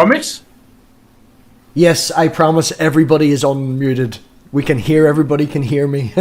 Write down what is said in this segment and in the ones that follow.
Promise? Yes, I promise everybody is unmuted. We can hear, everybody can hear me.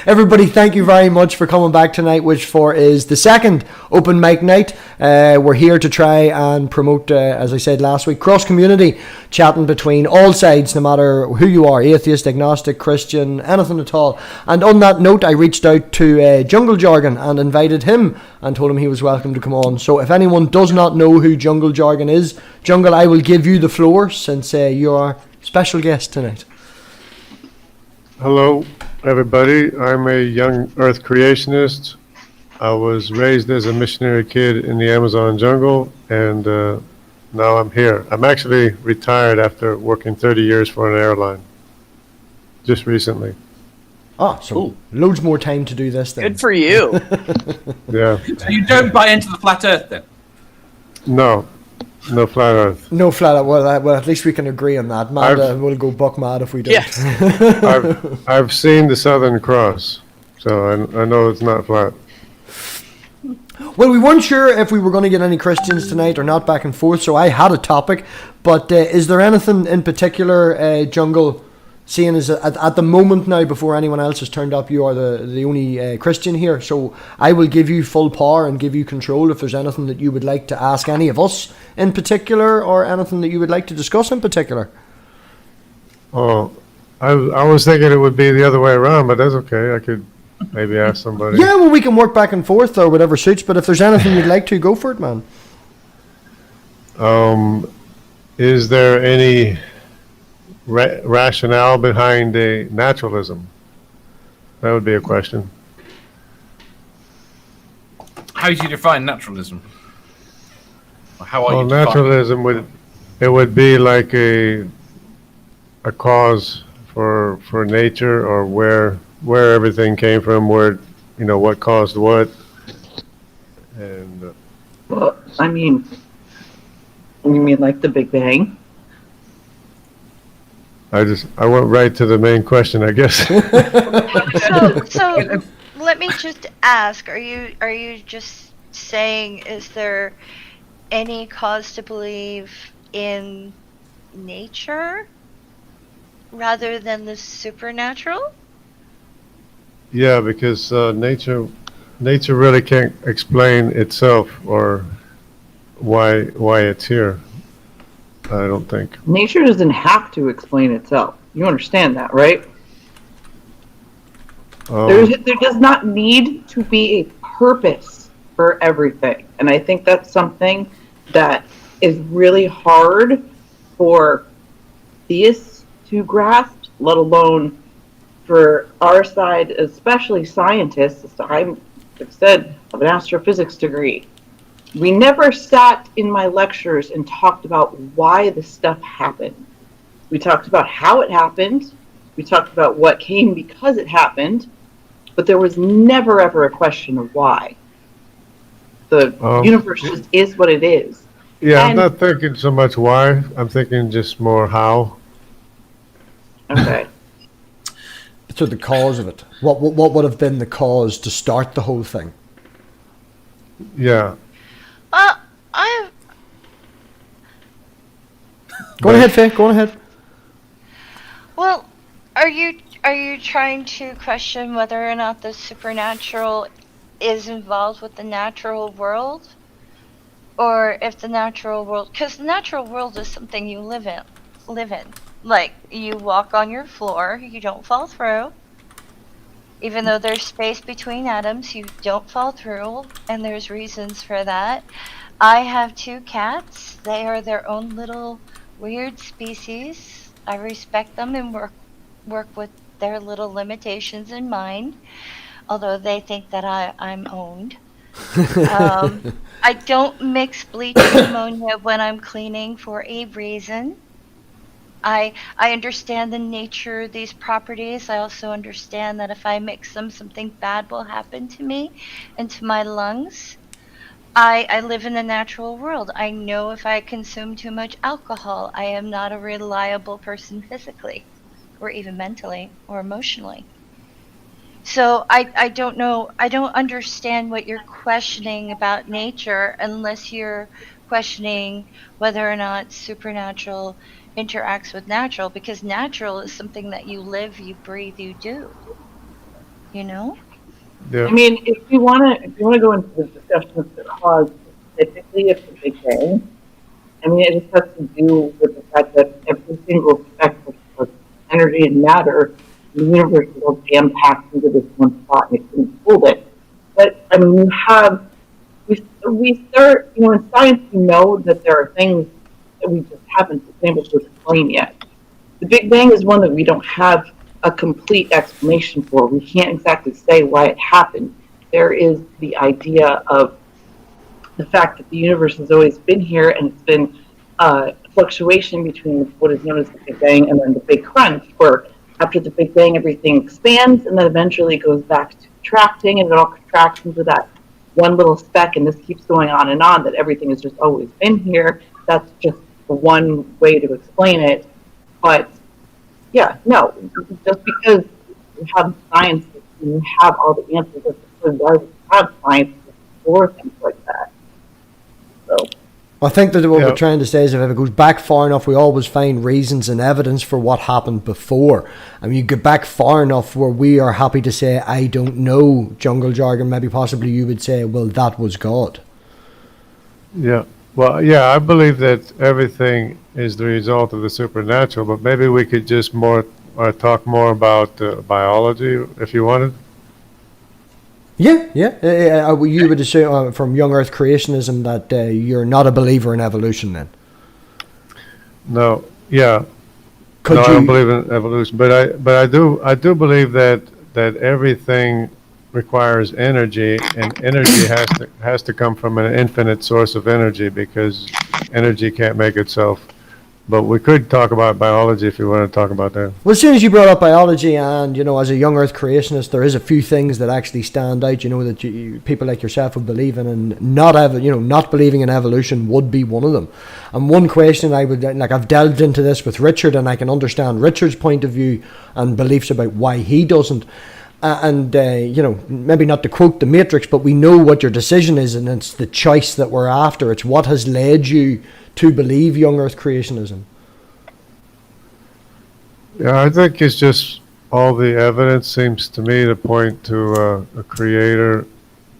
Everybody, thank you very much for coming back tonight, which is the second open mic night. We're here to try and promote, as I said last week, cross-community chatting between all sides, no matter who you are, atheist, agnostic, Christian, anything at all. And on that note, I reached out to Jungle Jargon and invited him and told him he was welcome to come on. So if anyone does not know who Jungle Jargon is, Jungle, I will give you the floor since you are special guest tonight. Hello, everybody. I'm a young earth creationist. I was raised as a missionary kid in the Amazon jungle, and now I'm here. I'm actually retired after working 30 years for an airline, just recently. Oh, so loads more time to do this then. Good for you. Yeah. So you don't buy into the flat earth then? No flat earth. No flat earth. Well, at least we can agree on that. Mad will go buck mad if we don't. Yes. I've seen the Southern Cross, so I know it's not flat. Well, we weren't sure if we were going to get any Christians tonight or not, back and forth, so I had a topic. But is there anything in particular, Jungle, seeing as at the moment now, before anyone else has turned up, you are the only Christian here, so I will give you full power and give you control if there's anything that you would like to ask any of us in particular, or anything that you would like to discuss in particular. Oh, I was thinking it would be the other way around, but that's okay. I could maybe ask somebody. Yeah, well, we can work back and forth or whatever suits, but if there's anything you'd like to, go for it, man. Is there any rationale behind a naturalism? That would be a question. How do you define naturalism? Or how are Well, you defining? naturalism would be like a cause for nature, or where everything came from, where what caused what, and Well, I mean, you mean like the Big Bang? I went right to the main question, I guess. So let me just ask, are you just saying, is there any cause to believe in nature rather than the supernatural? Yeah, because nature really can't explain itself or why it's here. I don't think. Nature doesn't have to explain itself. You understand that, right? There does not need to be a purpose for everything. And I think that's something that is really hard for theists to grasp, let alone for our side, especially scientists. I've said, I have an astrophysics degree. We never sat in my lectures and talked about why the stuff happened. We talked about how it happened. We talked about what came because it happened. But there was never ever a question of why. The universe just is what it is. Yeah, I'm not thinking so much why. I'm thinking just more how. Okay. So the cause of it. What would have been the cause to start the whole thing? Yeah. Go on ahead, Faye. Go on ahead. Well, are you trying to question whether or not the supernatural is involved with the natural world, or if the natural world, because the natural world is something you live in. Like, you walk on your floor, you don't fall through. Even though there's space between atoms, you don't fall through, and there's reasons for that. I have 2 cats. They are their own little weird species. I respect them and work with their little limitations in mind, although they think that I'm owned. I don't mix bleach and ammonia when I'm cleaning for a reason. I understand the nature of these properties. I also understand that if I mix them, something bad will happen to me and to my lungs. I live in the natural world. I know if I consume too much alcohol, I am not a reliable person physically, or even mentally, or emotionally. So I don't know, I don't understand what you're questioning about nature unless you're questioning whether or not supernatural interacts with natural, because natural is something that you live, you breathe, you do. You know? Yeah. I mean, if you want to go into the discussion of the cause specifically of the Big Bang, I mean, it just has to do with the fact that every single speck of energy and matter in the universe is all jam-packed into this one spot, and it can hold it. But, I mean, we start, in science, we know that there are things that we just haven't been able to explain yet. The Big Bang is one that we don't have a complete explanation for. We can't exactly say why it happened. There is the idea of the fact that the universe has always been here, and it's been fluctuation between what is known as the Big Bang and then the Big Crunch, where after the Big Bang everything expands and then eventually goes back to contracting, and it all contracts into that one little speck, and this keeps going on and on, that everything has just always been here. That's just one way to explain it. But yeah, no, just because we have science, we have all the answers, that's why we have science for things like that. So I think that what we're trying to say is, if it goes back far enough, we always find reasons and evidence for what happened before. I mean, you get back far enough where we are happy to say, I don't know, jungle jargon, maybe possibly you would say, well, that was God. Yeah. Well, yeah, I believe that everything is the result of the supernatural, but maybe we could just talk more about biology if you wanted. Yeah. You would assume from young Earth creationism that you're not a believer in evolution then? No, yeah. I don't believe in evolution, but I do believe that everything requires energy, and energy has to come from an infinite source of energy, because energy can't make itself. But we could talk about biology if you want to talk about that. Well, as soon as you brought up biology, and as a young Earth creationist, there is a few things that actually stand out. That people like yourself would believe in, and not believing in evolution would be one of them. And one question I've delved into this with Richard, and I can understand Richard's point of view and beliefs about why he doesn't. Maybe not to quote the Matrix, but we know what your decision is, and it's the choice that we're after. It's what has led you to believe young Earth creationism. Yeah, I think it's just all the evidence seems to me to point to a creator,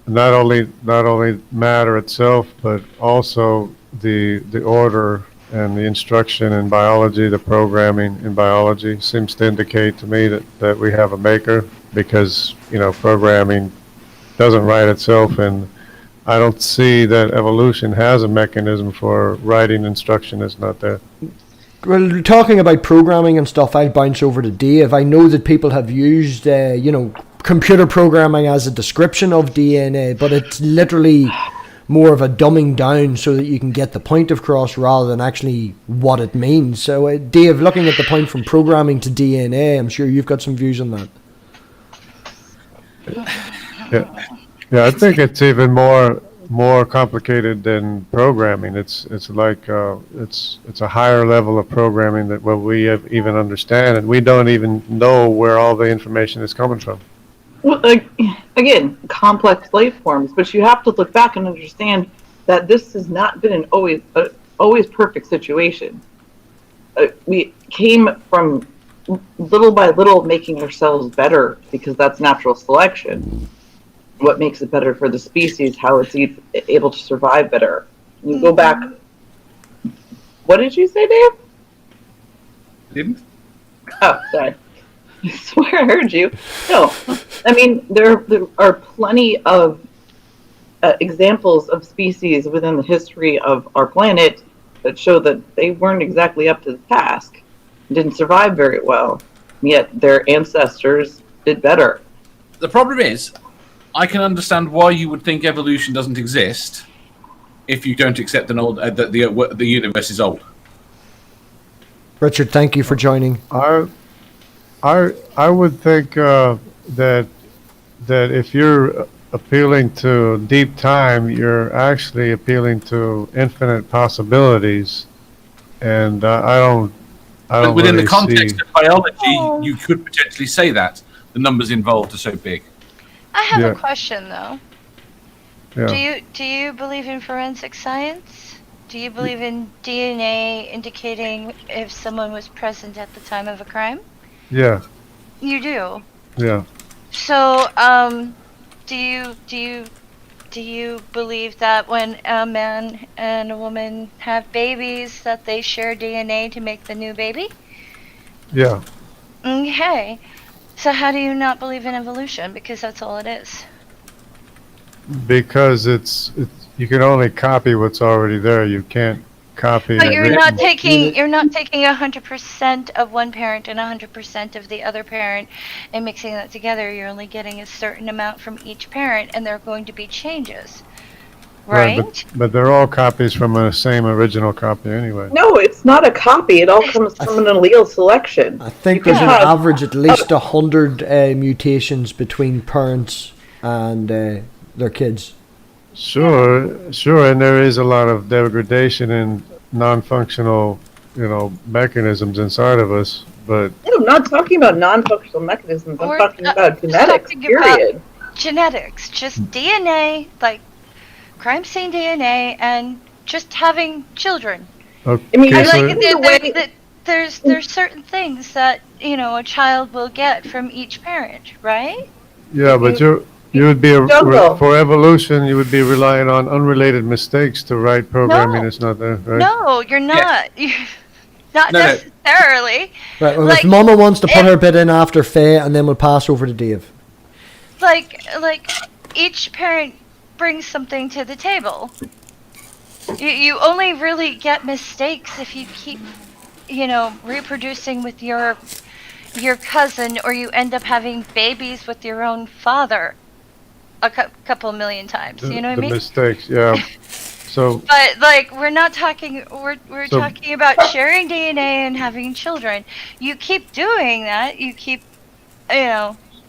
not only matter itself, but also the order and the instruction in biology, the programming in biology seems to indicate to me that we have a maker, because programming doesn't write itself, and I don't see that evolution has a mechanism for writing instruction that's not there. Well, talking about programming and stuff, I'll bounce over to Dave. I know that people have used, computer programming as a description of DNA, but it's literally more of a dumbing down so that you can get the point across rather than actually what it means. So, Dave, looking at the point from programming to DNA, I'm sure you've got some views on that. Yeah, I think it's even more complicated than programming. It's like it's a higher level of programming that what we even understand, and we don't even know where all the information is coming from. Well, again, complex life forms, but you have to look back and understand that this has not been an always perfect situation. We came from little by little making ourselves better, because that's natural selection. What makes it better for the species, how it's able to survive better. You go back. What did you say, Dave? Didn't? Oh, sorry. I swear I heard you. No, I mean, there are plenty of examples of species within the history of our planet that show that they weren't exactly up to the task, didn't survive very well, yet their ancestors did better. The problem is, I can understand why you would think evolution doesn't exist if you don't accept that the universe is old. Richard, thank you for joining. I would think that if you're appealing to deep time, you're actually appealing to infinite possibilities, and I don't. But within really the context see... of biology, you could potentially say that the numbers involved are so big. I have a question though. Yeah. Do you believe in forensic science? Do you believe in DNA indicating if someone was present at the time of a crime? Yeah, You do. yeah. So, do you believe that when a man and a woman have babies that they share DNA to make the new baby? Yeah. Okay. So how do you not believe in evolution? Because that's all it is. Because it's you can only copy what's already there. You can't copy. But you're the- not taking 100% of one parent and 100% of the other parent and mixing that together. You're only getting a certain amount from each parent, and there are going to be changes, right? but they're all copies from a same original copy anyway. No, it's not a copy. It all comes from an allele selection. I think You there's can an have- average at least 100 mutations between parents and their kids. Sure, and there is a lot of degradation and non-functional, mechanisms inside of us. But No, I'm not talking about non-functional mechanisms. I'm We're talking not about genetics, talking about- period. Genetics, just DNA, like crime scene DNA, and just having children. okay, I mean, I so- like the way- that there's certain things that a child will get from each parent, right? yeah, but you would be Jungle. for evolution. You would be relying on unrelated mistakes to write programming No. that's not there, right? No, you're not. Not No, no. necessarily. Right, well, Like, if Mama wants to put if- her bit in after Faye, and then we'll pass over to Dave. Like each parent brings something to the table. You only really get mistakes if you keep, reproducing with your cousin, or you end up having babies with your own father a couple million times. You know what I The mean? mistakes, yeah. So But like we're not talking we're So- talking about sharing DNA and having children. You keep doing that, you keep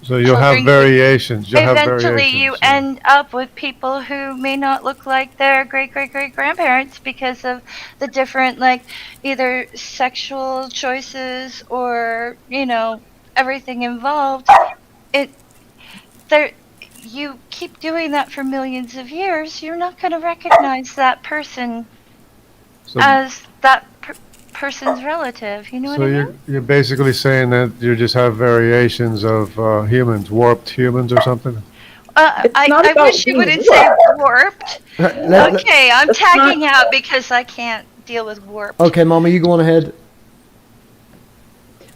so you'll have children- variations. You'll have eventually you variations, yeah. end up with people who may not look like their great grandparents because of the different, like, either sexual choices or everything involved. You keep doing that for millions of years, you're not going to recognize that person So, as that person's relative. You know so what I mean? you're basically saying that you just have variations of humans, warped humans or something? It's not I about wish you being wouldn't say warped. Let- Okay, I'm That's tagging not- out because I can't deal with warped. okay, Mama, you go on ahead.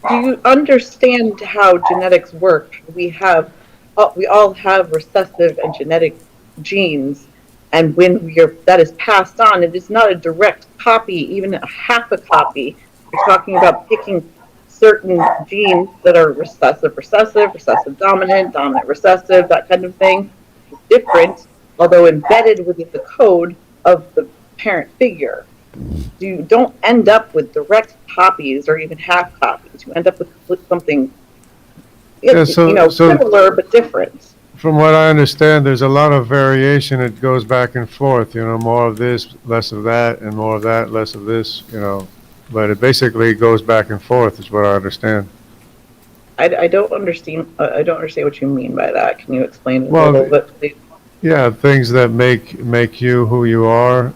Do you understand how genetics work? We all have recessive and genetic genes, and when that is passed on, it is not a direct copy, even a half a copy. You're talking about picking certain genes that are recessive, dominant, recessive, that kind of thing. It's different, although embedded within the code of the parent figure. You don't end up with direct copies or even half copies. You end up with something so- similar but different. From what I understand, there's a lot of variation. It goes back and forth, more of this, less of that, and more of that, less of this, But it basically goes back and forth is what I understand. I don't understand. I don't understand what you mean by that. Can you explain it Well, a little bit, please? Yeah, things that make you who you are,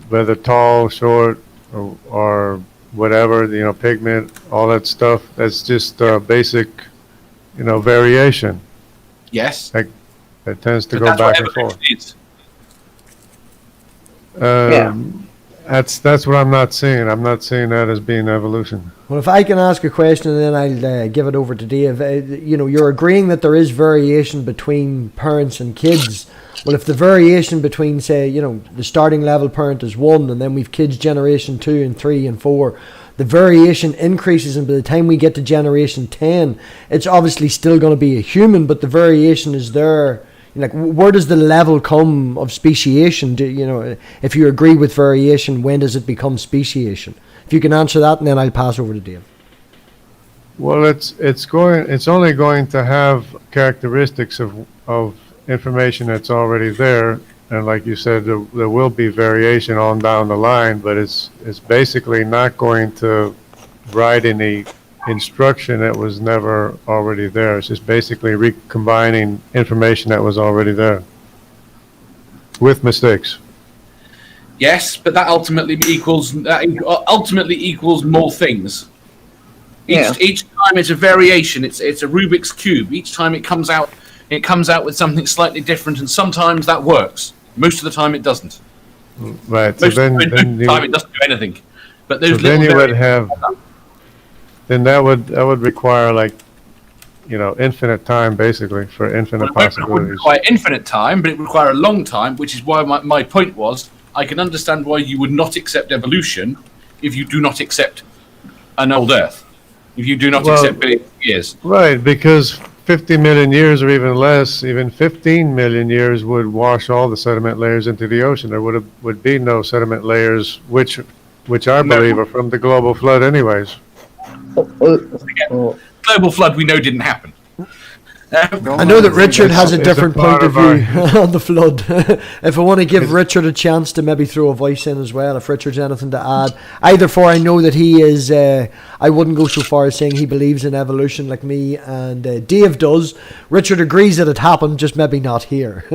whether tall, short, or whatever, pigment, all that stuff. That's just basic, variation. Yes. That tends to So go that's what back and forth. evolution is. That's what I'm not seeing. I'm not seeing that as being evolution. Well, if I can ask a question, and then I'll give it over to Dave. You're agreeing that there is variation between parents and kids. Well, if the variation between, say, the starting level parent is 1, and then we've kids generation 2 and 3 and 4, the variation increases, and by the time we get to generation 10, it's obviously still going to be a human, but the variation is there. Like, where does the level come of speciation? If you agree with variation, when does it become speciation? If you can answer that, and then I'll pass over to Dave. Well, it's only going to have characteristics of information that's already there, and like you said, there will be variation on down the line, but it's basically not going to write any instruction that was never already there. It's just basically recombining information that was already there with mistakes. Yes, but that ultimately equals more things. Each time it's a variation. It's a Rubik's cube. Each time it comes out with something slightly different, and sometimes that works. Most of the time it doesn't. Right. Most of the time it doesn't do anything. But those then you would have. Then that would require infinite time basically for infinite possibilities. It wouldn't require infinite time, but it would require a long time, which is why my point was I can understand why you would not accept evolution if you do not accept an old Earth. If you do not accept billions of years. Right, because 50 million years or even less, even 15 million years would wash all the sediment layers into the ocean. There would be no sediment layers, which I believe are from the global flood anyways. Global flood we know didn't happen. I know that Richard has a different point of view on the flood. If I want to give Richard a chance to maybe throw a voice in as well, if Richard's anything to add. Either for I know that he is, I wouldn't go so far as saying he believes in evolution like me, and Dave does. Richard agrees that it happened, just maybe not here.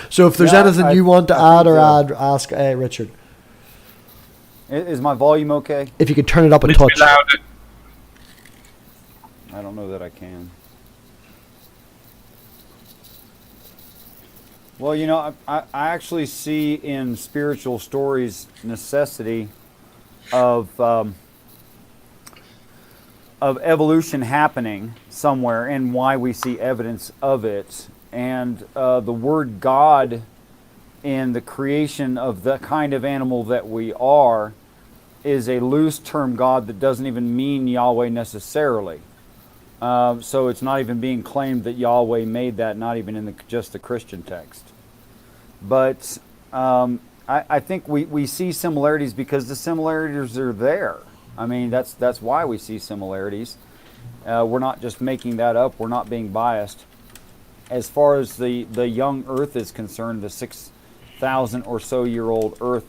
So if there's anything you want to add or ask Richard. Is my volume okay? If you could turn it up a touch. I don't know that I can. Well, I actually see in spiritual stories necessity of evolution happening somewhere and why we see evidence of it. And the word God in the creation of the kind of animal that we are is a loose term God that doesn't even mean Yahweh necessarily. So it's not even being claimed that Yahweh made that, not even in just the Christian text. But I think we see similarities because the similarities are there. I mean, that's why we see similarities. We're not just making that up. We're not being biased. As far as the young Earth is concerned, the 6,000 or so year old Earth,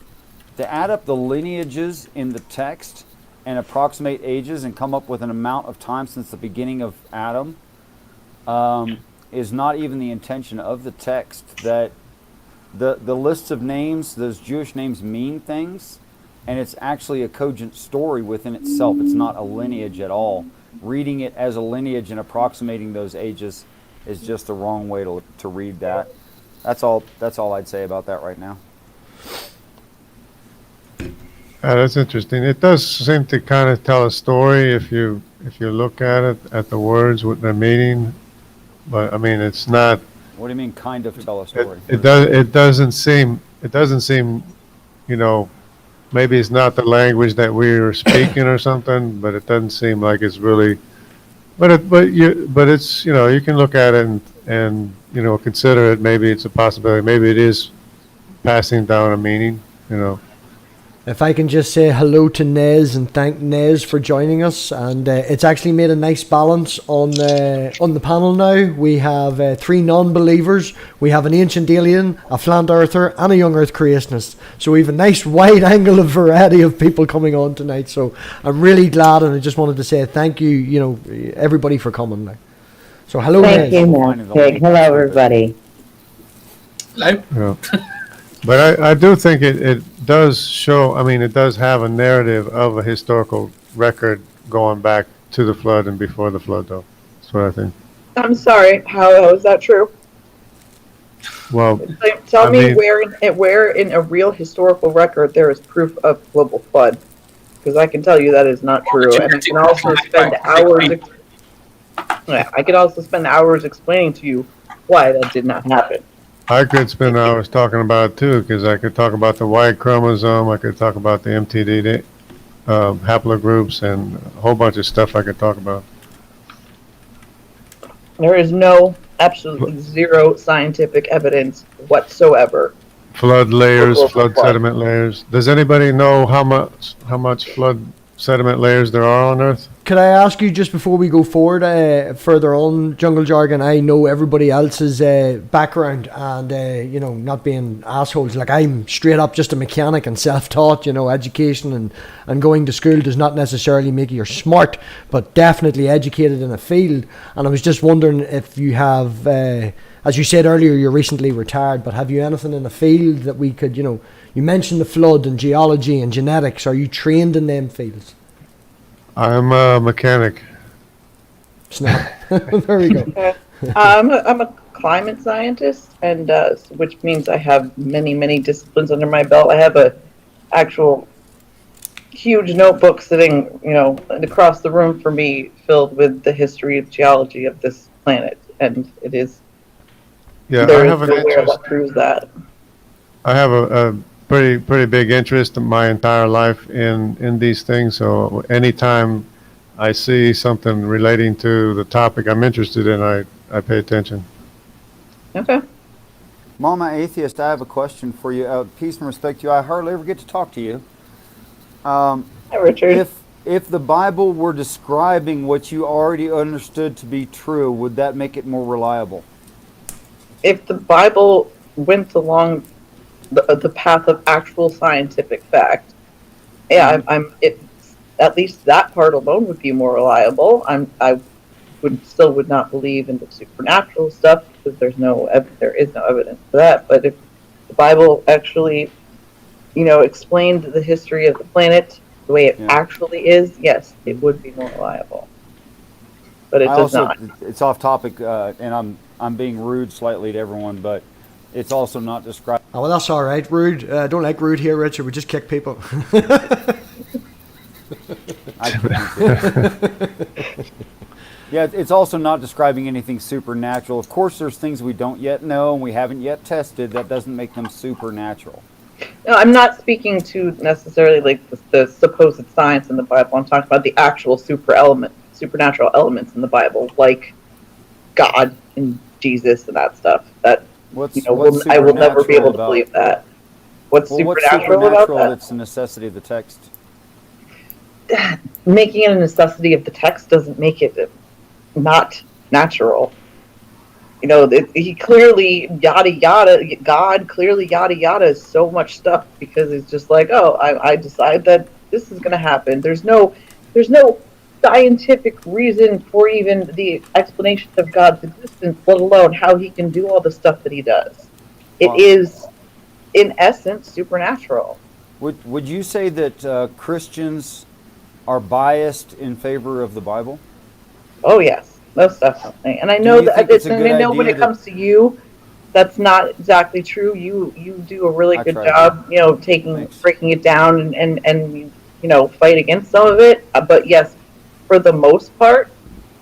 to add up the lineages in the text and approximate ages and come up with an amount of time since the beginning of Adam is not even the intention of the text. That the lists of names, those Jewish names mean things, and it's actually a cogent story within itself. It's not a lineage at all. Reading it as a lineage and approximating those ages is just the wrong way to read that. That's all I'd say about that right now. That's interesting. It does seem to kind of tell a story if you look at it, at the words, what they're meaning. But I mean, it's not. What do you mean, kind of tell a story? It doesn't seem. Maybe it's not the language that we're speaking or something, but it doesn't seem like it's really. But it's you can look at it and consider it. Maybe it's a possibility. Maybe it is passing down a meaning. If I can just say hello to Nez and thank Nez for joining us, and it's actually made a nice balance on the panel now. We have 3 non-believers, we have an ancient alien, a flat earther, and a young Earth creationist. So we have a nice wide angle of variety of people coming on tonight. So I'm really glad, and I just wanted to say thank you, everybody for coming now. So hello, Thank Nez. you, MathPig. Hello, everybody. Hello. Yeah. But I do think it does show, it does have a narrative of a historical record going back to the flood and before the flood, though. That's what I think. I'm sorry. How is that true? Well, Tell me where in a real historical record there is proof of global flood, because I can tell you that is not true, and I can also spend hours. I could also spend hours explaining to you why that did not happen. I could spend hours talking about it too, because I could talk about the Y chromosome, I could talk about the MTD haplogroups, and a whole bunch of stuff I could talk about. There is absolutely zero scientific evidence whatsoever. Flood layers, flood sediment layers. Does anybody know how much flood sediment layers there are on Earth? Could I ask you, just before we go forward further on Jungle Jargon, I know everybody else's background and not being assholes, like I'm straight up just a mechanic and self-taught. Education and going to school does not necessarily make you smart, but definitely educated in a field. And I was just wondering if you have as you said earlier, you're recently retired, but have you anything in the field that we could, you mentioned the flood and geology and genetics. Are you trained in them fields? I'm a mechanic. Snap. There we go. I'm a climate scientist, and which means I have many disciplines under my belt. I have a actual huge notebook sitting, across the room for me, filled with the history and geology of this planet, and it is. Yeah, there I is have an nowhere interest. that proves that. I have a pretty big interest in my entire life in these things. So anytime I see something relating to the topic I'm interested in, I pay attention. Okay. Mama Atheist, I have a question for you. Peace and respect to you. I hardly ever get to talk to you. Hi, Richard. If the Bible were describing what you already understood to be true, would that make it more reliable? If the Bible went along the path of actual scientific fact, yeah, at least that part alone would be more reliable. I would not believe in the supernatural stuff because there is no evidence for that. But if the Bible actually, explained the history of the planet the way it actually is, yes, it would be more reliable. But it does not. It's off topic, and I'm being rude slightly to everyone, but it's also not described. Oh, well, that's all right. Rude. Don't like rude here, Richard. We just kick people. Yeah, it's also not describing anything supernatural. Of course, there's things we don't yet know and we haven't yet tested. That doesn't make them supernatural. No, I'm not speaking to necessarily like the supposed science in the Bible. I'm talking about the actual supernatural elements in the Bible, like God and Jesus and that stuff. That I will never be able to believe that. What's supernatural about that? That's the necessity of the text. Making it a necessity of the text doesn't make it not natural. He clearly yada yada. God clearly yada yada is so much stuff because it's just like, oh, I decide that this is going to happen. There's no scientific reason for even the explanation of God's existence, let alone how he can do all the stuff that he does. It is, in essence, supernatural. Would you say that Christians are biased in favor of the Bible? Oh yes, most definitely. And I know when it comes to you, that's not exactly true. You do a really good job, breaking it down and fight against some of it. But yes, for the most part,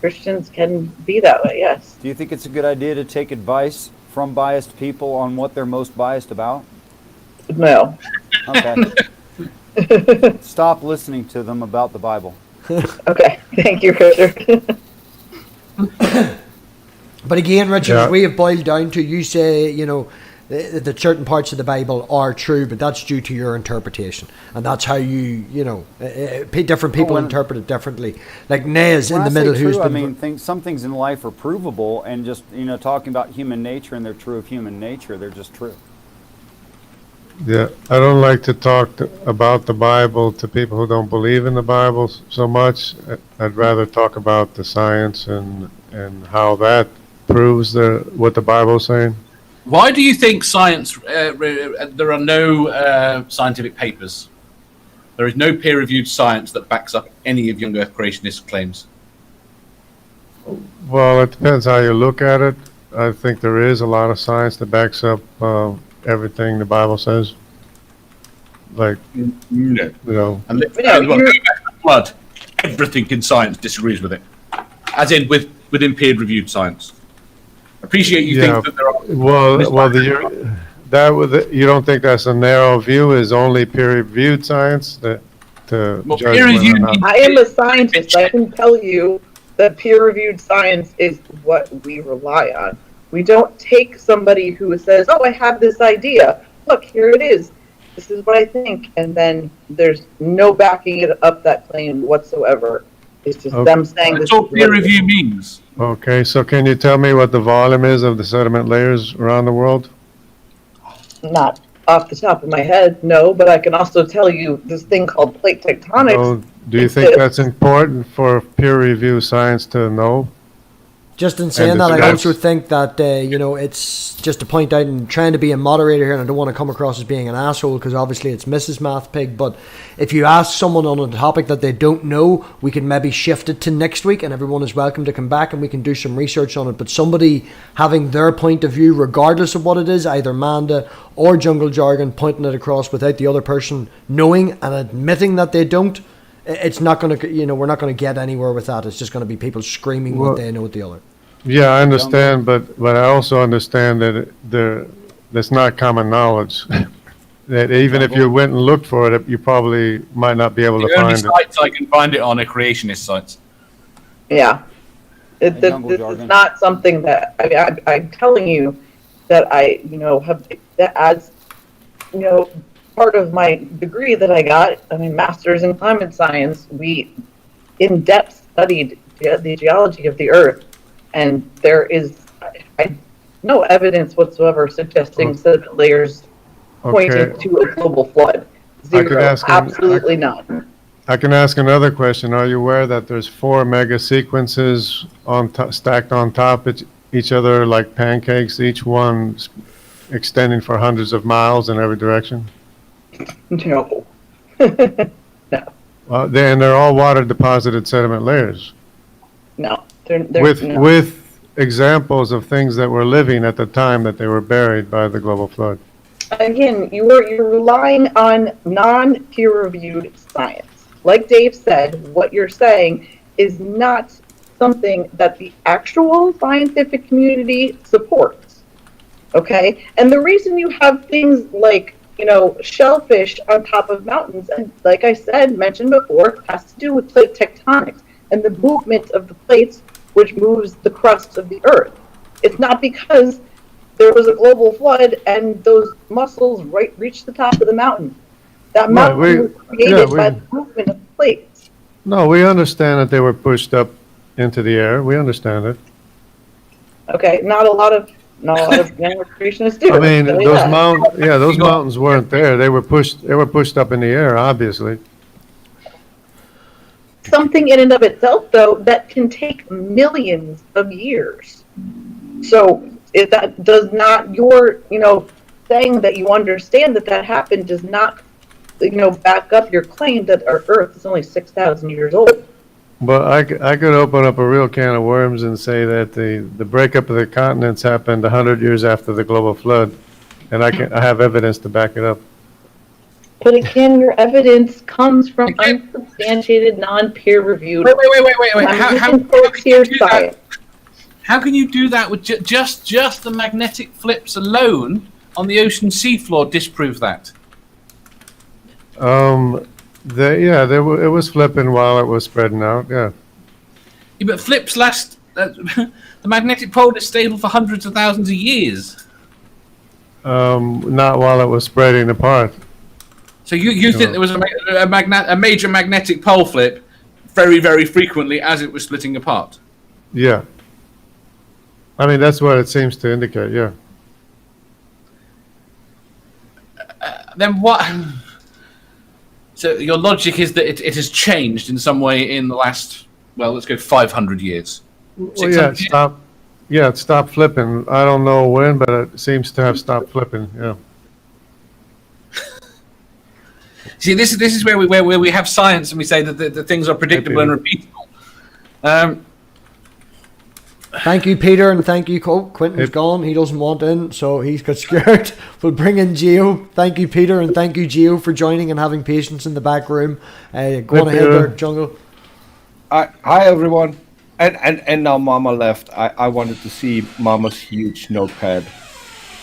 Christians can be that way. Yes. Do you think it's a good idea to take advice from biased people on what they're most biased about? No. Okay. Stop listening to them about the Bible. Okay. Thank you, Richard. But again, Richard, as we have boiled down to, you say, that certain parts of the Bible are true, but that's due to your interpretation. And that's how different people interpret it differently. Like Nez in the middle, who's been... some things in life are provable, and just, talking about human nature and they're true of human nature, they're just true. Yeah, I don't like to talk about the Bible to people who don't believe in the Bible so much. I'd rather talk about the science and how that proves what the Bible's saying. Why do you think science? There are no scientific papers. There is no peer-reviewed science that backs up any of young Earth creationist claims. Well, it depends how you look at it. I think there is a lot of science that backs up everything the Bible says. Like, no. And blood. Everything in science disagrees with it. As in within peer-reviewed science. Appreciate you think that there are. You don't think that's a narrow view? Is only peer-reviewed science judge I am a scientist. I can tell you that peer-reviewed science is what we rely on. We don't take somebody who says, "Oh, I have this idea. Look, here it is. This is what I think," and then there's no backing it up that claim whatsoever. It's just them saying this. That's all peer review means. Okay, so can you tell me what the volume is of the sediment layers around the world? Not off the top of my head, no, but I can also tell you this thing called plate tectonics. So, do you think that's important for peer review science to know? Just in saying And that, I that's- also think that, it's just to point out and trying to be a moderator here, and I don't want to come across as being an asshole because obviously it's Mrs. MathPig, but if you ask someone on a topic that they don't know, we can maybe shift it to next week and everyone is welcome to come back and we can do some research on it. But somebody having their point of view, regardless of what it is, either Manda or Jungle Jargon, pointing it across without the other person knowing and admitting that they don't, it's not going to, we're not going to get anywhere with that. It's just going to be people screaming what they know at the other. Yeah, I understand, but I also understand that that's not common knowledge. That even if you went and looked for it, you probably might not be able to The only find it. sites I can find it on are creationist sites. Yeah. This is not something that, I'm telling you that I, have, that as, part of my degree that I got, master's in climate science, we in-depth studied the geology of the Earth. And there is no evidence whatsoever suggesting sediment layers pointing to a global flood. Zero, absolutely none. I can ask another question. Are you aware that there's 4 mega sequences stacked on top of each other like pancakes, each one extending for hundreds of miles in every direction? No. No. Well, they're all water deposited sediment layers. No. With examples of things that were living at the time that they were buried by the global flood. Again, you're relying on non-peer-reviewed science. Like Dave said, what you're saying is not something that the actual scientific community supports. Okay? And the reason you have things like, shellfish on top of mountains, and like I said, mentioned before, has to do with plate tectonics and the movement of the plates, which moves the crust of the Earth. It's not because there was a global flood and those mussels reached the top of the mountain. That mountain was created by the movement of the plates. No, we understand that they were pushed up into the air. We understand it. Okay, not a lot of young creationists do. I mean, those mountains weren't there. They were pushed up in the air, obviously. Something in and of itself, though, that can take millions of years. So if that does not, your, saying that you understand that happened does not, back up your claim that our Earth is only 6,000 years old. But I could open up a real can of worms and say that the breakup of the continents happened 100 years after the global flood, and I have evidence to back it up. But again, your evidence comes from unsubstantiated, non-peer-reviewed. Wait. How can you do that with just the magnetic flips alone on the ocean seafloor disprove that? It was flipping while it was spreading out, yeah. But flips last... the magnetic pole is stable for hundreds of thousands of years. Not while it was spreading apart. So you think there was a major magnetic pole flip very, very frequently as it was splitting apart? Yeah. I mean, that's what it seems to indicate, yeah. Then what... So your logic is that it has changed in some way in the last, let's go 500 years. Well, it stopped flipping. I don't know when, but it seems to have stopped flipping, yeah. See, this is where we have science and we say that the things are predictable and repeatable. Thank you, Peter, and thank you, Cole. Quentin's gone. He doesn't want in, so he's got scared. We'll bring in Geo. Thank you, Peter, and thank you, Geo, for joining and having patience in the back room. Go on ahead there, Jungle. Hi, everyone. And now Mama left. I wanted to see Mama's huge notepad.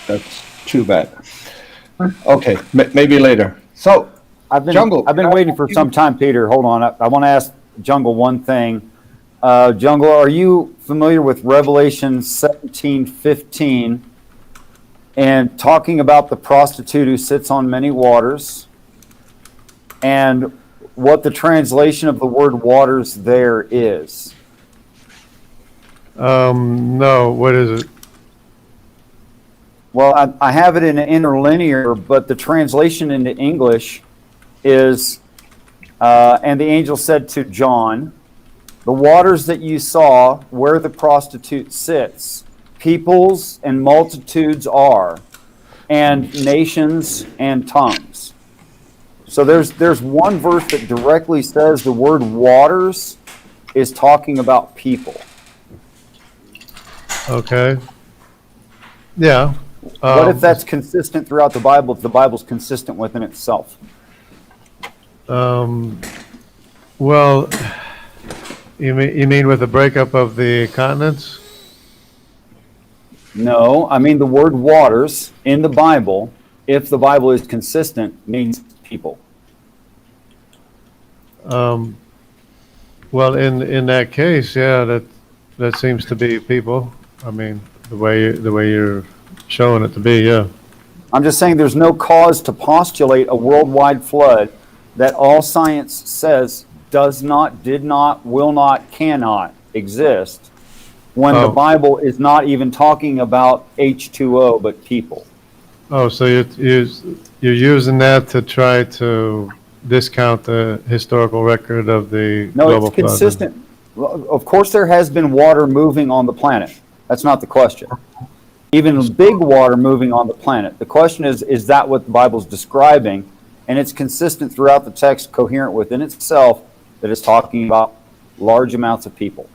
That's too bad. Okay, maybe later. So, I've been Jungle, waiting for some time, Peter. Hold on. I want to ask Jungle one thing. Jungle, are you familiar with Revelation 17:15 and talking about the prostitute who sits on many waters and what the translation of the word waters there is? No, what is it? Well, I have it in an interlinear, but the translation into English is, and the angel said to John, The waters that you saw where the prostitute sits, peoples and multitudes are, and nations and tongues. So there's one verse that directly says the word waters is talking about people. Okay. Yeah. What if that's consistent throughout the Bible, if the Bible's consistent within itself? Well, you mean with the breakup of the continents? No, I mean the word waters in the Bible, if the Bible is consistent, means people. Well, in that case, yeah, that seems to be people. I mean, the way you're showing it to be, yeah. I'm just saying there's no cause to postulate a worldwide flood that all science says does not, did not, will not, cannot exist when the Bible is not even talking about H2O but people. Oh, so you're using that to try to discount the historical record of the global flood? No, it's consistent. Of course there has been water moving on the planet. That's not the question. Even big water moving on the planet. The question is that what the Bible's describing? And it's consistent throughout the text, coherent within itself, that it's talking about large amounts of people.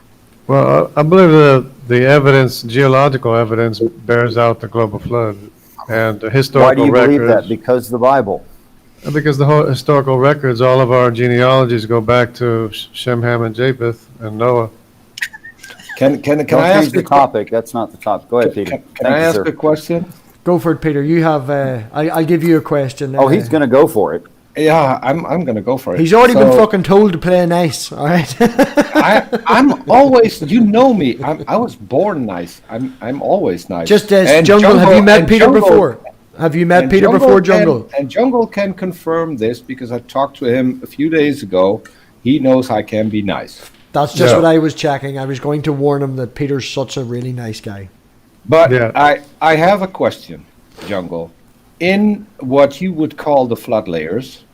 Well, I believe the evidence, geological evidence, bears out the global flood. And the historical records. Why do you believe that? Because the Bible. Because the whole historical records, all of our genealogies go back to Shem, Ham, and Japheth, and Noah. Can I ask the topic? That's not the topic. Go ahead, Peter. Can I ask a question? Go for it, Peter. You have. I'll give you a question. Oh, he's going to go for it. Yeah, I'm going to go for it. He's already been fucking told to play nice. All right. I'm always. You know me. I was born nice. I'm always nice. Just as Jungle, have you met Peter before? Have you met Peter before, Jungle? And Jungle can confirm this because I talked to him a few days ago. He knows I can be nice. That's just what I was checking. I was going to warn him that Peter's such a really nice guy. But I have a question, Jungle. In what you would call the flood layers,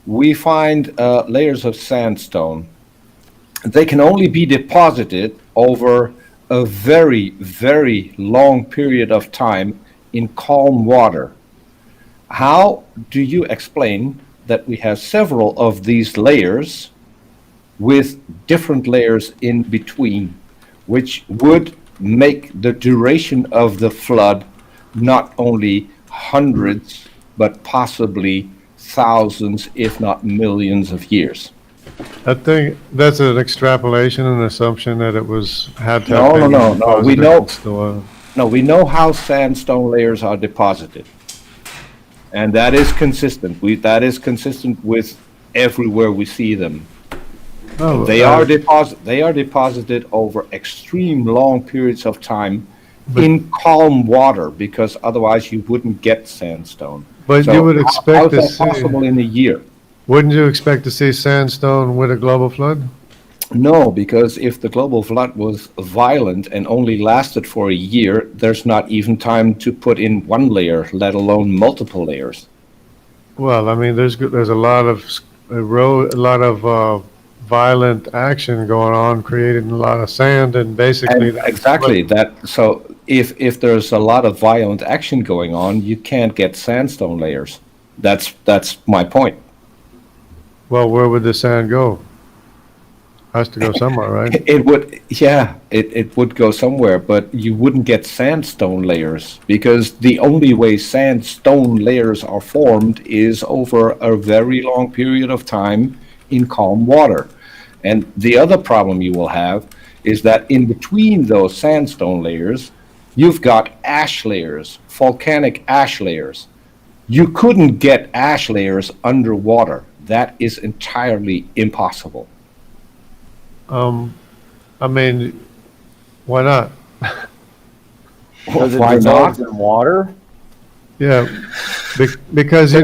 we find layers of sandstone. They can only be deposited over a very, very long period of time in calm water. How do you explain that we have several of these layers with different layers in between, which would make the duration of the flood not only hundreds, but possibly thousands, if not millions of years? I think that's an extrapolation, an assumption that it had to have No. We know how sandstone layers are deposited, and that is consistent. That is consistent with everywhere we see them. They are deposited over extreme long periods of time in calm water, because otherwise you wouldn't get sandstone. But you would expect to see. How is that possible in a year? Wouldn't you expect to see sandstone with a global flood? No, because if the global flood was violent and only lasted for a year, there's not even time to put in one layer, let alone multiple layers. Well, I mean, there's a lot of violent action going on, creating a lot of sand, and basically exactly that. So if there's a lot of violent action going on, you can't get sandstone layers. That's my point. Well, where would the sand go? Has to go somewhere, right? It would go somewhere, but you wouldn't get sandstone layers, because the only way sandstone layers are formed is over a very long period of time in calm water. And the other problem you will have is that in between those sandstone layers, you've got ash layers, volcanic ash layers. You couldn't get ash layers underwater. That is entirely impossible. I mean, why not? Because it dissolves in water? Yeah, because you're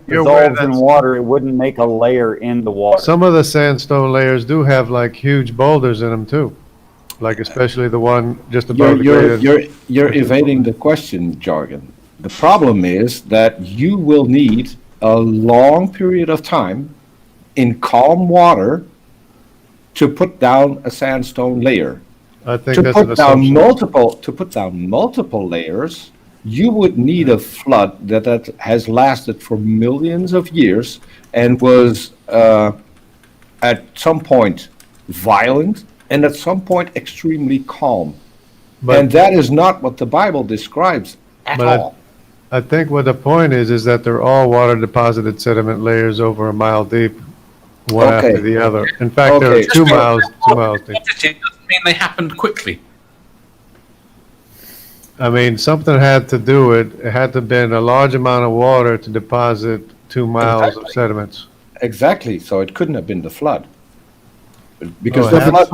dissolves in water, it wouldn't make a layer in the water. Some of the sandstone layers do have like huge boulders in them too, like especially the one just above the crater. You're evading the question, Jargon. The problem is that you will need a long period of time in calm water to put down a sandstone layer. I think To that's an put down assumption. multiple layers, you would need a flood that has lasted for millions of years and was at some point violent and at some point extremely calm. And But, that is not what the Bible describes at But all. I think what the point is that they're all water deposited sediment layers over a mile deep, one Okay. after the other. In fact, they're Okay. 2 miles deep. It doesn't mean they happened quickly. I mean, something had to do it. It had to have been a large amount of water to deposit 2 miles of Exactly. sediments. Exactly, so it couldn't have been the flood. Because Oh, the it flood,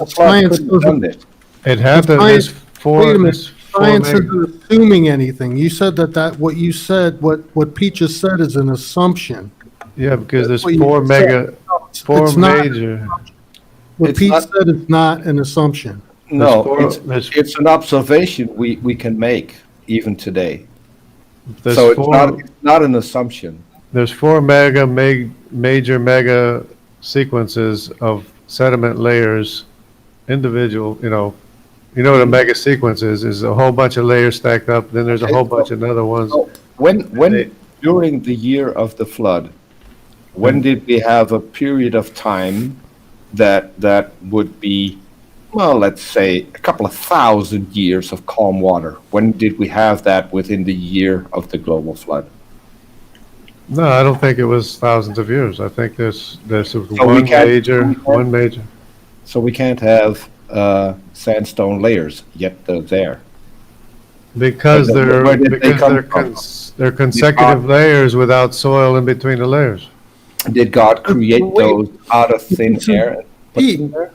Science couldn't have done doesn't- this. It had to, Science- Wait a minute, there's four science meg- isn't assuming anything. You said that what you said, what Pete just said is an assumption. yeah, because there's Well, you four said- mega, four It's not- major. What It's Pete not- said is not an assumption. No, there's- it's an observation we can make even today. There's So it's four, not an assumption. there's four major mega sequences of sediment layers, individual, you know what a mega sequence is a whole bunch of layers stacked up, then there's a whole bunch of other ones. So when during the year of the flood, when did we have a period of time that would be, well, let's say a couple of thousand years of calm water? When did we have that within the year of the global flood? No, I don't think it was thousands of years. I think there's we one can't- major. So we can't have sandstone layers, yet they're there. Because Where did they come from? they're consecutive layers without soil in between the layers. Did God create Wait. those out of thin air and put Pete, them there?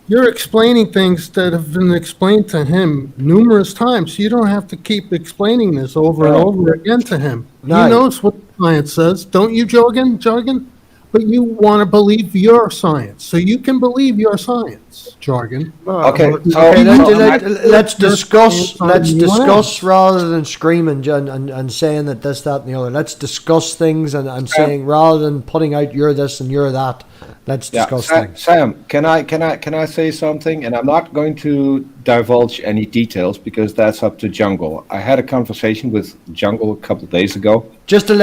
you're explaining things that have been explained to him numerous times. You don't have to keep explaining this over and No. over again to him. No. He knows what science says, don't you, Jargon? But you want to believe your science, so you can believe your science, Jargon. Okay, so Okay, so let's discuss. You're Let's saying anyone discuss else. rather than screaming and saying that this, that, and the other. Let's discuss things and saying rather than putting out you're this and you're that. Let's Yeah, discuss Sam, things. Sam, can I say something? And I'm not going to divulge any details because that's up to Jungle. I had a conversation with Jungle a couple of days ago. Just to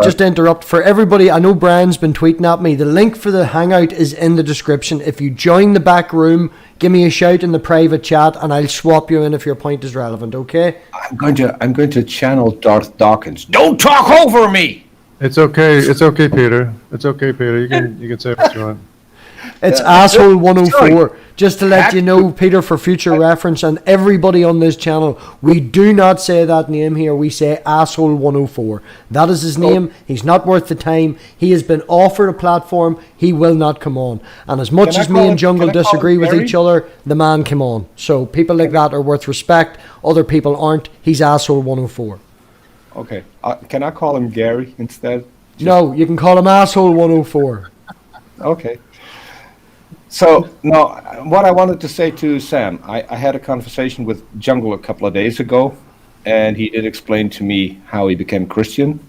just to interrupt for everybody, I know Brian's been tweeting at me. The link for the hangout is in the description. If you join the back room, give me a shout in the private chat, and I'll swap you in if your point is relevant. Okay? I'm going to channel Darth Dawkins. Don't talk over me. It's okay, Peter. It's okay, Peter. You can say what you want. It's Yeah. asshole 104. Just to let That- you know, Peter, for future reference, and everybody on this channel, we do not say that name here. We say asshole 104. That is his name. He's not worth the time. He has been offered a platform. He will not come on. And as much Can I as me call and him- Jungle can I call disagree him with Gary? each other, the man came on. So people like that are worth respect. Other people aren't. He's asshole 104. Okay, can I call him Gary instead? No, you can call him asshole 104. Okay. So, no, what I wanted to say to Sam, I had a conversation with Jungle a couple of days ago, and he did explain to me how he became Christian.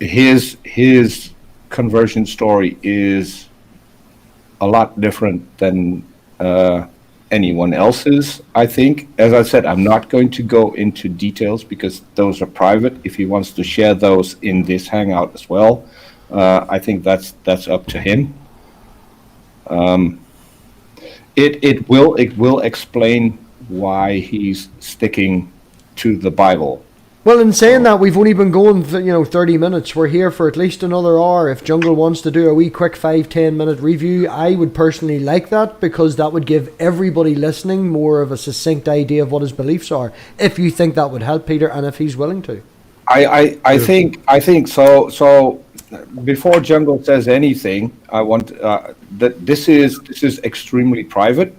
His conversion story is a lot different than anyone else's, I think. As I said, I'm not going to go into details because those are private. If he wants to share those in this hangout as well, I think that's up to him. It will explain why he's sticking to the Bible. Well, in saying that, we've only been going, 30 minutes. We're here for at least another hour. If Jungle wants to do a wee quick 5-10 minute review, I would personally like that because that would give everybody listening more of a succinct idea of what his beliefs are. If you think that would help, Peter, and if he's willing to. I think so. So before Jungle says anything, I want that this is extremely private.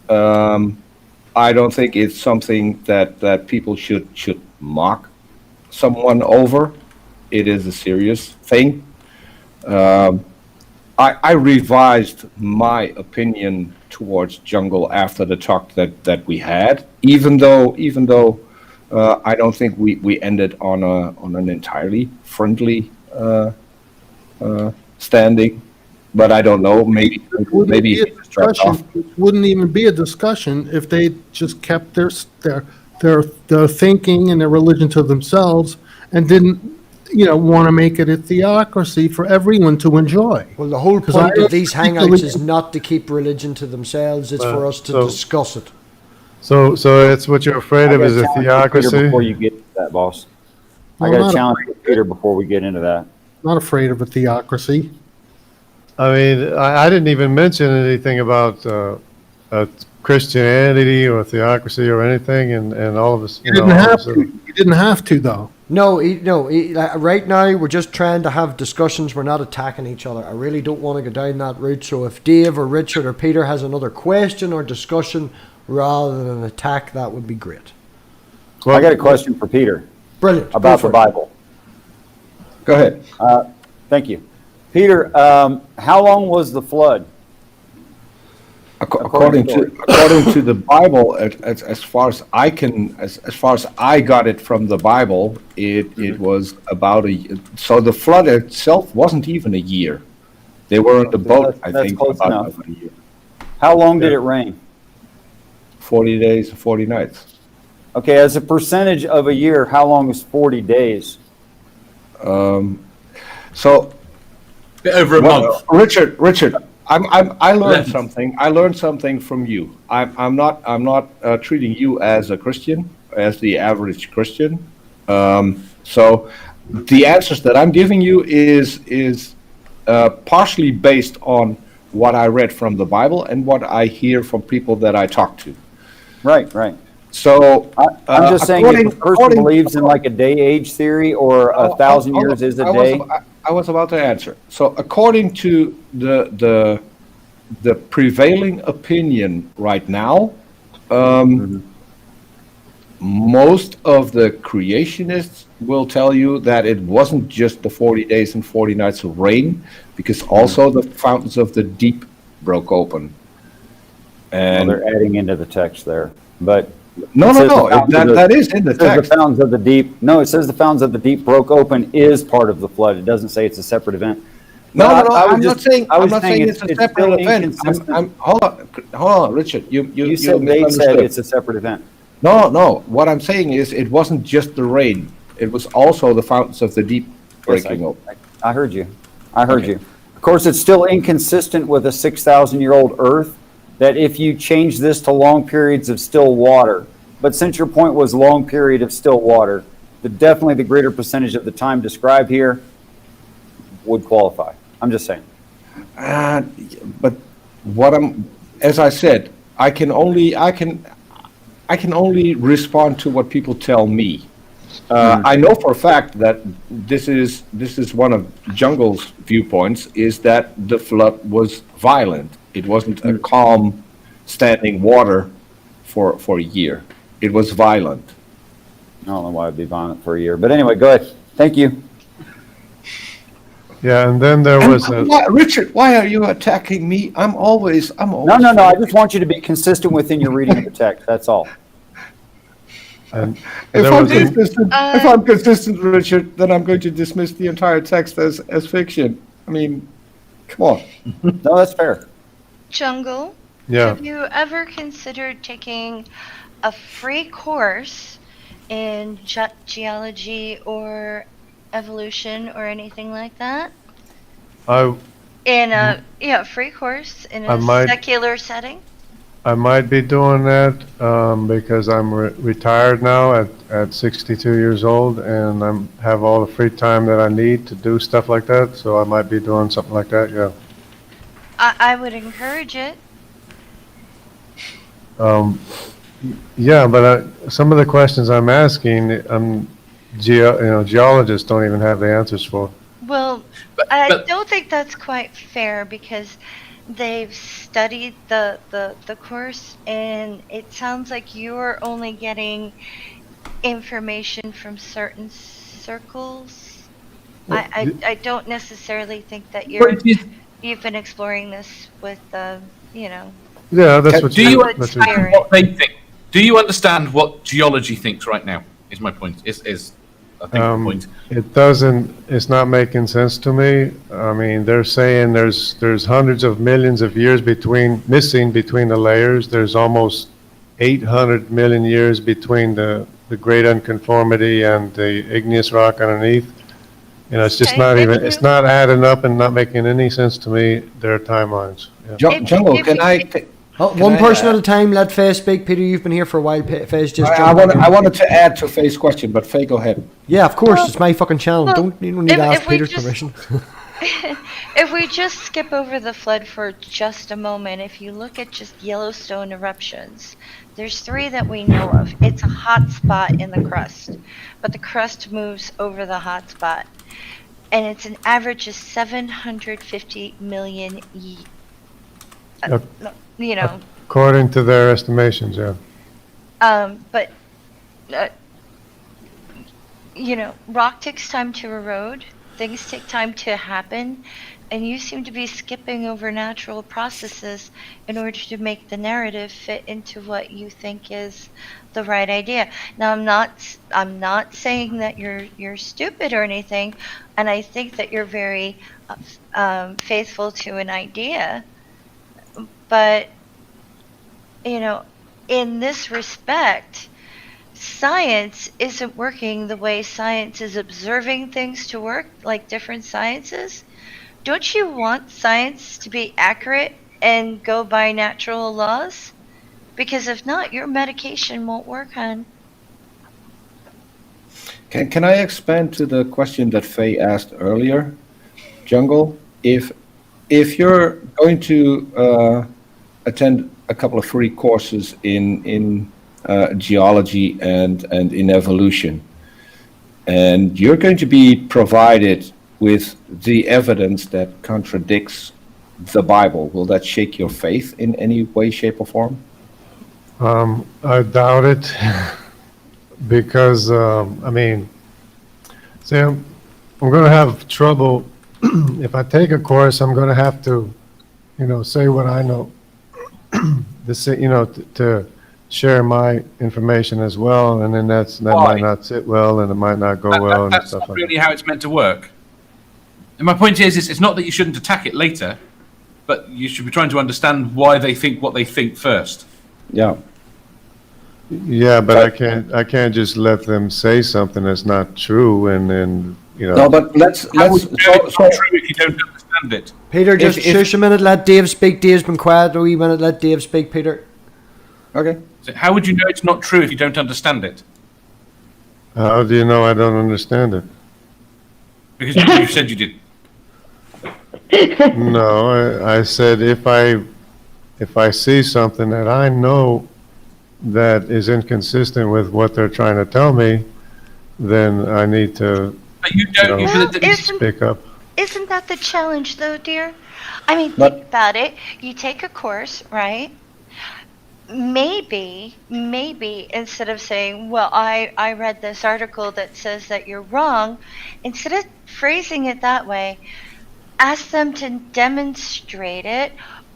I don't think it's something that people should mock someone over. It is a serious thing. I revised my opinion towards Jungle after the talk that we had, even though I don't think we ended on an entirely friendly standing, but I don't know. Maybe Wouldn't be a he just dropped discussion. off. It wouldn't even be a discussion if they just kept their thinking and their religion to themselves and didn't, want to make it a theocracy for everyone to enjoy. Well, the whole 'Cause point I of these hangouts particularly- is not to keep religion to themselves. It's for us to so- discuss it. So it's what you're afraid of is a Peter, theocracy? before you get to that, boss. I I'm got not to challenge Peter before we get into that. Not afraid of a theocracy. I mean, I didn't even mention anything about Christianity or theocracy or anything, and all of us. You didn't have to. You didn't have to, though. No, right now we're just trying to have discussions. We're not attacking each other. I really don't want to go down that route. So if Dave or Richard or Peter has another question or discussion rather than an attack, that would be great. I got a question for Peter Brilliant. Go about for the it. Bible. Go ahead. Thank you. Peter, how long was the flood? According to the Bible, as far as I can, as far as I got it from the Bible, it was about so the flood itself wasn't even a year. They were on the boat, I That's think, close about enough. a year. How long did it rain? 40 days, 40 nights. Okay, as a percentage of a year, how long is 40 days? So Bit over a month. Richard, I learned Left. something. I learned something from you. I'm not treating you as a Christian, as the average Christian. So the answers that I'm giving you is partially based on what I read from the Bible and what I hear from people that I talk to. Right, right. So I'm just saying, if a person believes in like a day-age theory or 1,000 years is a day. I was about to answer. So according to the prevailing opinion right now, most of the creationists will tell you that it wasn't just the 40 days and 40 nights of rain, because also the fountains of the deep broke open. Well, And they're adding into the text there, but no, it says the no, fountains of the- that is in the it says text. the fountains of the deep. No, it says the fountains of the deep broke open is part of the flood. It doesn't say it's a separate event. No, But no, I was I'm not just- saying. I I'm was not saying saying it's it's a still separate event. inconsistent. Hold on, Richard. You said they said misunderstood. it's a separate event. No. What I'm saying is, it wasn't just the rain. It was also the fountains of the deep breaking open. I heard you. I heard you. Of course, it's still inconsistent with a 6,000-year-old Earth that if you change this to long periods of still water, but since your point was long period of still water, definitely the greater percentage of the time described here would qualify. I'm just saying. But as I said, I can only respond to what people tell me. I know for a fact that this is one of Jungle's viewpoints, is that the flood was violent. It wasn't a calm, standing water for a year. It was violent. I don't know why it'd be violent for a year, but anyway, go ahead. Thank you. Yeah, and then there was a. Richard, why are you attacking me? I'm always. No. I just want you to be consistent within your reading of the text. That's all. And If there I'm was a- consistent, Richard, then I'm going to dismiss the entire text as fiction. I mean, come on. No, that's fair. Jungle, yeah. have you ever considered taking a free course in geology or evolution or anything like that? In a free course in I a might- secular setting? I might be doing that because I'm retired now at 62 years old, and I have all the free time that I need to do stuff like that. So I might be doing something like that. Yeah. I would encourage it. Yeah, but some of the questions I'm asking, geologists don't even have the answers for. Well, I don't think that's quite fair because they've studied the course, and it sounds like you're only getting information from certain circles. I don't necessarily think that you've been exploring this with Yeah, that's what Do you that's understand what they think? Do you understand what geology thinks right now? Is my point. Is I think the point. It doesn't, it's not making sense to me. I mean, they're saying there's hundreds of millions of years missing between the layers. There's almost 800 million years between the great unconformity and the igneous rock underneath. You know, it's just Okay, it's not adding up and not making any sense to me, their timelines. Yeah. Jungle, can I? One I, person at a time. Let Faye speak. Peter, you've been here for a while. Faye's just. I wanted to add to Faye's question, but Faye, go ahead. Yeah, of course. It's my fucking channel. You don't need to ask if we Peter's just- permission. If we just skip over the flood for just a moment, if you look at just Yellowstone eruptions, there's 3 that we know of. It's a hot spot in the crust, but the crust moves over the hot spot. And it's an average of 750 million, Yep. you know, According to their estimations, yeah. but, you know, rock takes time to erode, things take time to happen, and you seem to be skipping over natural processes in order to make the narrative fit into what you think is the right idea. Now, I'm not saying that you're stupid or anything, and I think that you're very faithful to an idea, but, you know, in this respect, science isn't working the way science is observing things to work, like different sciences. Don't you want science to be accurate and go by natural laws? Because if not, your medication won't work, hon. Can I expand to the question that Faye asked earlier, Jungle? If you're going to attend a couple of free courses in geology and in evolution, and you're going to be provided with the evidence that contradicts the Bible, will that shake your faith in any way, shape, or form? I doubt it, because, I mean, see, I'm going to have trouble, if I take a course, I'm going to have to, you know, say what I know, you know, to share my information as well, and then that might not sit well, and it might not go well, and That's stuff not like really that. how it's meant to work. And my point is it's not that you shouldn't attack it later, but you should be trying to understand why they think what they think first. Yeah. Yeah, but I can't just let them say something that's not true, and then, you know. No, but let's How would you know it's not true if you don't understand it? Peter, just shush a minute. Let Dave speak. Dave's been quiet a wee minute. Let Dave speak, Peter. Okay. So how would you know it's not true if you don't understand it? How do you know I don't understand it? Because you said you did. No, I said if I see something that I know that is inconsistent with what they're trying to tell me, then I need to, But you don't. No. You feel speak up. Isn't that the challenge, though, dear? I mean, But- think about it. You take a course, right? Maybe instead of saying, well, I read this article that says that you're wrong, instead of phrasing it that way, ask them to demonstrate it,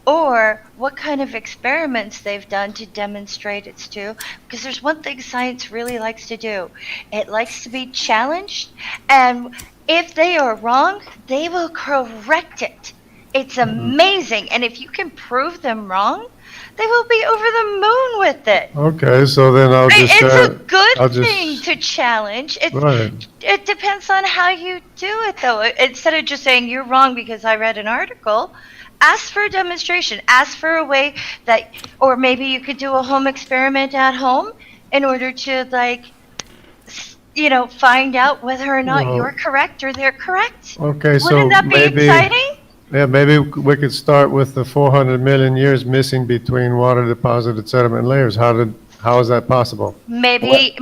or what kind of experiments they've done to demonstrate it's true. Because there's one thing science really likes to do. It likes to be challenged, and if they are wrong, they will correct it. It's amazing. And if you can prove them wrong, they will be over the moon with it. Okay, so then I'll just. It's a good I'll just- thing to challenge. Right. It depends on how you do it, though. Instead of just saying you're wrong because I read an article, ask for a demonstration. Ask for a way that, or maybe you could do a home experiment at home in order to, like, you know, find out whether or not Well- you're correct or they're correct. Okay, so Wouldn't that be maybe. exciting? Yeah, maybe we could start with the 400 million years missing between water deposited sediment layers. How is that possible? Maybe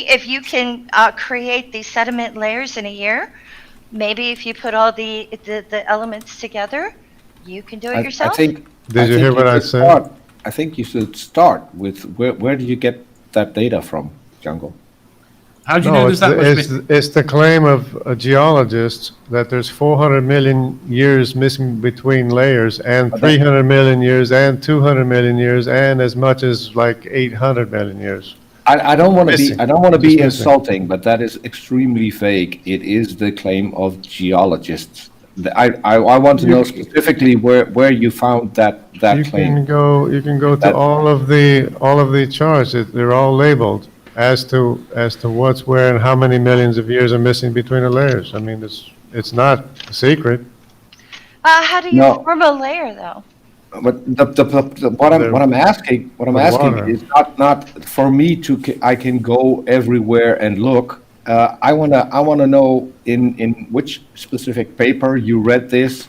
if you can create these sediment layers in a year, maybe if you put all the elements together, you can do it yourself. I think. Did you hear what I said? I think you should start with where did you get that data from, Jungle? How do you No, know it's there's that much it's the claim of a geologist that there's 400 million years missing between layers, and 300 million years, and 200 million years, and as much as like 800 million years. I don't want to be Missing. I don't want to be Just missing. insulting, but that is extremely vague. It is the claim of geologists. I want to know specifically where you found that You claim. you can go to That- all of the charts. They're all labeled as to what's where and how many millions of years are missing between the layers. I mean, it's not a secret. How do you No. form a layer, though? But what I'm asking water. is not for me to I can go everywhere and look. I wanna know in which specific paper you read this,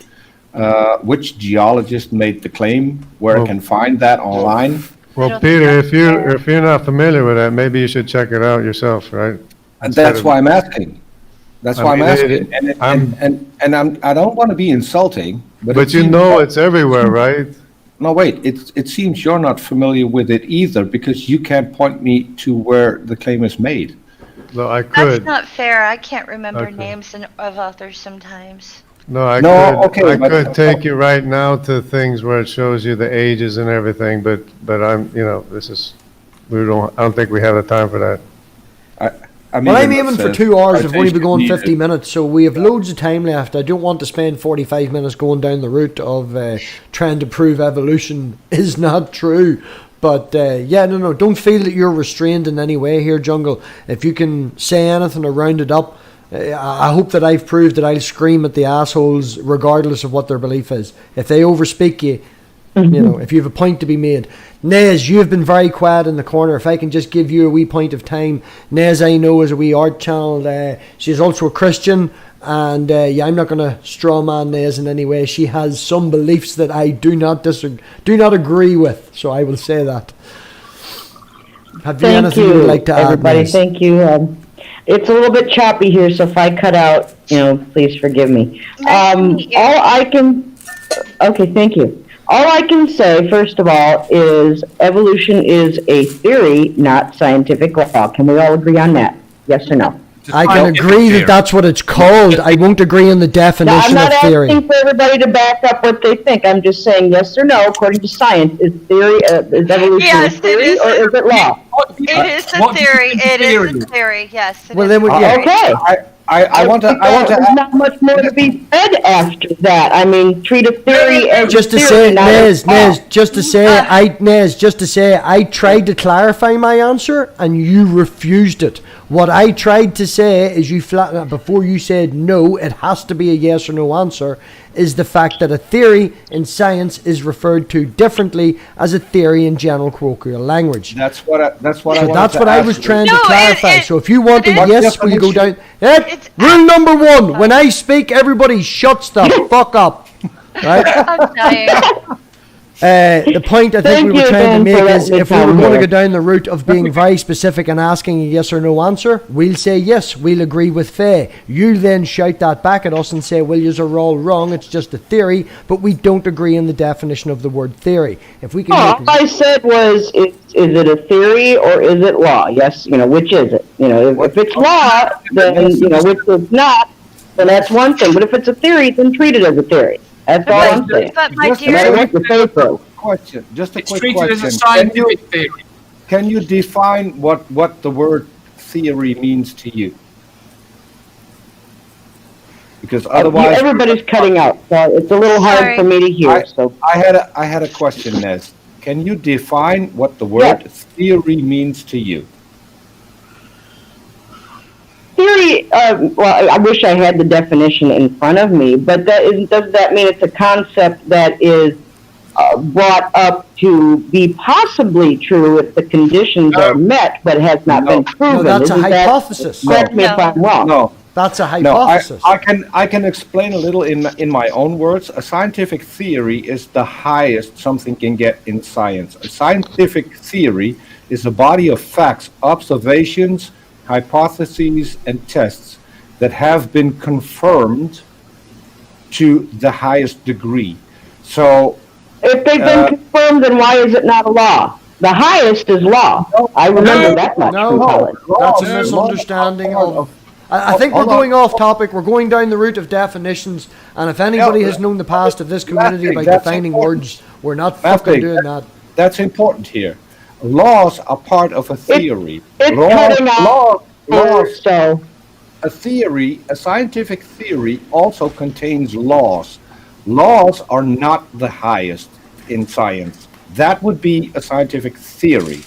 which geologist made the claim, where I Well- can find that online. Well, don't Peter, think if you're not familiar with that, maybe you should check it out yourself, right? And that's why I'm asking. That's why I'm mean, asking. I don't want to be insulting, but But you know it's everywhere, right? No, wait. It seems you're not familiar with it either because you can't point me to where the claim is made. No, I That's could. not fair. I can't remember Okay. names of authors sometimes. No, I No, could. okay, I but- could take you right now to things where it shows you the ages and everything, but I'm, this is, I don't think we have the time for that. Well, I'm aiming for 2 hours. We've only been going needed. 50 minutes, so we have loads of time left. I don't want to spend 45 minutes going down the route of trying to prove evolution is not true. But no, don't feel that you're restrained in any way here, Jungle. If you can say anything or round it up, I hope that I've proved that I'll scream at the assholes regardless of what their belief is. If they overspeak you, if you have a point to be made. Nez, you have been very quiet in the corner. If I can just give you a wee point of time. Nez, I know, is a wee art channel. She's also a Christian. And I'm not going to straw man Nez in any way. She has some beliefs that I do not agree with. So I will say that. Have you Thank anything you would like to add, everybody. Nez? Thank you. It's a little bit choppy here, so if I cut out, please forgive me. Nice to meet you. Okay, thank you. All I can say, first of all, is evolution is a theory, not scientific law. Can we all agree on that? Yes or no? I can agree that that's what it's called. I won't agree on the Now, I'm definition not of theory. asking for everybody to back up what they think. I'm just saying yes or no, according to science, is evolution Yes, a theory it is. or is it law? It is a What theory. is It theory? is a theory. Yes. it Well, is then a we- yeah. theory. Okay. I want to There's not much more to be said after that. I mean, treat a theory as Just to a theory, say, not Nez, a law. just to say, I tried to clarify my answer and you refused it. What I tried to say is before you said no, it has to be a yes or no answer, is the fact that a theory in science is referred to differently as a theory in general colloquial language. That's what I So wanted that's to what I ask was you. trying to No, clarify. So if you want a it is- yes, we'll go down. It's Rule number 1, when I speak, everybody shuts the fuck up. Right? I'm dying. The point I think Thank we were you, trying to Ben, for make is letting me if we were come going to here. go down the route of being very specific and asking a yes or no answer, we'll say yes, we'll agree with Faye. You then shout that back at us and say, well, you're all wrong, it's just a theory, but we don't agree on the definition of the word theory. If we can All make I said was, is it a theory or is it law? Yes, which is it? If it's law, then, which is not, then that's one thing. But if it's a theory, then treat it as a theory. That's all I'm saying. But my Just No matter dear, what you say so. Question. Just a It's quick treated question. as a scientific theory. Can you define what the word theory means to you? Because otherwise, Everybody's cutting out, so it's a little hard Sorry. for me to hear, so. I had a question, Nez. Can you define what the word Yes. theory means to you? Theory, well, I wish I had the definition in front of me, but does that mean it's a concept that is brought up to be possibly true if the conditions are met, but has not been proven? No, that's a Isn't that- hypothesis. Correct me if I'm wrong. No. That's a No, hypothesis. I can explain a little in my own words. A scientific theory is the highest something can get in science. A scientific theory is a body of facts, observations, hypotheses, and tests that have been confirmed to the highest degree. So, If they've been confirmed, then why is it not a law? The highest is law. I remember that much from college. That's a misunderstanding of... I think we're going off topic. We're going down the route of definitions. And if anybody has known the past of this community by that's defining important. words, we're not MathPig, fucking doing that. that's important here. laws are part of a theory. It's cutting off. Laws, So a theory, a scientific theory also contains laws. Laws are not the highest in science. That would be a scientific theory.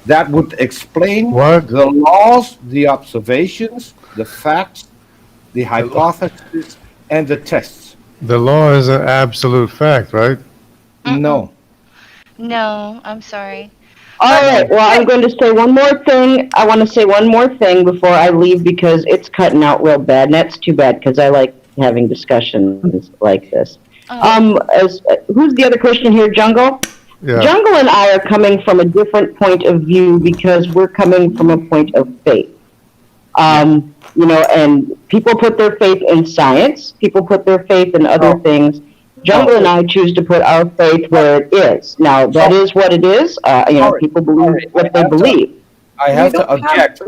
That would explain What? the laws, the observations, the facts, the hypothesis, and the tests. The law is an absolute fact, right? No. No, I'm sorry. all right. Well, I'm going to say one more thing. I want to say one more thing before I leave because it's cutting out real bad, and that's too bad because I like having discussions like this. Who's the other Christian here, Jungle? Yeah. Jungle and I are coming from a different point of view because we're coming from a point of faith. And people put their faith in science. People put their faith in other things. Jungle and I choose to put our faith where it is. Now, that is what it is. People believe what they believe. I have to object.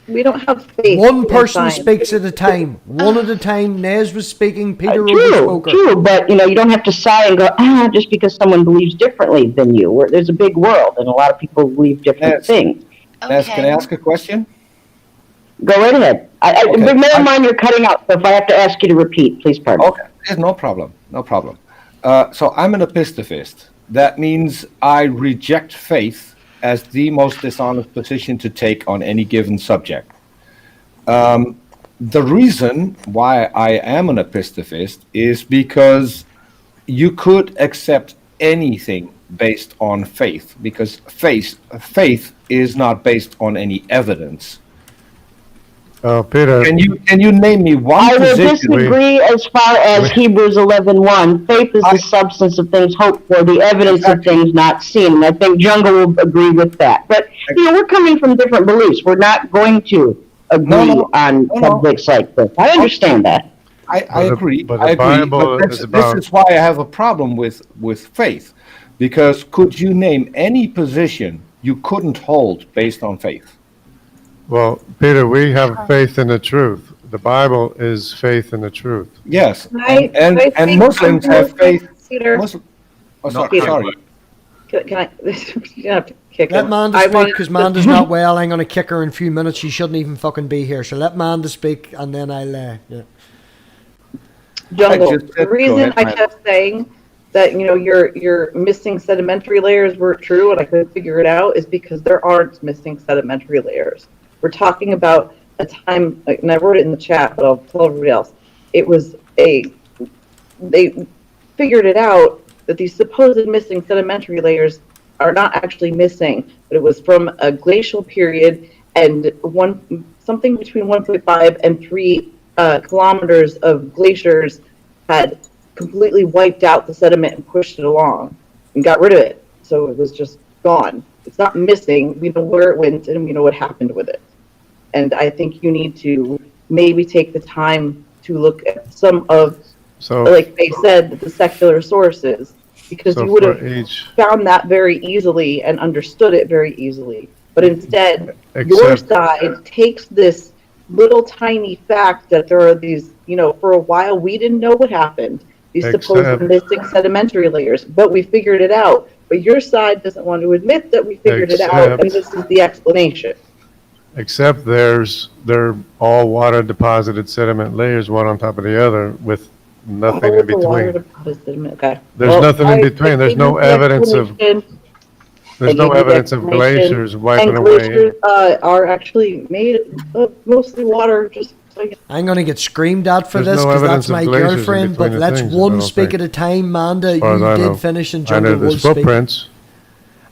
We don't have faith. One person speaks at a time. One at a time. Nez was speaking. Peter spoke. True, but you don't have to sigh and go, just because someone believes differently than you. There's a big world, and a lot of people believe different things. Nez, can I ask a question? Go right ahead. Bear in mind you're cutting out, so if I have to ask you to repeat, please pardon. Okay, no problem. So I'm an epistifist. That means I reject faith as the most dishonest position to take on any given subject. The reason why I am an epistifist is because you could accept anything based on faith, because faith is not based on any evidence. Peter. Can you name me one I will position? disagree as far as Hebrews 11:1. Faith is the substance of things hoped for, the evidence of things not seen. And I think Jungle will agree with that. But we're coming from different beliefs. We're not going to agree on subjects like this. I understand that. I agree. But I the agree. Bible But is this about. is why I have a problem with faith, because could you name any position you couldn't hold based on faith? Well, Peter, we have faith in the truth. The Bible is faith in the truth. Yes, I think and Muslims have faith. Peter, Sorry. can I? You have to kick Let him. Manda I speak wanted because to- Manda's not well. I'm going to kick her in a few minutes. She shouldn't even fucking be here. So let Manda speak and then I'll. Jungle. I just said- The go reason ahead, I Mike. kept saying that your missing sedimentary layers were true and I couldn't figure it out is because there aren't missing sedimentary layers. We're talking about a time, and I wrote it in the chat, but I'll tell everybody else. They figured it out that these supposed missing sedimentary layers are not actually missing, but it was from a glacial period and something between 1.5 and 3 kilometers of glaciers had completely wiped out the sediment and pushed it along and got rid of it. So it was just gone. It's not missing. We know where it went and we know what happened with it. And I think you need to maybe take the time to look at some of, like they said, the secular sources, because you would have found that very easily and understood it very easily. But instead, your side takes this little tiny fact that there are these, for a while we didn't know what happened, these supposed missing sedimentary layers, but we figured it out. But your side doesn't want to admit that we figured it out, and this is the explanation. Except they're all water deposited sediment layers, one on top of the other, with nothing in between. Okay. There's nothing in between. There's no evidence of. There's no evidence of glaciers wiping away. And glaciers are actually made of mostly water. I'm going to get screamed at for There's this no because evidence that's my of glaciers in girlfriend. But between the let's things, I one don't speak think. at a time. Manda, far as I you know. did finish and I Jungle know there's will speak. footprints.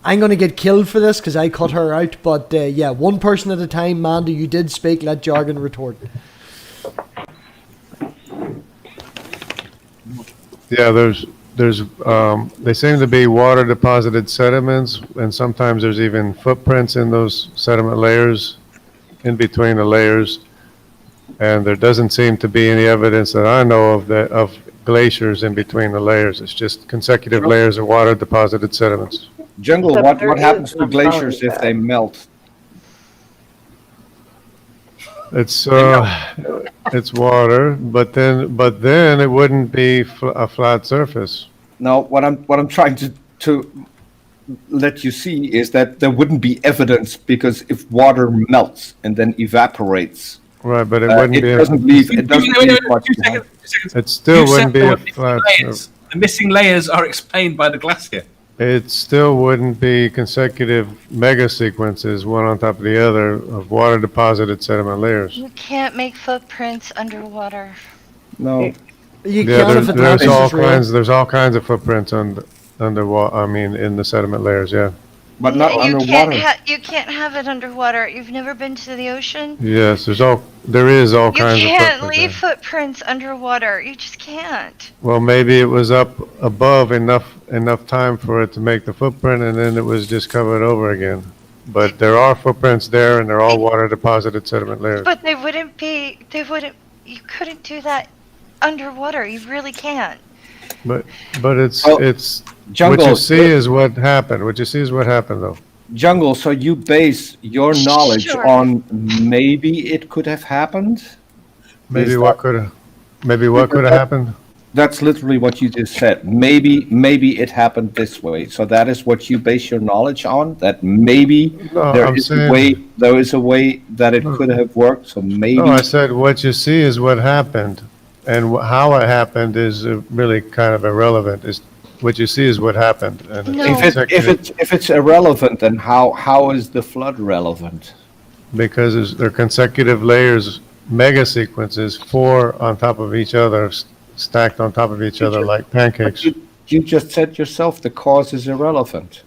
I'm going to get killed for this because I cut her out. But yeah, one person at a time. Manda, you did speak. Let Jargon retort. Yeah, there's they seem to be water deposited sediments, and sometimes there's even footprints in those sediment layers, in between the layers, and there doesn't seem to be any evidence that I know of glaciers in between the layers. It's just consecutive layers of water deposited sediments. Jungle, what happens to glaciers if they melt? It's water, but then it wouldn't be a flat surface. No, what I'm trying to let you see is that there wouldn't be evidence, because if water melts and then evaporates, Right, but it wouldn't it be. doesn't leave. It doesn't leave much Two behind. seconds. It still You wouldn't said be there a were missing flat. layers. The missing layers are explained by the glacier. It still wouldn't be consecutive mega sequences, one on top of the other, of water deposited sediment layers. You can't make footprints underwater. No. You Yeah, can if there's Atlantis all is real. kinds. There's all kinds of footprints underwater. I mean, in the sediment layers. Yeah. But not underwater. You can't have it underwater. You've never been to the ocean? Yes. There is all You kinds of can't footprints. leave there. footprints underwater. You just can't. Well, maybe it was up above enough time for it to make the footprint, and then it was just covered over again. But there are footprints there, and they're all water deposited sediment layers. But you couldn't do that underwater. You really can't. But it's Well, it's Jungle, what you see is what happened. What you see is what happened, though. Jungle, so you base your knowledge Sure. on maybe it could have happened? Maybe Is what that- could have happened. That's literally what you just said. Maybe it happened this way. So that is what you base your knowledge on? That maybe No, there I'm is saying. a way that it could have worked, so maybe. No, I said what you see is what happened, and how it happened is really kind of irrelevant. Is what you see is what happened. And No. If it's irrelevant, then how is the flood relevant? because they're consecutive layers, mega sequences, 4 on top of each other, stacked on top of each other like pancakes. But you just said yourself the cause is irrelevant.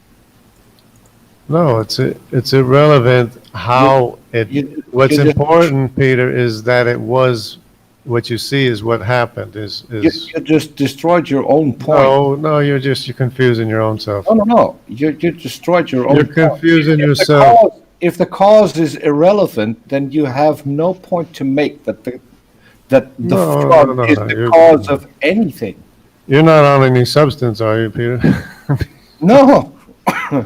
No, it's irrelevant how it. What's you just- important, Peter, is that it was. What you see is what happened. You just destroyed your own point. No, you're confusing your own self. No. You destroyed your own You're point. confusing If the yourself. if the cause is irrelevant, then you have no point to make that the No, flood no, is no, the you're- cause of anything. You're not on any substance, are you, Peter? No.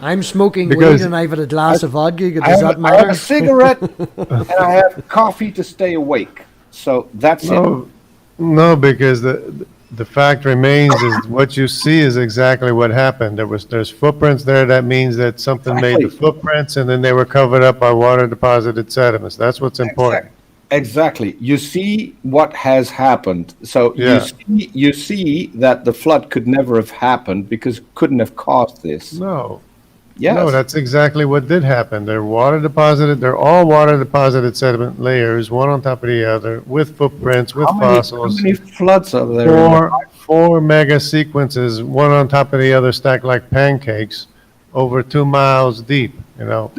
I'm smoking Because- weed and I've had a glass of vodka. I Does have, that I have matter? a cigarette and I have coffee to stay awake. So that's it. No, because the fact remains is what you see is exactly what happened. There's footprints there. That means that something made the Exactly. footprints, and then they were covered up by water deposited sediments. That's what's important. Exactly. You see what has happened. So Yeah. you see that the flood could never have happened because it couldn't have caused this. No. Yes. No, that's exactly what did happen. They're all water deposited sediment layers, one on top of the other, with footprints, with how fossils. many floods are there? Four mega sequences, one on top of the other, stacked like pancakes, over 2 miles deep, you know.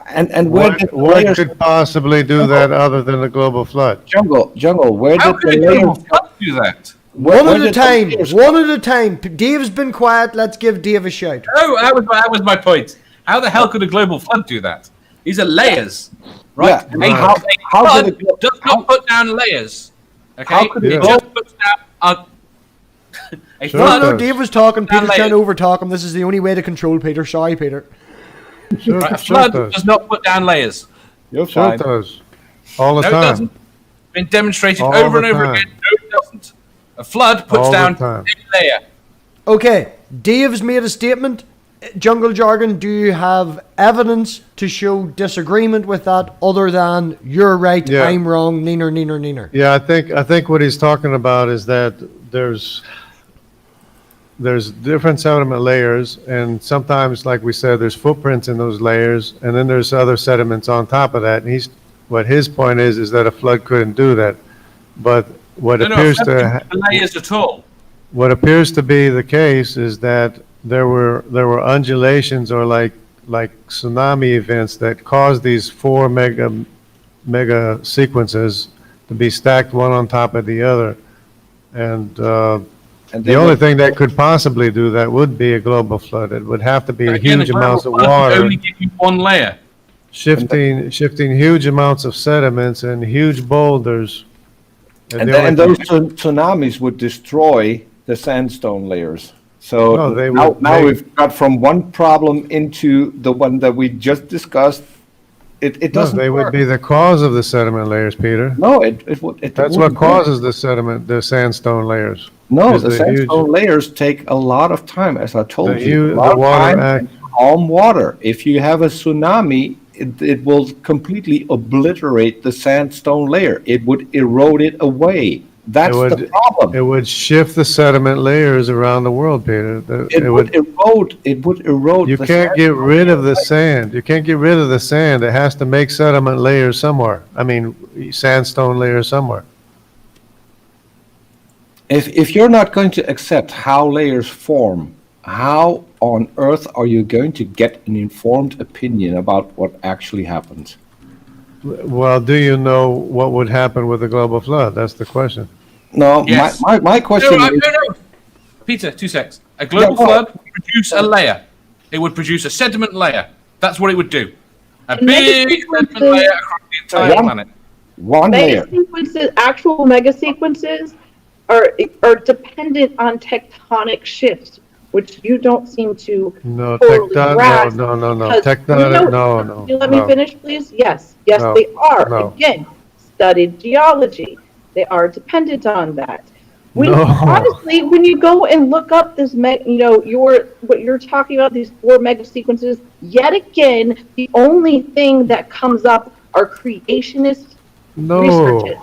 And where did the What layers, could possibly do that other than a global flood? Jungle, where How did could the a global layers, flood do that? One where at a did the time. layers One at a time. Dave's been quiet. Let's give Dave a shout. Oh, that was my point. How the hell could a global flood do that? These are layers, right? Yeah, A, how- a how flood did it- does not put down layers. Okay, How could it it go- just puts down a Sure. No, flood. no, Dave was talking. Down Peter's trying to layers. overtalk him. This is the only way to control Peter. Sorry, Peter. Sure, Right, a sure flood it does. does not put down layers. You're Sure fine. it does. All the No, it time. doesn't. Been demonstrated All over and the over time. again. No, it doesn't. A flood puts All the down time. a layer. Okay, Dave's made a statement. Jungle Jargon, do you have evidence to show disagreement with that other than you're right, Yeah. I'm wrong, neener? Yeah, I think what he's talking about is that there's different sediment layers, and sometimes, like we said, there's footprints in those layers, and then there's other sediments on top of that. And what his point is that a flood couldn't do that. But what No, no, appears a flood to doesn't put layers at all. what appears to be the case is that there were undulations or like tsunami events that caused these 4 mega sequences to be stacked one on top of the other, and And the only thing that could possibly do that would be a global flood. It would have to be Again, huge a amounts of global flood would water, only give you one layer. shifting huge amounts of sediments and huge boulders. And, the only those thing- tsunamis would destroy the sandstone layers. So No, they now, would- now they- we've got from one problem into the one that we just discussed. It No, doesn't they would work. be the cause of the sediment layers, Peter. No, it would. It That's what wouldn't work. causes the sandstone layers. No, is the the sandstone huge- layers take a lot of time, as I told The you. hu- A lot the of water time act- and calm water. If you have a tsunami, it will completely obliterate the sandstone layer. It would erode it away. That's the problem. It would shift the sediment layers around the world, Peter. It would erode. It would erode. You can't get rid of the sand. You can't get rid of the sand. It has to make sediment layers somewhere. I mean, sandstone layers somewhere. If you're not going to accept how layers form, how on earth are you going to get an informed opinion about what actually happens? Well, do you know what would happen with a global flood? That's the question. No, Yes. my question is... No. Peter, 2 seconds. A global flood would produce a layer. It would produce a sediment layer. That's what it would do. A big sediment layer across the entire planet. One layer. Actual mega sequences are dependent on tectonic shifts, which you don't seem to No, totally no. grasp. Tectonic, no. You let me finish, please? Yes, No, they are. no. Again, studied geology. They are dependent on that. Honestly, when you go and look up this, what you're talking about, these 4 mega sequences, yet again, the only thing that comes up are creationist researches.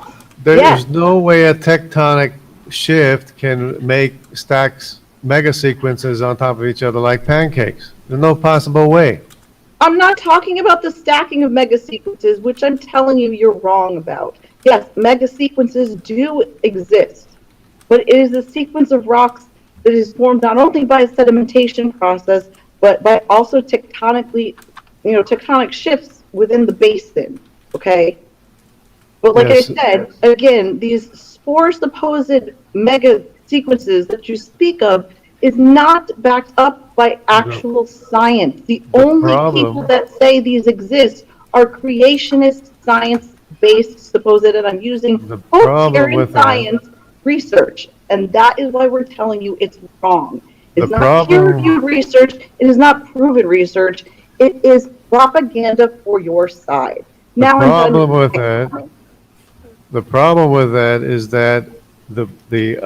There's no way a tectonic shift can make stacks mega sequences on top of each other like pancakes. There's no possible way. I'm not talking about the stacking of mega sequences, which I'm telling you you're wrong about. Yes, mega sequences do exist, but it is a sequence of rocks that is formed not only by a sedimentation process, but by also tectonic shifts within the basin. Okay, but like I said, again, these 4 supposed mega sequences that you speak of is not backed up by actual science. The only people that say these exist are creationist science-based supposed, and I'm using science research, and that is why we're telling you it's wrong. It's not peer-reviewed research. It is not proven research. It is propaganda for your side. The problem with that is that the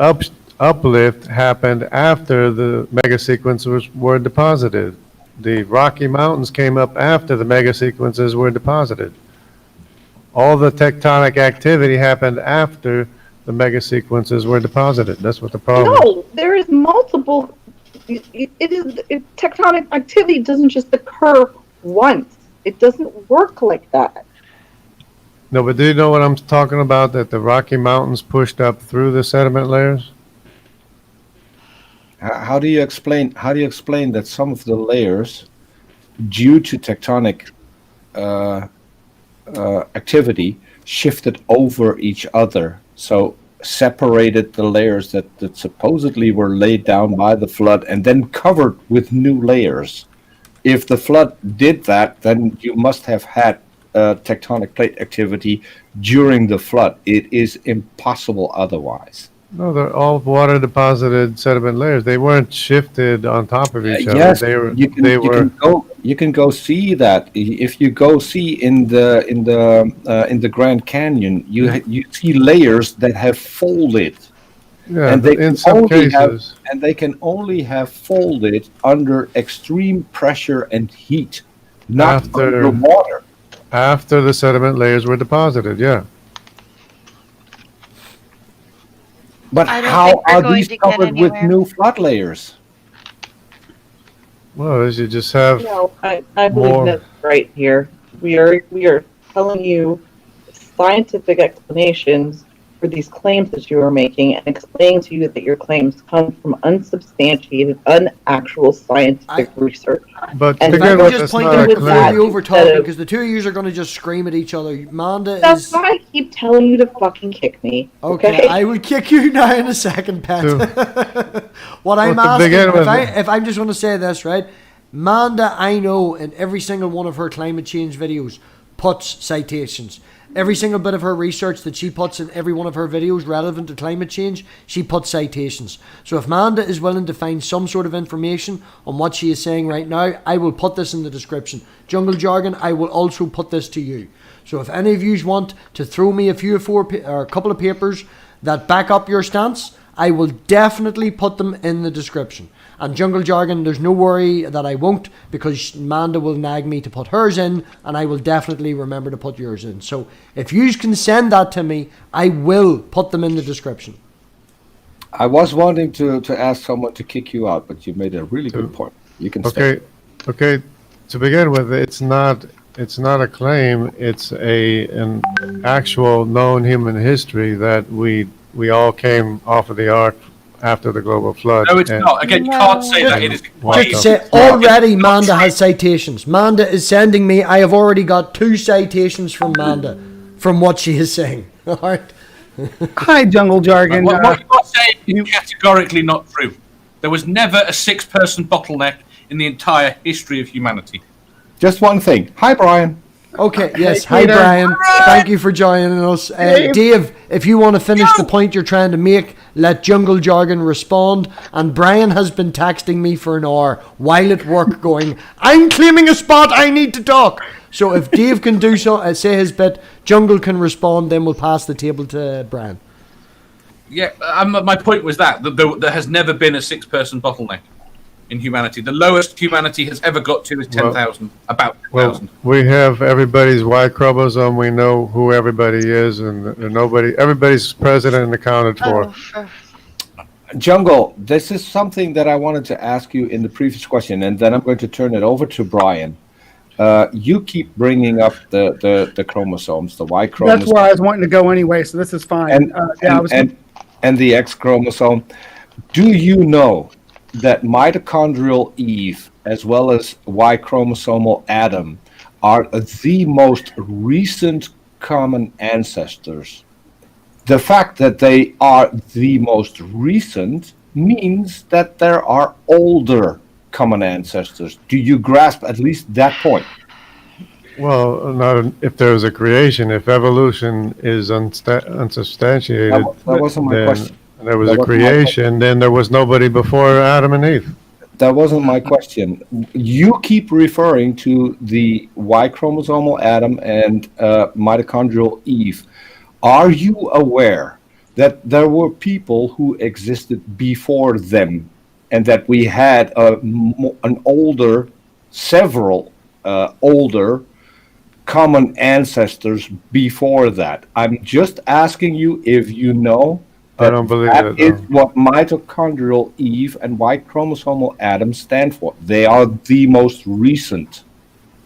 uplift happened after the mega sequences were deposited. The Rocky Mountains came up after the mega sequences were deposited. All the tectonic activity happened after the mega sequences were deposited. That's what the problem is. No, there is multiple. Tectonic activity doesn't just occur once. It doesn't work like that. No, but do you know what I'm talking about? That the Rocky Mountains pushed up through the sediment layers? How do you explain that some of the layers, due to tectonic activity, shifted over each other, so separated the layers that supposedly were laid down by the flood and then covered with new layers? If the flood did that, then you must have had tectonic plate activity during the flood. It is impossible otherwise. No, they're all water deposited sediment layers. They weren't shifted on top of each other. Yes, you can go see that. If you go see in the Grand Canyon, you see layers that have folded. Yeah, and they in some cases. They can only have folded under extreme pressure and heat, not under water. After the sediment layers were deposited, yeah. But how are these covered with new flood layers? Well, you just have. No, I believe that's right here. We are telling you scientific explanations for these claims that you are making, and explaining to you that your claims come from unsubstantiated, unactual scientific research. But and again, I'm just pointing out before you over talking, because the two of you are going to just scream at each other. Manda That's why I keep telling you to fucking kick me. Okay, I will kick you now in a second, Pet. What I'm asking, if I'm just going to say this, right? Manda, I know, in every single one of her climate change videos, puts citations. Every single bit of her research that she puts in every one of her videos relevant to climate change, she puts citations. So if Manda is willing to find some sort of information on what she is saying right now, I will put this in the description. Jungle Jargon, I will also put this to you. So if any of you want to throw me a couple of papers that back up your stance, I will definitely put them in the description. And Jungle Jargon, there's no worry that I won't, because Manda will nag me to put hers in, and I will definitely remember to put yours in. So if you can send that to me, I will put them in the description. I was wanting to ask someone to kick you out, but you made a really good point. You can stay. Okay. To begin with, it's not a claim. It's an actual known human history that we all came off of the ark after the global flood. No, it's not. Again, you can't say that. It is Already Manda has citations. Manda is sending me. I have already got 2 citations from Manda from what she is saying. All right. Hi, Jungle Jargon. What you're saying is categorically not true. There was never a 6-person bottleneck in the entire history of humanity. Just one thing. Hi, Brian. Okay, yes. Hi, Brian. Thank you for joining us. Dave, if you want to finish the point you're trying to make, let Jungle Jargon respond. And Brian has been texting me for an hour while at work going, I'm claiming a spot, I need to talk. So if Dave can do so, say his bit, Jungle can respond, then we'll pass the table to Brian. Yeah, my point was that there has never been a 6-person bottleneck in humanity. The lowest humanity has ever got to is 10,000, about 10,000. Well, we have everybody's Y chromosome. We know who everybody is, and everybody's present and accounted for. Jungle, this is something that I wanted to ask you in the previous question, and then I'm going to turn it over to Brian. You keep bringing up the chromosomes, the Y chromosome. That's where I was wanting to go anyway, so this is fine. And the X chromosome. Do you know that mitochondrial Eve as well as Y chromosomal Adam are the most recent common ancestors? The fact that they are the most recent means that there are older common ancestors. Do you grasp at least that point? Well, not if there was a creation. If evolution is unsubstantiated, that wasn't my question. There was a creation, then there was nobody before Adam and Eve. That wasn't my question. You keep referring to the Y chromosomal Adam and mitochondrial Eve. Are you aware that there were people who existed before them, and that we had several older common ancestors before that? I'm just asking you if you know. I don't believe that. That is what mitochondrial Eve and Y chromosomal Adam stand for. They are the most recent.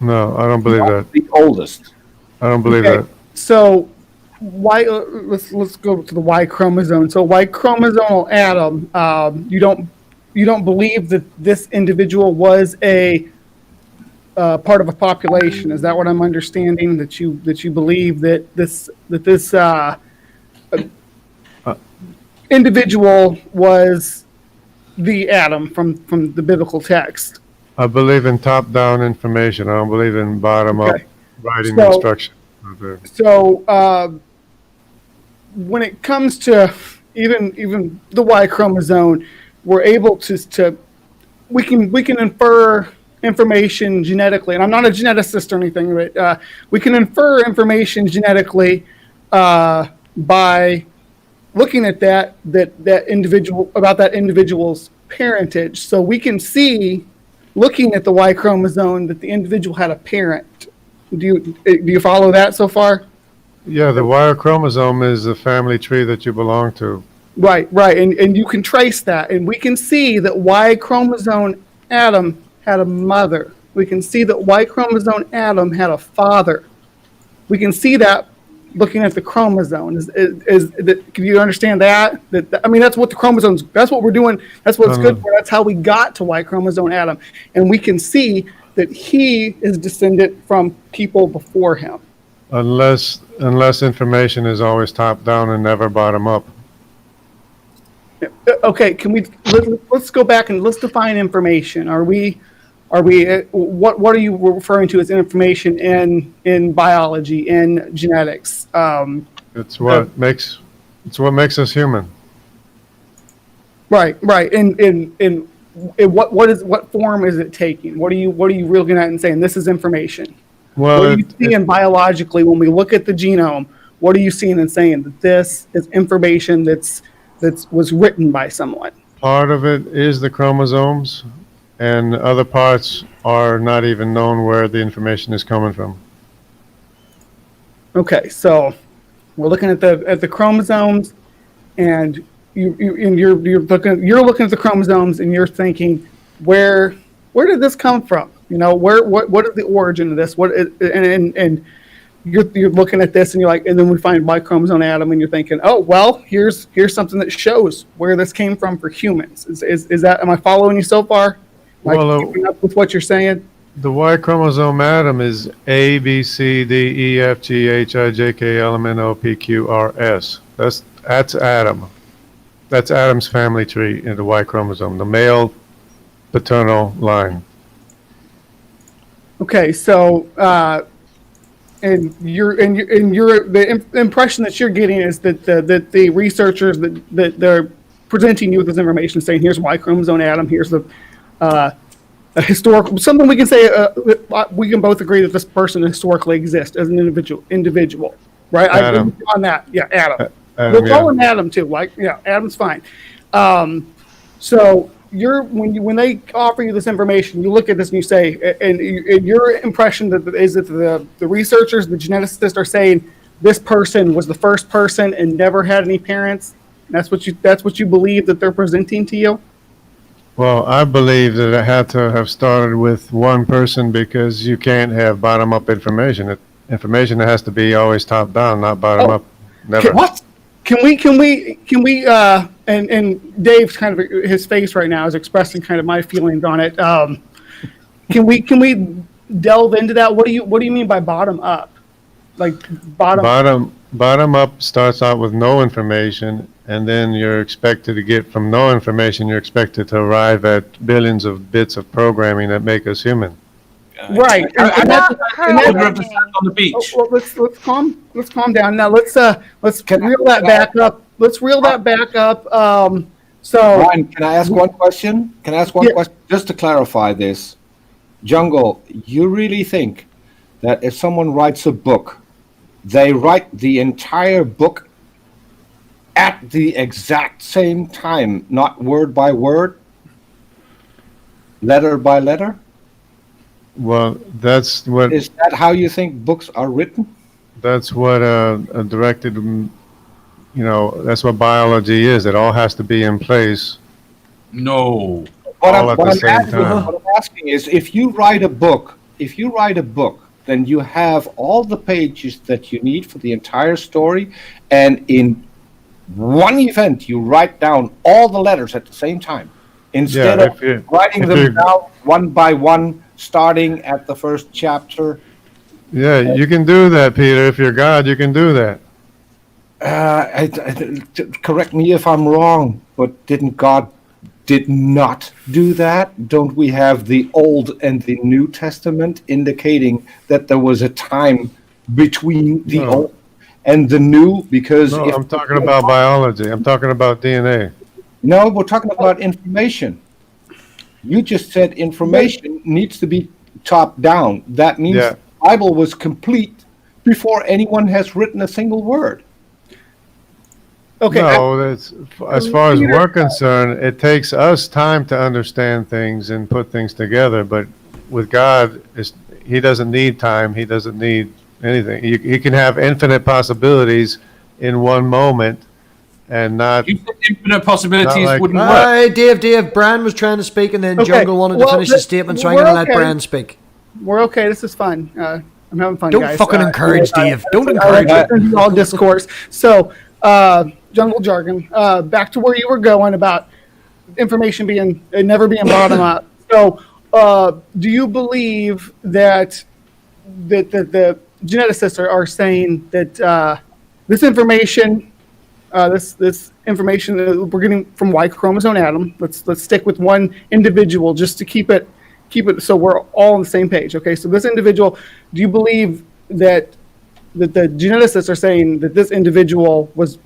No, I don't believe that. The oldest. I don't believe that. So, let's go to the Y chromosome. So, Y chromosomal Adam. You don't believe that this individual was a part of a population. Is that what I'm understanding? That you believe that this individual was the Adam from the biblical text? I believe in top-down information. I don't believe in bottom-up writing instruction. So when it comes to even the Y chromosome, we're able to we can infer information genetically, and I'm not a geneticist or anything, but we can infer information genetically by looking at that individual, about that individual's parentage. So we can see, looking at the Y chromosome, that the individual had a parent. Do you follow that so far? Yeah, the Y chromosome is the family tree that you belong to. Right, and you can trace that, and we can see that Y chromosome Adam had a mother. We can see that Y chromosome Adam had a father. We can see that looking at the chromosome. Can you understand that? I mean, that's what the chromosomes, that's what we're doing. That's what it's good for. That's how we got to Y chromosome Adam. And we can see that he is descendant from people before him. Unless information is always top down and never bottom up. Okay, let's go back and let's define information. What are you referring to as information in biology, in genetics? It's what makes us human. Right. And what form is it taking? What are you looking at and saying this is information? Well, what are you seeing biologically when we look at the genome? What are you seeing and saying that this is information that's that was written by someone. Part of it is the chromosomes, and other parts are not even known where the information is coming from. Okay, so we're looking at the chromosomes, and you're looking at the chromosomes, and you're thinking, where did this come from? You know, what is the origin of this? And you're looking at this, and you're like, and then we find Y chromosome atom, and you're thinking, oh well, here's something that shows where this came from for humans. Is that, am I following you so far? Am I keeping up with what you're saying? The Y chromosome atom is A, B, C, D, E, F, G, H, I, J, K, L, M, N, O, P, Q, R, S. That's Adam. That's Adam's family tree in the Y chromosome, the male paternal line. Okay, so and the impression that you're getting is that the researchers that they're presenting you with this information, saying here's Y chromosome atom, here's the a historical, something we can say, we can both agree that this person historically exists as an individual, right? I agree with you on that. Yeah, Adam. We'll call him Adam too. Like, yeah, Adam's fine. So when they offer you this information, you look at this and you say, and your impression is that the researchers, the geneticists, are saying this person was the first person and never had any parents. That's what you believe that they're presenting to you. Well, I believe that it had to have started with one person, because you can't have bottom-up information. Information that has to be always top-down, not bottom-up. Never. What? Can we? And Dave's kind of, his face right now is expressing kind of my feelings on it. Can we delve into that? What do you mean by bottom-up? Like bottom up starts out with no information, and then you're expected to get from no information, you're expected to arrive at billions of bits of programming that make us human. Right. And that's on the beach. Well, let's calm down. Now let's reel that back up. Let's reel that back up. So Brian, can I ask one question? Question just to clarify this? Jungle, you really think that if someone writes a book, they write the entire book at the exact same time, not word by word, letter by letter? Well, that's what... Is that how you think books are written? That's what a directed, that's what biology is. It all has to be in place. No. What I'm asking is, if you write a book, then you have all the pages that you need for the entire story, and in one event you write down all the letters at the same time, instead of writing them down one by one, starting at the first chapter. Yeah, you can do that, Peter. If you're God, you can do that. Correct me if I'm wrong, but didn't God did not do that? Don't we have the Old and the New Testament indicating that there was a time between the Old and the New? Because I'm talking about biology. I'm talking about DNA. No, we're talking about information. You just said information needs to be top down. That means the Bible was complete before anyone has written a single word. Okay. No, that's, as far as we're concerned, it takes us time to understand things and put things together. But with God, He doesn't need time. He doesn't need anything. He can have infinite possibilities in one moment, and not... Infinite possibilities like, wouldn't work. Hi, Dave. Brian was trying to speak, and then Jungle wanted to finish the statement, so I'm going to let Brian speak. We're okay. This is fun. I'm having fun, Don't guys. fucking encourage Dave. Don't encourage it. All discourse. So, jungle jargon. Back to where you were going about information never being bottom up. So, do you believe that the geneticists are saying that this information that we're getting from Y chromosome atom, let's stick with one individual just to keep it so we're all on the same page. Okay, so this individual, do you believe that the geneticists are saying that this individual was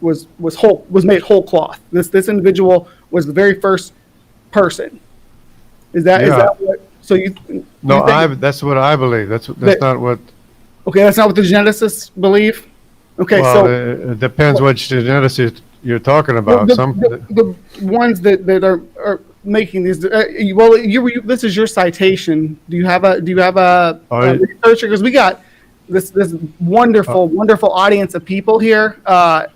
made whole cloth? This individual was the very first person. Is that what? So you? No, that's what I believe. That's not what. Okay, that's not what the geneticists believe. Okay, well, it depends what geneticist you're talking about. The ones that are making these. This is your citation. Do you have a researcher? Because we got this wonderful audience of people here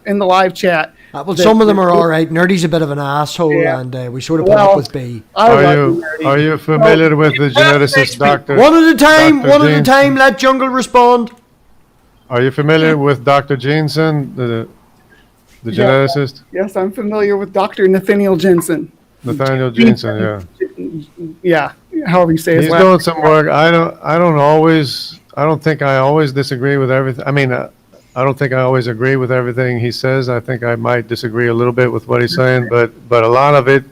in the live chat. Well, some of them are all right. Nerdy's a bit of an asshole, and we sort of put up with B. Are you familiar with the geneticist, Doctor? One at a time. Let Jungle respond. Are you familiar with Dr. Jensen, the geneticist? Yes, I'm familiar with Dr. Nathaniel Jensen. Nathaniel Jensen, yeah. However you say his He's last doing some work. I don't think I always disagree with everything. I mean, I don't think I always agree with everything he says. I think I might disagree a little bit with what he's saying, but a lot of it,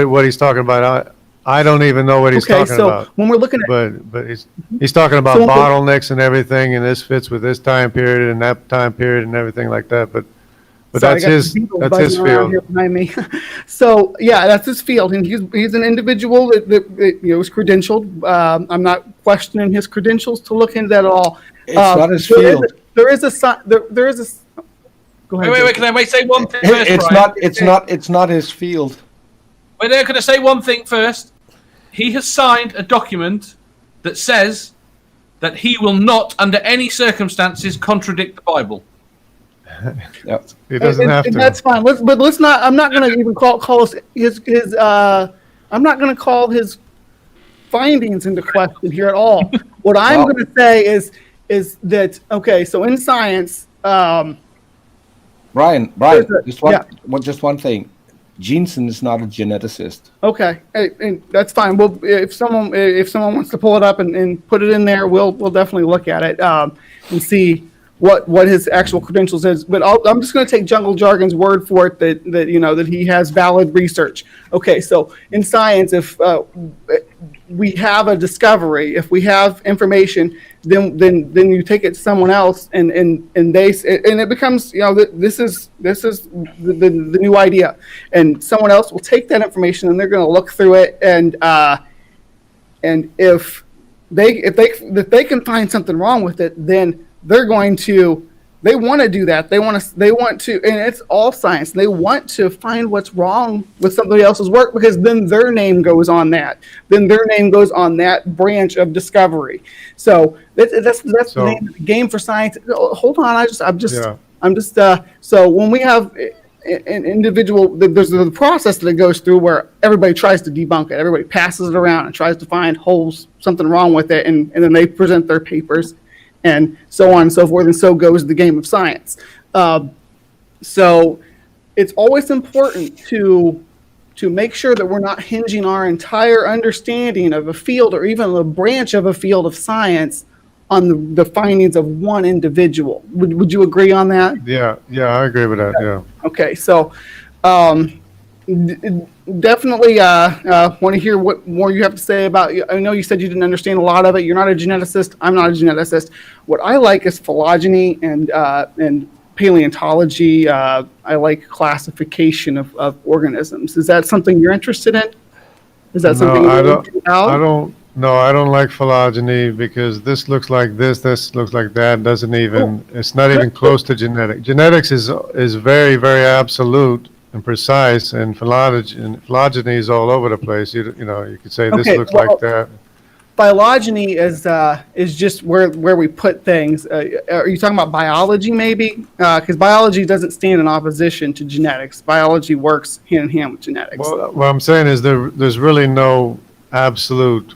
what he's talking about, I don't even know what he's talking about. When we're looking at, but he's talking about bottlenecks and everything, and this fits with this time period and that time period and everything like that. But that's his field. Here behind me. So yeah, that's his field, and he's an individual that is credentialed. I'm not questioning his credentials to look into that at all. It's not his field. There is a. Go ahead. Wait. Can I say one thing first? It's not his field. Wait, can I say one thing first? He has signed a document that says that he will not, under any circumstances, contradict the Bible. Yep. He doesn't have to. That's fine. Let's not. I'm not going to even call his. I'm not going to call his findings into question here at all. What I'm going to say is that okay. So in science, Brian, just one thing. Jensen is not a geneticist. Okay, and that's fine. Well, if someone wants to pull it up and put it in there, we'll definitely look at it and see what his actual credentials is. But I'm just going to take Jungle Jargon's word for it that he has valid research. Okay, so in science, if we have a discovery, if we have information, then you take it to someone else and it becomes this is the new idea, and someone else will take that information and they're going to look through it and if they can find something wrong with it, then they want to do that. They want to, and it's all science. They want to find what's wrong with somebody else's work because then their name goes on that. Then their name goes on that branch of discovery. So that's the name of the game for science. Hold on, so when we have an individual, there's the process that it goes through where everybody tries to debunk it. Everybody passes it around and tries to find something wrong with it, and then they present their papers. And so on and so forth, and so goes the game of science. So it's always important to make sure that we're not hinging our entire understanding of a field or even a branch of a field of science on the findings of one individual. Would you agree on that? Yeah, I agree with that. Yeah. Okay, so definitely want to hear what more you have to say about. I know you said you didn't understand a lot of it. You're not a geneticist. I'm not a geneticist. What I like is phylogeny and paleontology. I like classification of organisms. Is that something you're interested in? Is that something I don't like phylogeny because this looks like this looks like that. It's not even close to genetic. Genetics is very, very absolute and precise, and phylogeny is all over the place. You could say this looks like that. Phylogeny is just where we put things. Are you talking about biology, maybe? Because biology doesn't stand in opposition to genetics. Biology works hand in hand with genetics. Well, what I'm saying is there's really no absolute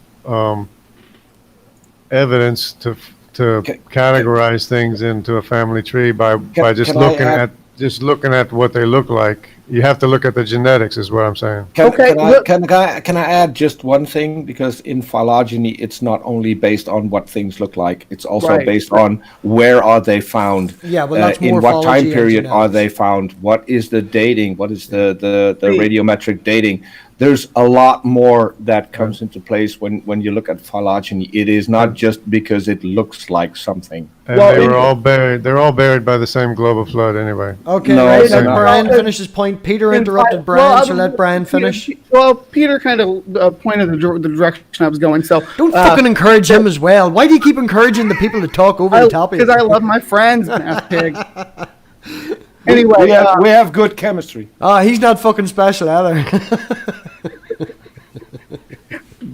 evidence to categorize things into a family tree by just looking at what they look like. You have to look at the genetics, is what I'm saying. Can I add just one thing? Because in phylogeny, it's not only based on what things look like; it's also based on where are they found. Yeah, well, that's in what time period are they found? What is the dating? What is the radiometric dating? There's a lot more that comes into place when you look at phylogeny. It is not just because it looks like something. And they're all buried by the same global flood anyway. Okay, let Brian finish his point. Peter interrupted Brian, so let Brian finish. Well, Peter kind of pointed the direction I was going. So don't fucking encourage him as well. Why do you keep encouraging the people to talk over the top of you? Because I love my friends, MathPig. Anyway, we have good chemistry. He's not fucking special either.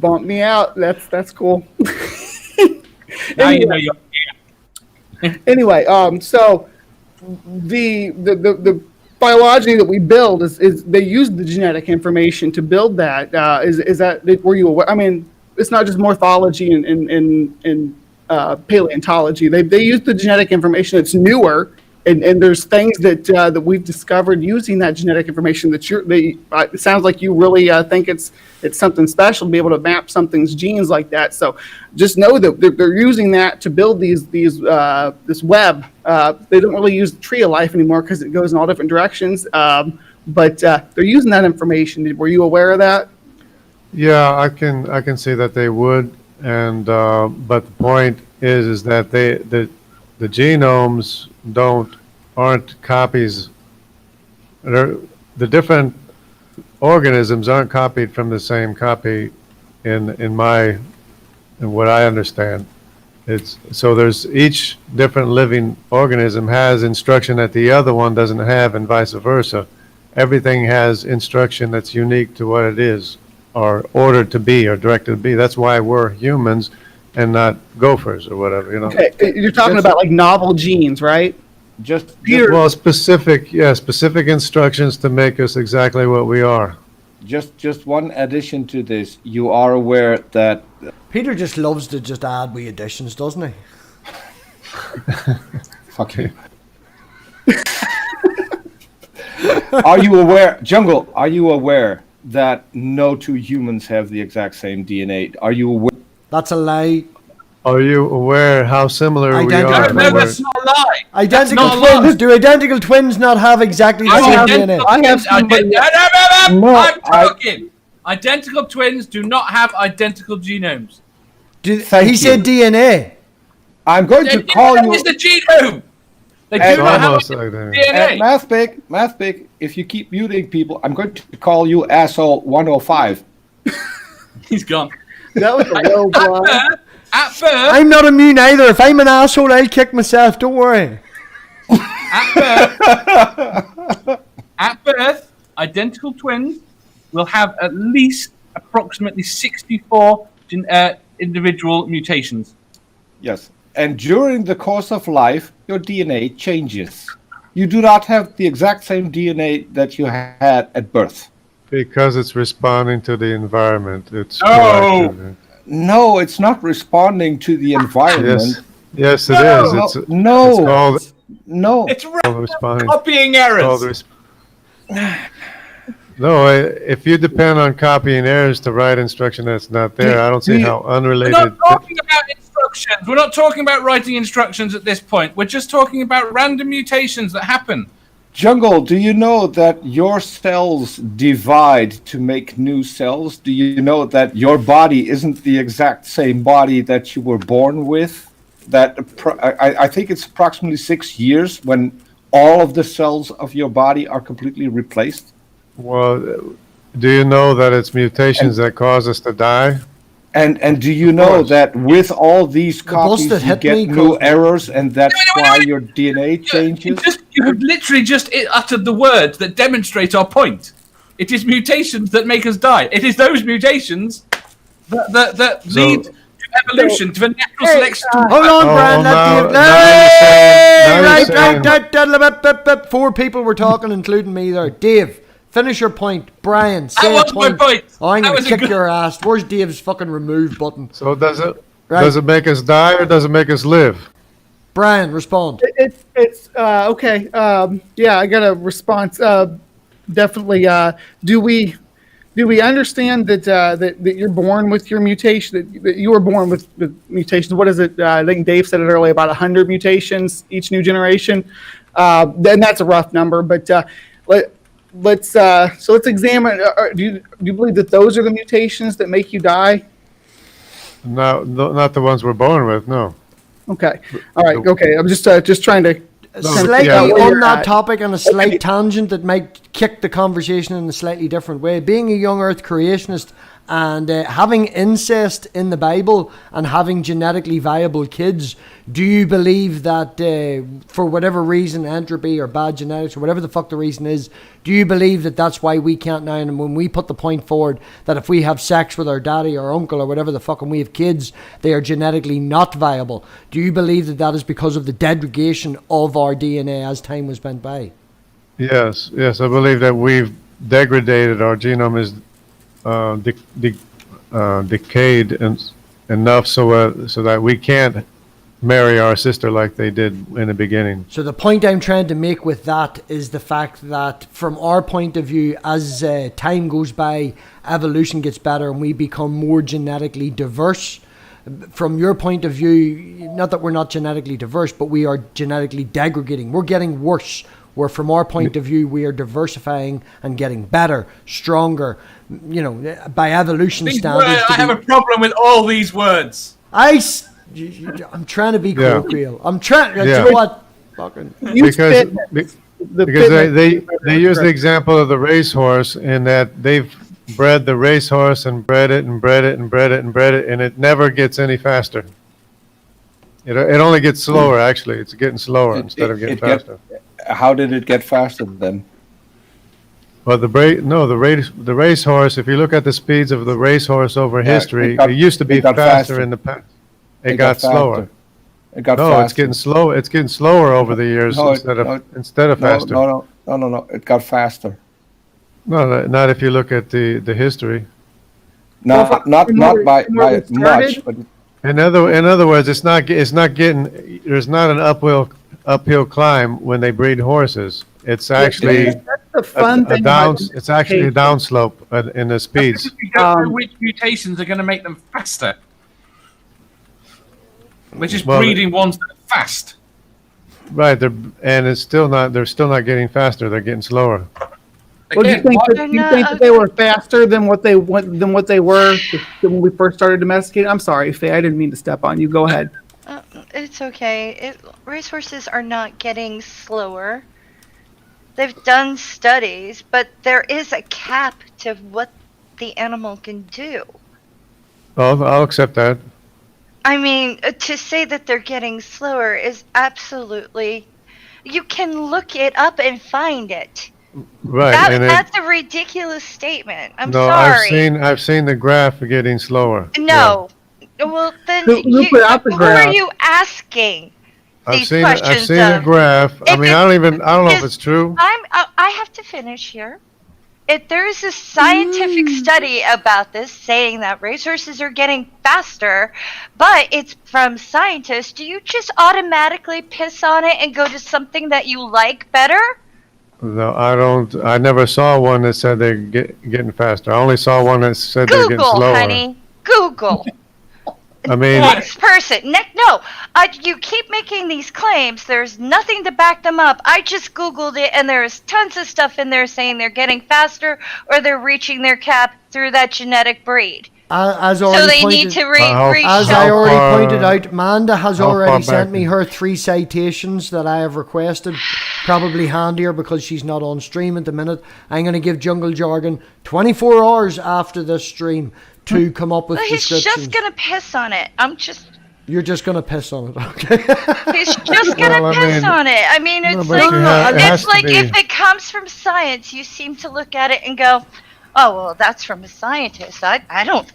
bump me out. That's cool. Now you know you're. Anyway, so the phylogeny that we build is they use the genetic information to build that. Is that were you aware? I mean, it's not just morphology and paleontology. They use the genetic information that's newer, and there's things that we've discovered using that genetic information that it sounds like you really think it's something special to be able to map something's genes like that. So just know that they're using that to build this web. They don't really use the tree of life anymore because it goes in all different directions. But they're using that information. Were you aware of that? Yeah, I can see that they would, and but the point is that the genomes aren't copies. The different organisms aren't copied from the same copy in what I understand. So there's each different living organism has instruction that the other one doesn't have, and vice versa. Everything has instruction that's unique to what it is, or ordered to be, or directed to be. That's why we're humans and not gophers or whatever, Okay, you're talking about like novel genes, right? Well, specific instructions to make us exactly what we are. Just one addition to this. You are aware that Peter just loves to just add wee additions, doesn't he? Fuck you. Are you aware, Jungle? Are you aware that no two humans have the exact same DNA? Are you aware? That's a lie. Are you aware how similar we are? No, that's not a lie. Identical twins. Do identical twins not have exactly the same DNA? I'm talking. Identical twins do not have identical genomes. He said DNA. I'm going to call you. It's the genome. They do not have DNA. MathPig, if you keep muting people, I'm going to call you asshole 105. He's gone. That was a low blow. At first, I'm not immune either. If I'm an asshole, I'll kick myself. Don't worry. At birth, identical twins will have at least approximately 64 individual mutations. Yes. And during the course of life, your DNA changes. You do not have the exact same DNA that you had at birth. Because it's responding to the environment. No, it's not responding to the environment. Yes, it is. It's copying errors. No, if you depend on copying errors to write instruction that's not there, I don't see how unrelated. We're not talking about instructions. We're not talking about writing instructions at this point. We're just talking about random mutations that happen. Jungle, do you know that your cells divide to make new cells? Do you know that your body isn't the exact same body that you were born with? That I think it's approximately 6 years when all of the cells of your body are completely replaced. Well, do you know that it's mutations that cause us to die? And do you know that with all these copies you get new errors, and that's why your DNA changes? You have literally just uttered the words that demonstrate our point. It is mutations that make us die. It is those mutations that lead to evolution, to the natural selection. Hold on, Brian. Right. 4 people were talking, including me there. Dave, finish your point. Brian, say that was my point. Oh, I'm going to kick your ass. Where's Dave's fucking remove button? So does it make us die or does it make us live? Brian, respond. It's okay. Yeah, I got a response. Definitely. Do we understand that you're born with your mutation? That you were born with the mutations. What is it? I think Dave said it earlier. About 100 mutations each new generation. Then that's a rough number, but let's examine. Do you believe that those are the mutations that make you die? No, not the ones we're born with. No. Okay. All right. Okay. I'm just trying to slightly on that topic on a slight tangent that might kick the conversation in a slightly different way. Being a young Earth creationist, and having incest in the Bible and having genetically viable kids, do you believe that for whatever reason, entropy or bad genetics or whatever the fuck the reason is, do you believe that that's why we can't now, and when we put the point forward that if we have sex with our daddy or uncle or whatever the fuck and we have kids, they are genetically not viable? Do you believe that that is because of the degradation of our DNA as time was spent by? Yes, I believe that we've degraded, our genome is decayed enough so that we can't marry our sister like they did in the beginning. So the point I'm trying to make with that is the fact that from our point of view, as time goes by, evolution gets better and we become more genetically diverse. From your point of view, not that we're not genetically diverse, but we are genetically degrading. We're getting worse. Where from our point of view, we are diversifying and getting better, stronger, by evolution standards. I have a problem with all these words. I'm trying to be colloquial. I'm trying. You know what? Fucking. Because they use the example of the racehorse in that they've bred the racehorse and bred it and bred it and bred it and bred it, and it never gets any faster. It only gets slower. Actually, it's getting slower instead of getting faster. How did it get faster then? Well, the racehorse. If you look at the speeds of the racehorse over history, it used to be faster in the past. It got slower. It got faster. It's getting slow. It's getting slower over the years instead of faster. No. It got faster. No, not if you look at the history. Not by much, but in other words, it's not getting. There's not an uphill climb when they breed horses. It's actually the fun thing. It's actually a downslope in the speeds. If you go through which mutations are going to make them faster. They're just breeding ones that are fast. Right, they're still not getting faster. They're getting slower. Well, do you think that they were faster than what they were when we first started domesticating? I'm sorry, Faye, I didn't mean to step on you. Go ahead. It's okay. Racehorses are not getting slower. They've done studies, but there is a cap to what the animal can do. Oh, I'll accept that. I mean, to say that they're getting slower is absolutely... You can look it up and find it. Right. That's a ridiculous statement. I'm sorry. I've seen the graph getting slower. No. Yeah. Well, then who put out the graph? Who are you asking these questions I've seen the graph. I don't know if it's true. I have to finish here. There is a scientific study about this saying that racehorses are getting faster, but it's from scientists. Do you just automatically piss on it and go to something that you like better? No, I don't. I never saw one that said they're getting faster. I only saw one that said they're getting slower. Google, honey. Google. I mean, next person. No, you keep making these claims. There's nothing to back them up. I just Googled it, and there's tons of stuff in there saying they're getting faster or they're reaching their cap through that genetic breed. As I already pointed out, Amanda has already sent me her 3 citations that I have requested. Probably handier because she's not on stream at the minute. I'm going to give Jungle Jargon 24 hours after this stream to come up with descriptions. He's just going to piss on it. You're just going to piss on it, okay? He's just going to piss on it. I mean, it's like if it comes from science, you seem to look at it and go, oh, well, that's from a scientist. I don't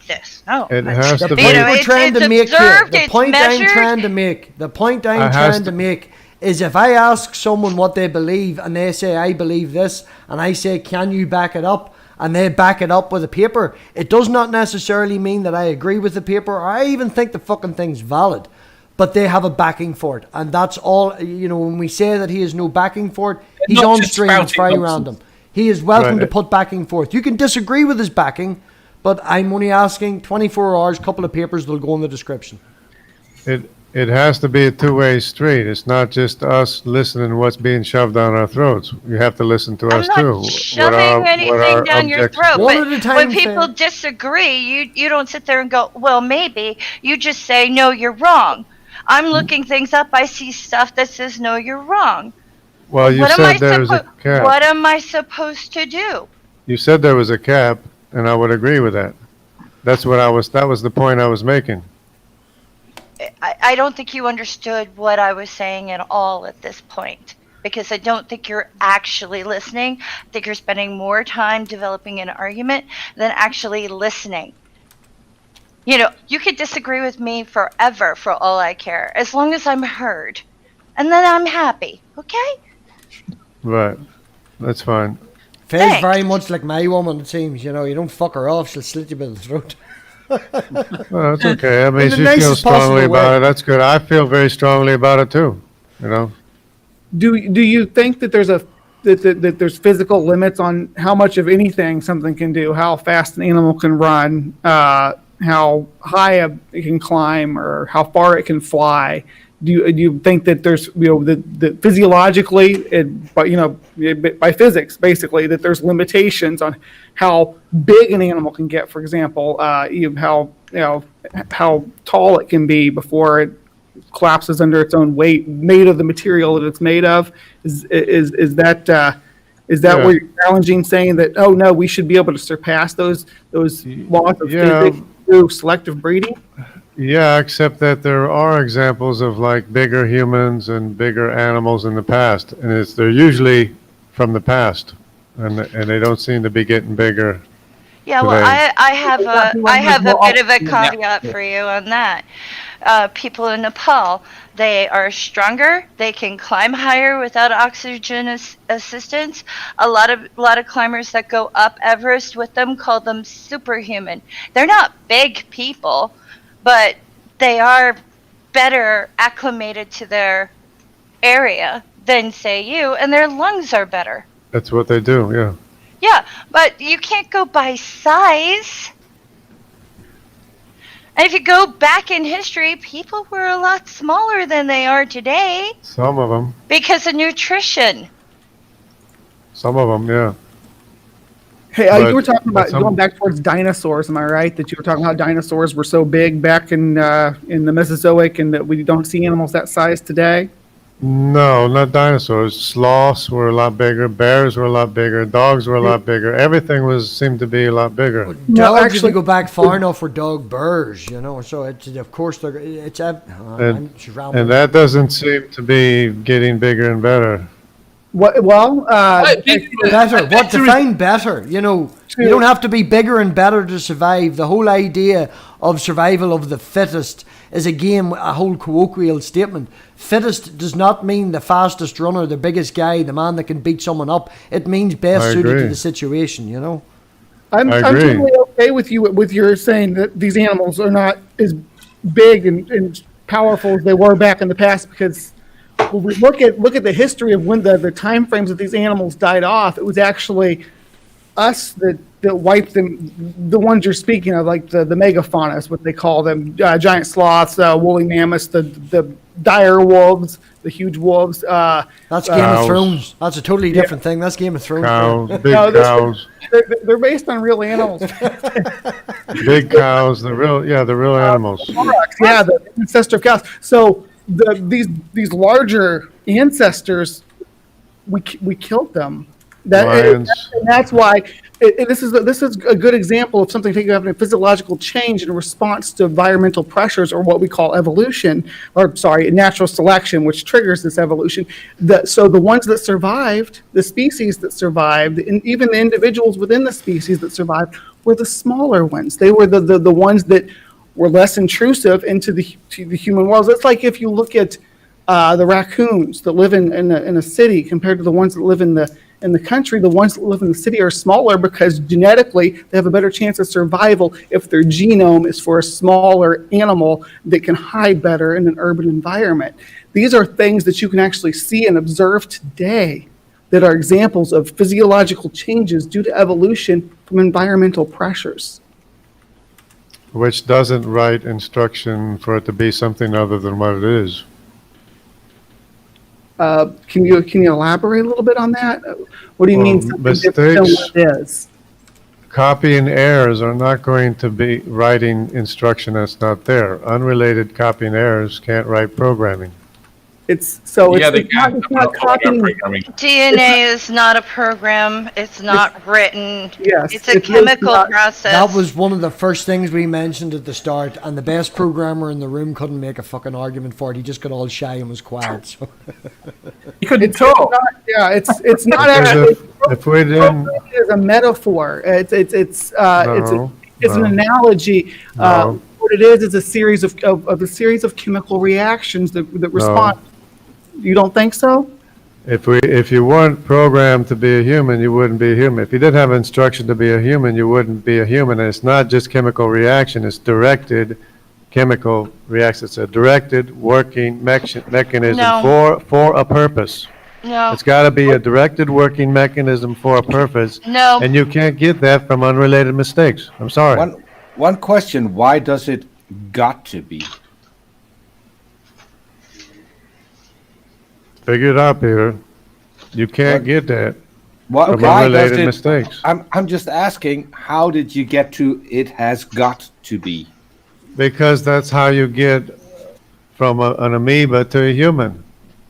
this. No. It has to be. The point I'm trying to make is if I ask someone what they believe and they say, I believe this, and I say, can you back it up? And they back it up with a paper, it does not necessarily mean that I agree with the paper or I even think the fucking thing's valid. But they have a backing for it. And that's all, when we say that he has no backing for it, he's on stream, it's very random. He is welcome to put backing forth. You can disagree with his backing, but I'm only asking 24 hours, couple of papers that'll go in the description. It has to be a two-way street. It's not just us listening to what's being shoved down our throats. You have to listen to us too. I'm not shoving anything down your throat. But when people disagree, you don't sit there and go, well, maybe. You just say, no, you're wrong. I'm looking things up. I see stuff that says, no, you're wrong. Well, you said there was a cap. What am I supposed to do? You said there was a cap. and I would agree with that. That was the point I was making. I don't think you understood what I was saying at all at this point, because I don't think you're actually listening. I think you're spending more time developing an argument than actually listening. You know, you could disagree with me forever for all I care, as long as I'm heard. And then I'm happy, okay? Right. That's fine. Feels Thanks. very much like my woman, it seems. You know, you don't fuck her off, she'll slit you by the throat. Well, that's okay. I mean, In the she nicest feels strongly possible about way. it. That's good. I feel very strongly about it too. You know. Do you think that there's that there's physical limits on how much of anything something can do, how fast an animal can run, how high it can climb, or how far it can fly? Do you think that there's that physiologically, by physics basically, that there's limitations on how big an animal can get? For example, how tall it can be before it collapses under its own weight, made of the material that it's made of. Is that where you're challenging, saying that, oh no, we should be able to surpass those laws of physics through selective breeding? Yeah, except that there are examples of like bigger humans and bigger animals in the past, and they're usually from the past, and they don't seem to be getting bigger. Yeah, well, today. I have a bit of a caveat for you on that. People in Nepal, they are stronger. They can climb higher without oxygen assistance. A lot of climbers that go up Everest with them call them superhuman. They're not big people, but they are better acclimated to their area than, say, you, and their lungs are better. That's what they do. Yeah. Yeah, but you can't go by size. And if you go back in history, people were a lot smaller than they are today Some of them. because of nutrition. Some of them. Yeah. Hey, But- you were talking about but some- going back towards dinosaurs. Am I right that you were talking about dinosaurs were so big back in the Mesozoic, and that we don't see animals that size today? No, not dinosaurs. Sloths were a lot bigger. Bears were a lot bigger. Dogs were a lot bigger. Everything seemed to be a lot bigger. No, Dogs actually- actually go back far enough for dog bears, you know. So it's of course And that doesn't seem to be getting bigger and better. What? Well, better. What define better? You know, you don't have to be bigger and better to survive. The whole idea of survival of the fittest is again a whole colloquial statement. Fittest does not mean the fastest runner, the biggest guy, the man that can beat someone up. It means best I suited agree. to the situation. You know. I'm I agree. totally okay with you with your saying that these animals are not as big and powerful as they were back in the past, because when we look at the history of when the time frames that these animals died off, it was actually us that wiped them. The ones you're speaking of, like the megafauna, what they call them, giant sloths, woolly mammoths, the dire wolves, the huge wolves. That's Game of Cows. Thrones. That's a totally different thing. That's Game of Thrones. Cows, big No, this- cows, They're based on real animals. big cows. The real animals. Yeah, the ancestor of cows. So these larger ancestors, we killed them. Lions. And that's why this is a good example of something taking having a physiological change in response to environmental pressures, or what we call evolution, natural selection, which triggers this evolution. So the ones that survived, the species that survived, and even the individuals within the species that survived, were the smaller ones. They were the ones that were less intrusive into the human world. It's like if you look at the raccoons that live in a city compared to the ones that live in the country. The ones that live in the city are smaller because genetically they have a better chance of survival if their genome is for a smaller animal that can hide better in an urban environment. These are things that you can actually see and observe today that are examples of physiological changes due to evolution from environmental pressures. Which doesn't write instruction for it to be something other than what it is. Can you elaborate a little bit on that? What do you mean something different than what it is? Copying errors are not going to be writing instruction that's not there. Unrelated copying errors can't write programming. It's so Yeah, they it's not, can. it's not talking. DNA is not a program. It's not written. Yes, It's a it is chemical not- process. That was one of the first things we mentioned at the start, and the best programmer in the room couldn't make a fucking argument for it. He just got all shy and was quiet. So. You couldn't It's talk. not, yeah, it's not Because actually. if we didn't, It's a metaphor. It's No, an no. analogy. No. What it is a series of chemical reactions that respond. You don't think so? if you weren't programmed to be a human, you wouldn't be a human. If you didn't have instruction to be a human, you wouldn't be a human. And it's not just chemical reaction, it's directed chemical reaction. It's a directed working mechanism No. for a purpose. No. It's got to be a directed working mechanism for a purpose. No. And you can't get that from unrelated mistakes. I'm sorry. One question, why does it got to be? Figure it out, Peter. You can't get that Why from does unrelated it, mistakes. I'm just asking, how did you get to it has got to be? Because that's how you get from an amoeba to a human,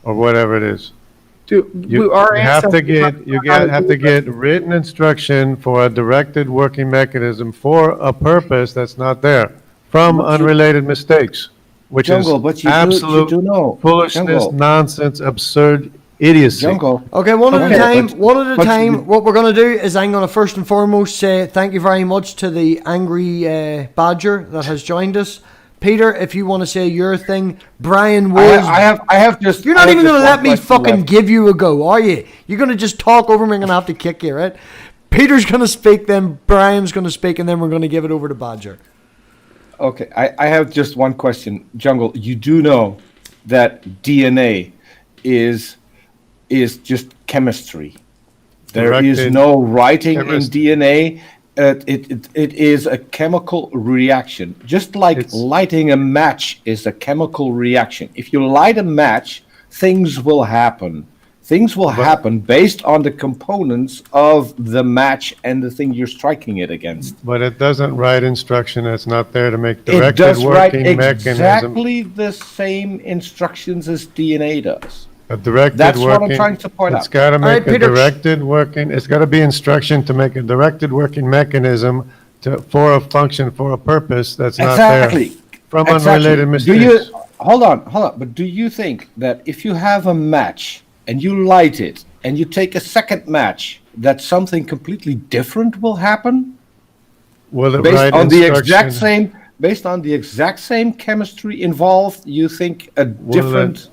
or whatever it is. You have to get written instruction for a directed working mechanism for a purpose that's not there from unrelated mistakes, which Jungle, is but you absolute do know. foolishness, Jungle. nonsense, absurd idiocy. Jungle. Okay, one at a Okay, time. but- One at a but time. you- What we're going to do is I'm going to first and foremost say thank you very much to the angry badger that has joined us. Peter, if you want to say your thing, Brian was. I have just. You're I not have even just going to one let me question fucking left. give you a go, are you? You're going to just talk over me. I'm going to have to kick you, right? Peter's going to speak, then Brian's going to speak, and then we're going to give it over to Badger. Okay, I have just one question. Jungle, you do know that DNA is just chemistry. There is Directed no writing in chemistry. DNA. It is a chemical reaction. Just like lighting a match is a chemical reaction. If you light a match, things will happen. Things will happen based on the components of the match and the thing you're striking it against. But it doesn't write instruction that's not there to make It directed does write working mechanism. exactly the same instructions as DNA does. A directed That's working. what I'm trying to point It's out. got to make right, a Peter. directed working, it's got to be instruction to make a directed working mechanism for a function, for a purpose that's not there. Exactly. From Exactly. unrelated Do you mistakes. hold on? But do you think that if you have a match and you light it and you take a second match, that something completely different will happen Will it based write on the instruction? exact same chemistry involved? You think a different?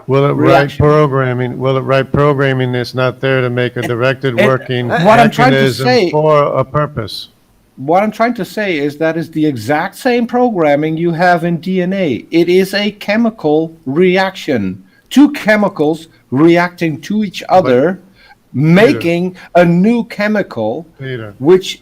Will it write reaction? programming? Will it write programming that's not there to make a directed working what I'm trying to mechanism say- for a purpose? What I'm trying to say is that is the exact same programming you have in DNA. It is a chemical reaction. Two chemicals reacting to each other, making a new chemical, Peter. which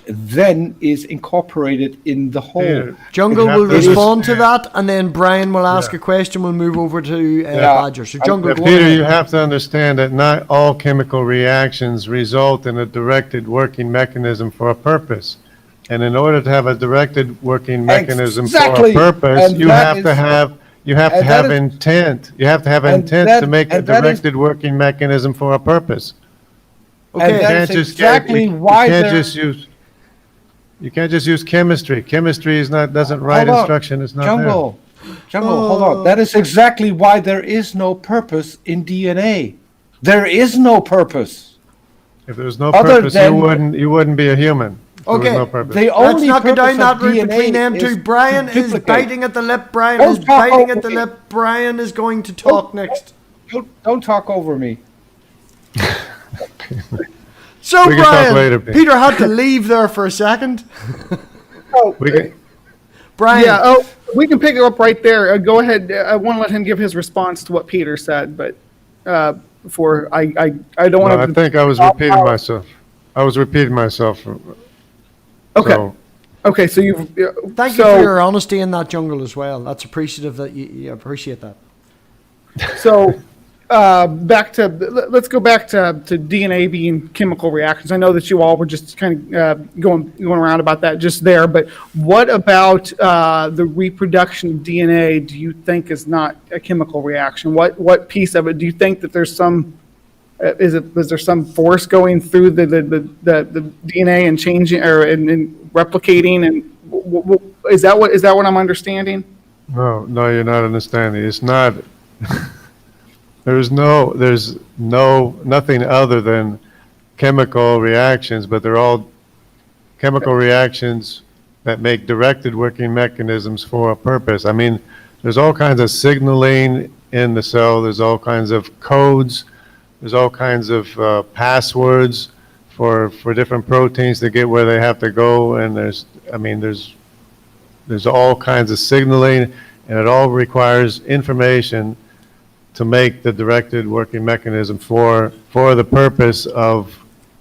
then is incorporated in the whole. Peter, Jungle you have will to respond to that, and then Brian will ask a question. We'll move over to Badger. So, Jungle, go Peter, ahead. you have to understand that not all chemical reactions result in a directed working mechanism for a purpose. And in order to have a directed working mechanism Exactly. for a purpose, And you that have is- to have and that is- intent. You have to have and intent that- to make a and that is- directed working mechanism for a purpose. And Okay. that is exactly why you can't there- just use. You can't just use chemistry. Chemistry doesn't write Hold on. instruction. It's not there. Jungle, hold on. That is exactly why there is no purpose in DNA. There is no purpose. If there was no Other purpose, than- you wouldn't be a human. If there was Okay. no purpose. The Let's only not go purpose down that of route DNA between them is two. Brian to is duplicate. biting at the lip. Brian Don't is talk biting over at the me. lip. Brian is going to talk next. Don't talk over me. So, We can talk Brian, later, Pete. Peter had to leave there for a second. We can, Brian, Yeah. Oh, we can pick it up right there. Go ahead. I want to let him give his response to what Peter said, but before I don't want no, I to. think I was repeating myself. I was repeating myself. Okay. So, Okay. So you've. thank you for your honesty in that, Jungle, as well. That's appreciative that you appreciate that. So, let's go back to DNA being chemical reactions. I know that you all were just kind of going around about that just there, but what about the reproduction of DNA? Do you think is not a chemical reaction? What piece of it do you think that there's some? Is there some force going through the DNA and changing and replicating? And is that what I'm understanding? No, you're not understanding. It's not. There's nothing other than chemical reactions, but they're all chemical reactions that make directed working mechanisms for a purpose. I mean, there's all kinds of signaling in the cell. There's all kinds of codes. There's all kinds of passwords for different proteins to get where they have to go. And there's all kinds of signaling, and it all requires information to make the directed working mechanism for the purpose of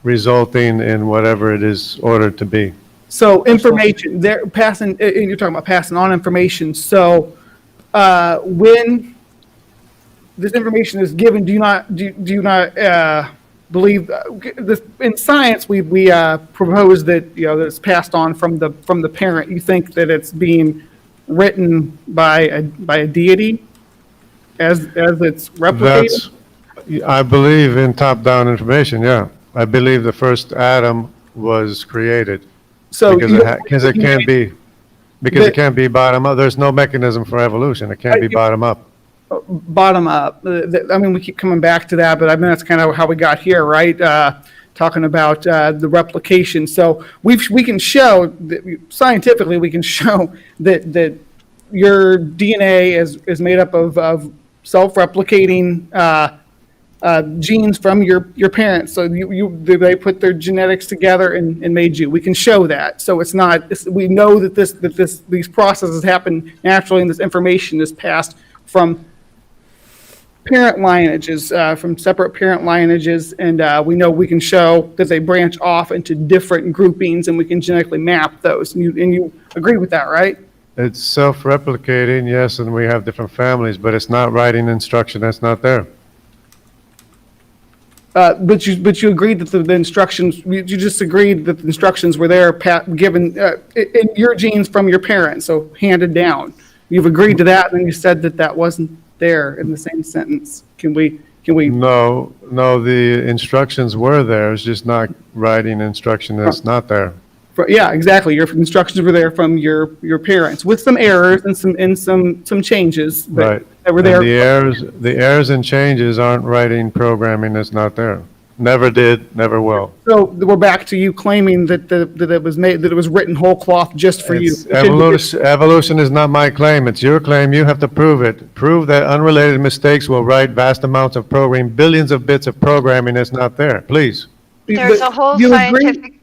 resulting in whatever it is ordered to be. So information, they're passing, and you're talking about passing on information. So when this information is given, do you not believe this? In science, we propose that that it's passed on from the parent. You think that it's being written by a deity as it's replicated? I believe in top-down information. Yeah, I believe the first atom was created. So because it can't be bottom up. There's no mechanism for evolution. It can't be bottom up. Bottom up. I mean, we keep coming back to that, but I mean that's kind of how we got here, right? Talking about the replication. So we can show that scientifically we can show that your DNA is made up of self-replicating genes from your parents. So they put their genetics together and made you. We can show that. So it's not. We know that these processes happen naturally, and this information is passed from parent lineages, from separate parent lineages, and we know we can show that they branch off into different groupings, and we can genetically map those. And you agree with that, right? It's self-replicating, yes, and we have different families, but it's not writing instruction that's not there. But you agreed that the instructions. You just agreed that the instructions were there, given in your genes from your parents, so handed down. You've agreed to that, and then you said that wasn't there in the same sentence. Can we? No, the instructions were there. It's just not writing instruction that's not there. Yeah, exactly. Your instructions were there from your parents with some errors and some changes. Right. That were there. And the errors and changes aren't writing programming that's not there. Never did, never will. So we're back to you claiming that it was written whole cloth just for you. Evolution is not my claim. It's your claim. You have to prove it. Prove that unrelated mistakes will write vast amounts of programming, billions of bits of programming that's not there. Please. There's a whole scientific.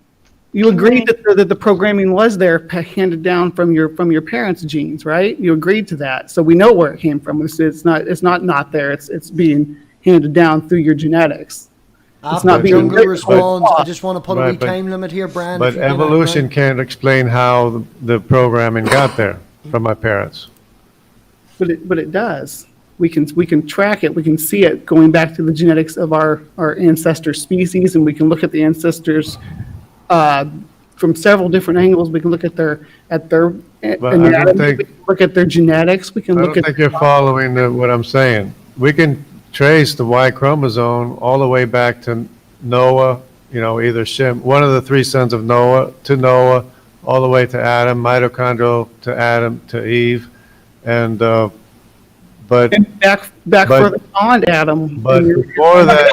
You agreed that the programming was there, handed down from your parents' genes, right? You agreed to that, so we know where it came from. It's not there. It's being handed down through your genetics. It's not being responds. I just want to put a wee time limit here, Brian. But evolution can't explain how the programming got there from my parents. But it does. We can track it. We can see it going back to the genetics of our ancestor species, and we can look at the ancestors from several different angles. We can look at their anatomy. We can look at their genetics. We can look at. I don't think you're following what I'm saying. We can trace the Y chromosome all the way back to Noah. Either Shem, one of the three sons of Noah, to Noah, all the way to Adam, mitochondrial to Adam to Eve, and back further on Adam. But before that,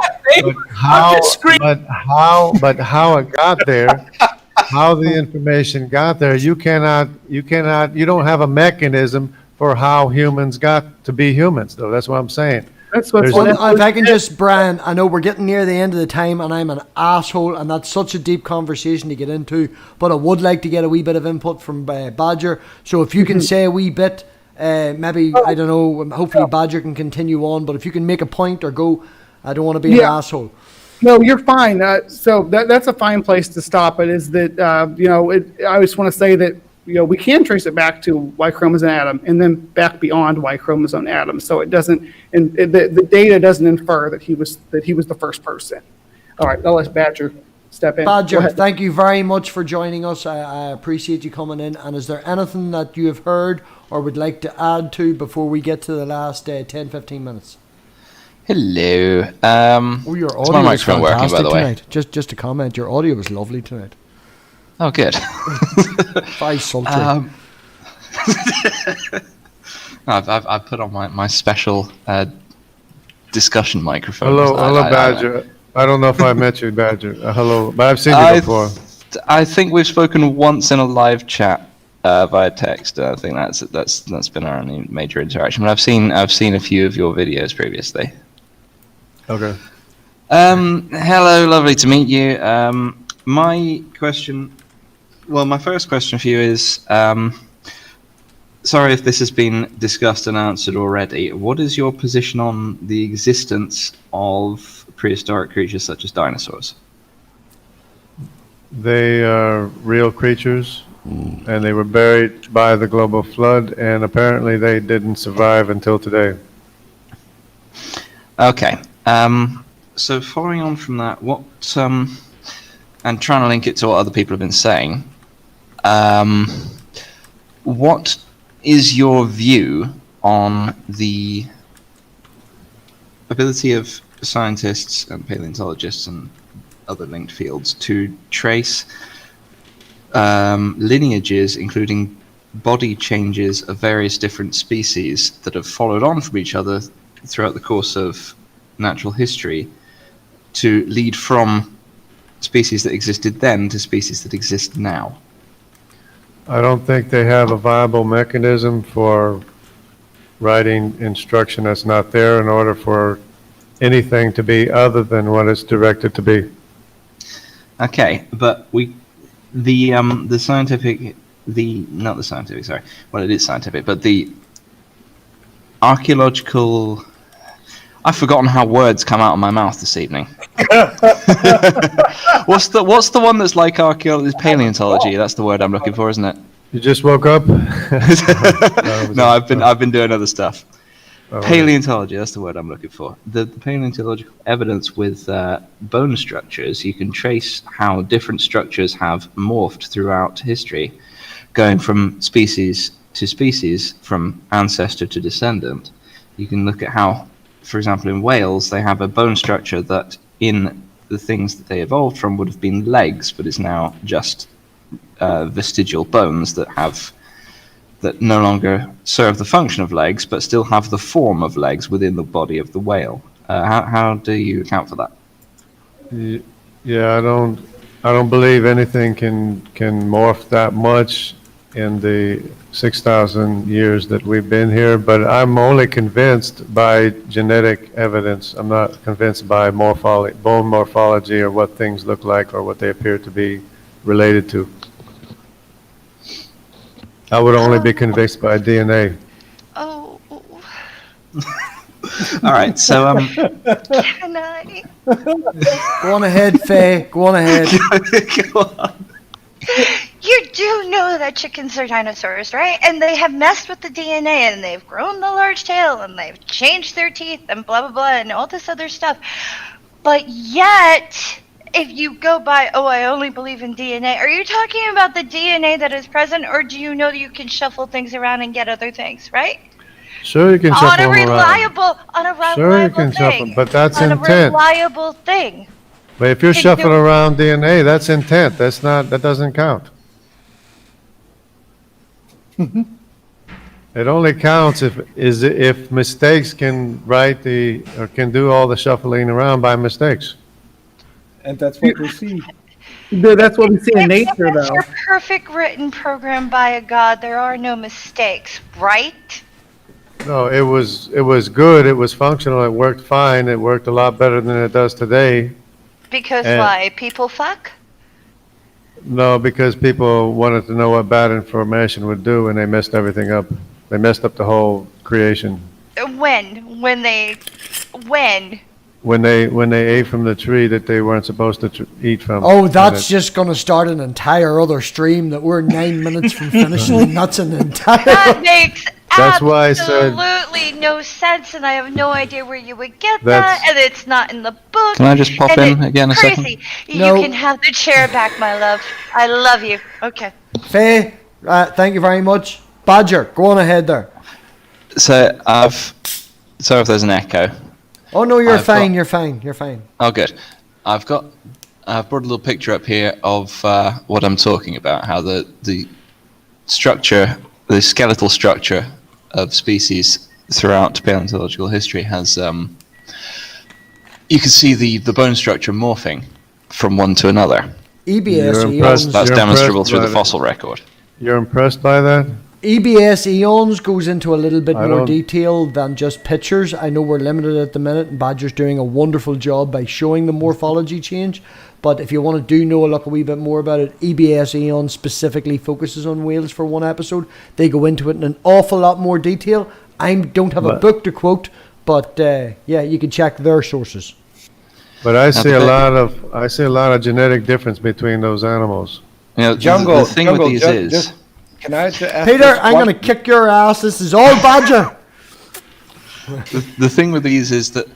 how it got there, how the information got there, you don't have a mechanism for how humans got to be humans, though. That's what I'm saying. If I can just, Brian, I know we're getting near the end of the time, and I'm an asshole, and that's such a deep conversation to get into, but I would like to get a wee bit of input from Badger. So if you can say a wee bit, maybe, I don't know, hopefully Badger can continue on, but if you can make a point or go, I don't want to be an asshole. No, you're fine. So that's a fine place to stop. It is that, I just want to say that we can trace it back to Y chromosome atom and then back beyond Y chromosome atom. So it doesn't, and the data doesn't infer that he was the first person. All right, I'll let Badger step in. Go Badger, ahead. thank you very much for joining us. I appreciate you coming in. And is there anything that you have heard or would like to add to before we get to the last 10-15 minutes? Hello. Your is audio my is microphone working, by fantastic the way? tonight. Just a comment, your audio was lovely tonight. Oh, good. Very sultry. I've put on my special discussion microphone. Hello, Badger. I don't know if I met you, Badger. Hello, but I've seen you before. I think we've spoken once in a live chat via text. I think that's been our only major interaction. But I've seen a few of your videos previously. Okay. Hello, lovely to meet you. My first question for you is, sorry if this has been discussed and answered already. What is your position on the existence of prehistoric creatures such as dinosaurs? They are real creatures, and they were buried by the global flood, and apparently they didn't survive until today. Okay. So following on from that, and trying to link it to what other people have been saying, what is your view on the ability of scientists and paleontologists and other linked fields to trace lineages, including body changes of various different species that have followed on from each other throughout the course of natural history, to lead from species that existed then to species that exist now? I don't think they have a viable mechanism for writing instruction that's not there in order for anything to be other than what it's directed to be. Okay, but it is scientific, but the archaeological, I've forgotten how words come out of my mouth this evening. What's the one that's like archaeology? Paleontology. That's the word I'm looking for, isn't it? You just woke up? No, I've been doing other stuff. Oh, Paleontology. That's the word I'm looking for. The paleontological evidence with bone structures. You can trace how different structures have morphed throughout history, going from species to species, from ancestor to descendant. You can look at how, for example, in whales, they have a bone structure that in the things that they evolved from would have been legs, but is now just vestigial bones that no longer serve the function of legs, but still have the form of legs within the body of the whale. How do you account for that? Yeah, I don't believe anything can morph that much in the 6,000 years that we've been here, but I'm only convinced by genetic evidence. I'm not convinced by bone morphology, or what things look like or what they appear to be related to. I would only be convinced by DNA. Oh. All right, so Can I? Go on ahead, Faye. Go on ahead. Go on. You do know that chickens are dinosaurs, right? And they have messed with the DNA, and they've grown the large tail, and they've changed their teeth, and blah, blah, blah, and all this other stuff. But yet, if you go by, I only believe in DNA, are you talking about the DNA that is present, or do you know that you can shuffle things around and get other things, right? Sure, you can shuffle them around. On a reliable Sure, you can thing. shuffle, but that's on intent. A reliable thing. But if you're shuffling around DNA, that's intent. That doesn't count. It only counts if mistakes can can do all the shuffling around by mistakes. And that's what we see. That's what we see in If nature, it's though. a perfect written program by a god, there are no mistakes, right? No, it was good. It was functional. It worked fine. It worked a lot better than it does today. Because And- why? People fuck? No, because people wanted to know what bad information would do, and they messed everything up. They messed up the whole creation. When? when they ate from the tree that they weren't supposed to eat from. Oh, that's just going to start an entire other stream that we're 9 minutes from finishing, and that's an entire... That makes That's why I said- absolutely no sense, and I have no idea where you would get that, and it's not in the book. Can I just pop and in it's again a second? crazy. No. You can have the chair back, my love. I love you. Okay. Faye, thank you very much. Badger, go on ahead there. So sorry if there's an echo. Oh, no, you're I've fine, got- you're fine, you're fine. Oh, good. I've brought a little picture up here of what I'm talking about. How the structure, the skeletal structure of species throughout paleontological history has. You can see the bone structure morphing from one to another. EBS You're eons. impressed. That's You're demonstrable impressed through by the it. fossil record. You're impressed by that? EBS eons goes into a little bit I more don't- detail than just pictures. I know we're limited at the minute, and Badger's doing a wonderful job by showing the morphology change. But if you want to look a wee bit more about it, EBS eon specifically focuses on whales for one episode. They go into it in an awful lot more detail. I don't have a But- book to quote, but yeah, you can check their sources. But I see a the- lot of genetic difference between those animals. You know, Jungle. the thing Jungle, with these is. just can I ask Peter, this I'm one- going to kick your ass. This is all Badger. The thing with these is that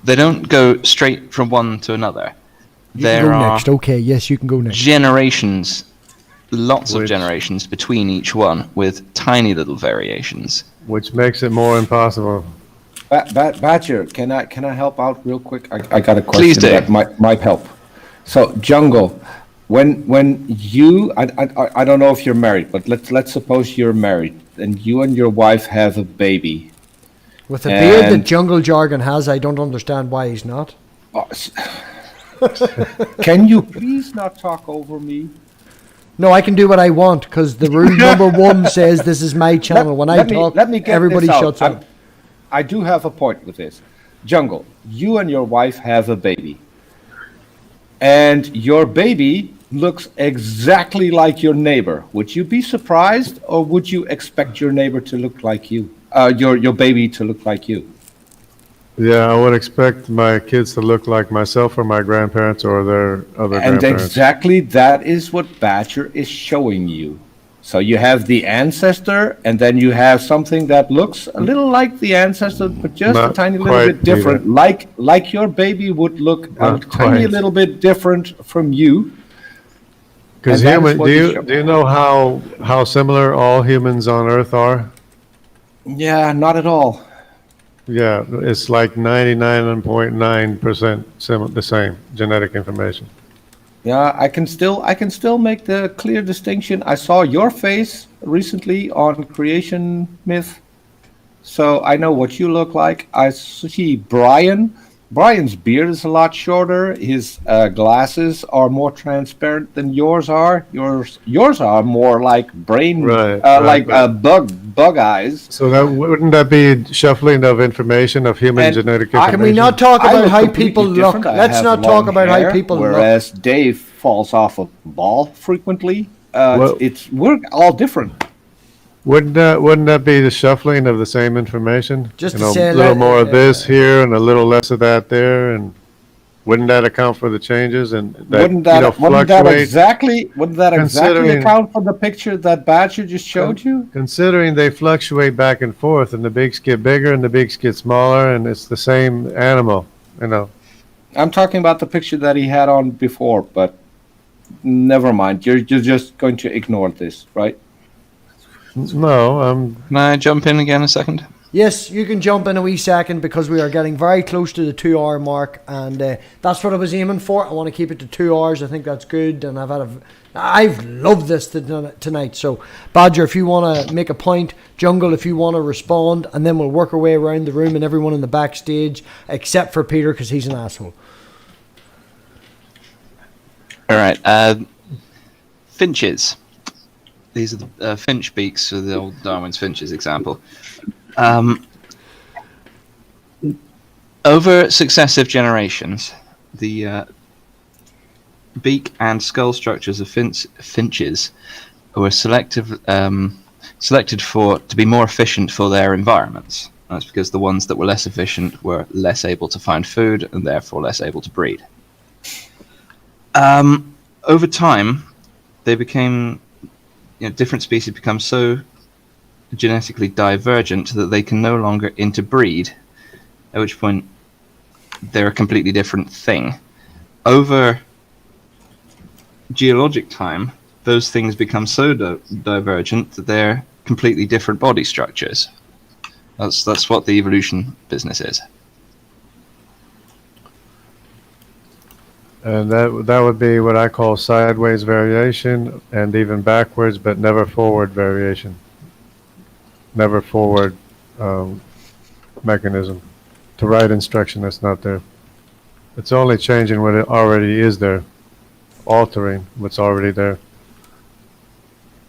they don't go straight from one to another. You There can go are next. Okay, yes, you can go next. generations, lots of Which- generations between each one, with tiny little variations. Which makes it more impossible. Badger, can I help out real quick? I got a question Please do. that might help. So, Jungle, when you, I don't know if you're married, but let's suppose you're married, and you and your wife have a baby. With the beard that And- Jungle Jargon has, I don't understand why he's not. Can you please not talk over me? No, I can do what I want because the rule number one says this is my channel. When I talk, let me get everybody this out. shuts up. I do have a point with this. Jungle, you and your wife have a baby. And your baby looks exactly like your neighbor. Would you be surprised, or would you expect your neighbor to look like you? Your baby to look like you? Yeah, I would expect my kids to look like myself or my grandparents or their other And grandparents. exactly that is what Badger is showing you. So you have the ancestor, and then you have something that looks a little like the ancestor, but just a Not tiny little quite, bit different. Like your baby would look a Not tiny quite. little bit different from you. Because and that is human, what do he's you showing. do you know how similar all humans on Earth are? Yeah, not at all. Yeah, it's like 99.9% the same genetic information. Yeah, I can still make the clear distinction. I saw your face recently on Creation Myth, so I know what you look like. I see Brian. Brian's beard is a lot shorter. His glasses are more transparent than yours are. Yours are more like brain, like bug eyes. So wouldn't that be shuffling of information of human And genetic I- information? Can we not talk I about look how completely people look? different. I Let's have not long talk about how hair, people look. Whereas Dave falls off a ball frequently. Well- We're all different. Wouldn't that be the shuffling of the same information? Just You to know, say a little that- more of this here and a little less of that there, and wouldn't that account for the changes and Wouldn't that fluctuate? exactly Considering- account for the picture that Badger just showed you? Considering they fluctuate back and forth, and the bigs get bigger and the bigs get smaller, and it's the same animal, you know. I'm talking about the picture that he had on before, but never mind. You're just going to ignore this, right? No, Can I jump in again a second? Yes, you can jump in a wee second because we are getting very close to the 2 hour mark, and that's what I was aiming for. I want to keep it to 2 hours. I think that's good, and I've loved this tonight. So, Badger, if you want to make a point, Jungle, if you want to respond, and then we'll work our way around the room and everyone in the backstage, except for Peter because he's an asshole. All right. Finches. These are the finch beaks, so the old Darwin's finches example. Over successive generations, the beak and skull structures of finches were selected to be more efficient for their environments. That's because the ones that were less efficient were less able to find food and therefore less able to breed. Over time, they became, different species become so genetically divergent that they can no longer interbreed, at which point they're a completely different thing. Over geologic time, those things become so divergent that they're completely different body structures. That's what the evolution business is. And that would be what I call sideways variation, and even backwards, but never forward variation. Never forward mechanism to write instruction that's not there. It's only changing what it already is there, altering what's already there.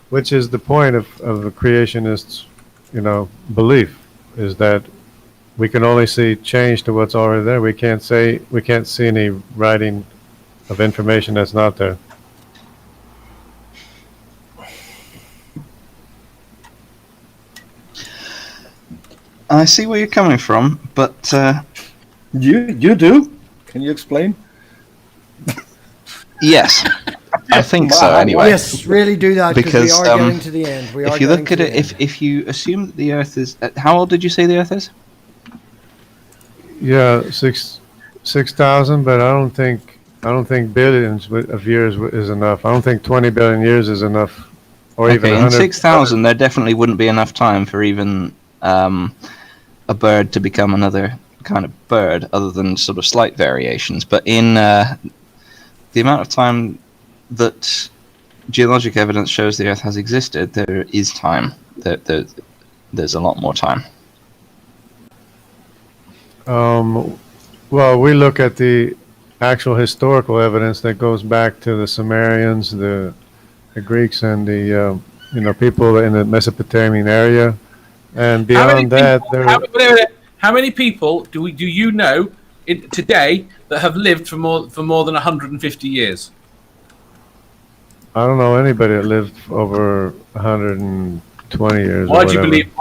Which is the point of the creationists, belief, is that we can only see change to what's already there. We can't see any writing of information that's not there. I see where you're coming from, but you do? Can you explain? Yes, I think so. Anyway, Yes, really do that because we are getting to the end. If you look at it, if you assume that the Earth is, how old did you say the Earth is? Yeah, 6,000, but I don't think billions of years is enough. I don't think 20 billion years is enough, or even 100. In 6,000, there definitely wouldn't be enough time for even a bird to become another kind of bird, other than sort of slight variations. But in the amount of time that geologic evidence shows the Earth has existed, there is time. There's a lot more time. Well, we look at the actual historical evidence that goes back to the Sumerians, the Greeks, and the people in the Mesopotamian area, and beyond how many people do you know today that have lived for more than 150 years? I don't know anybody that lived over 120 years. Why do you believe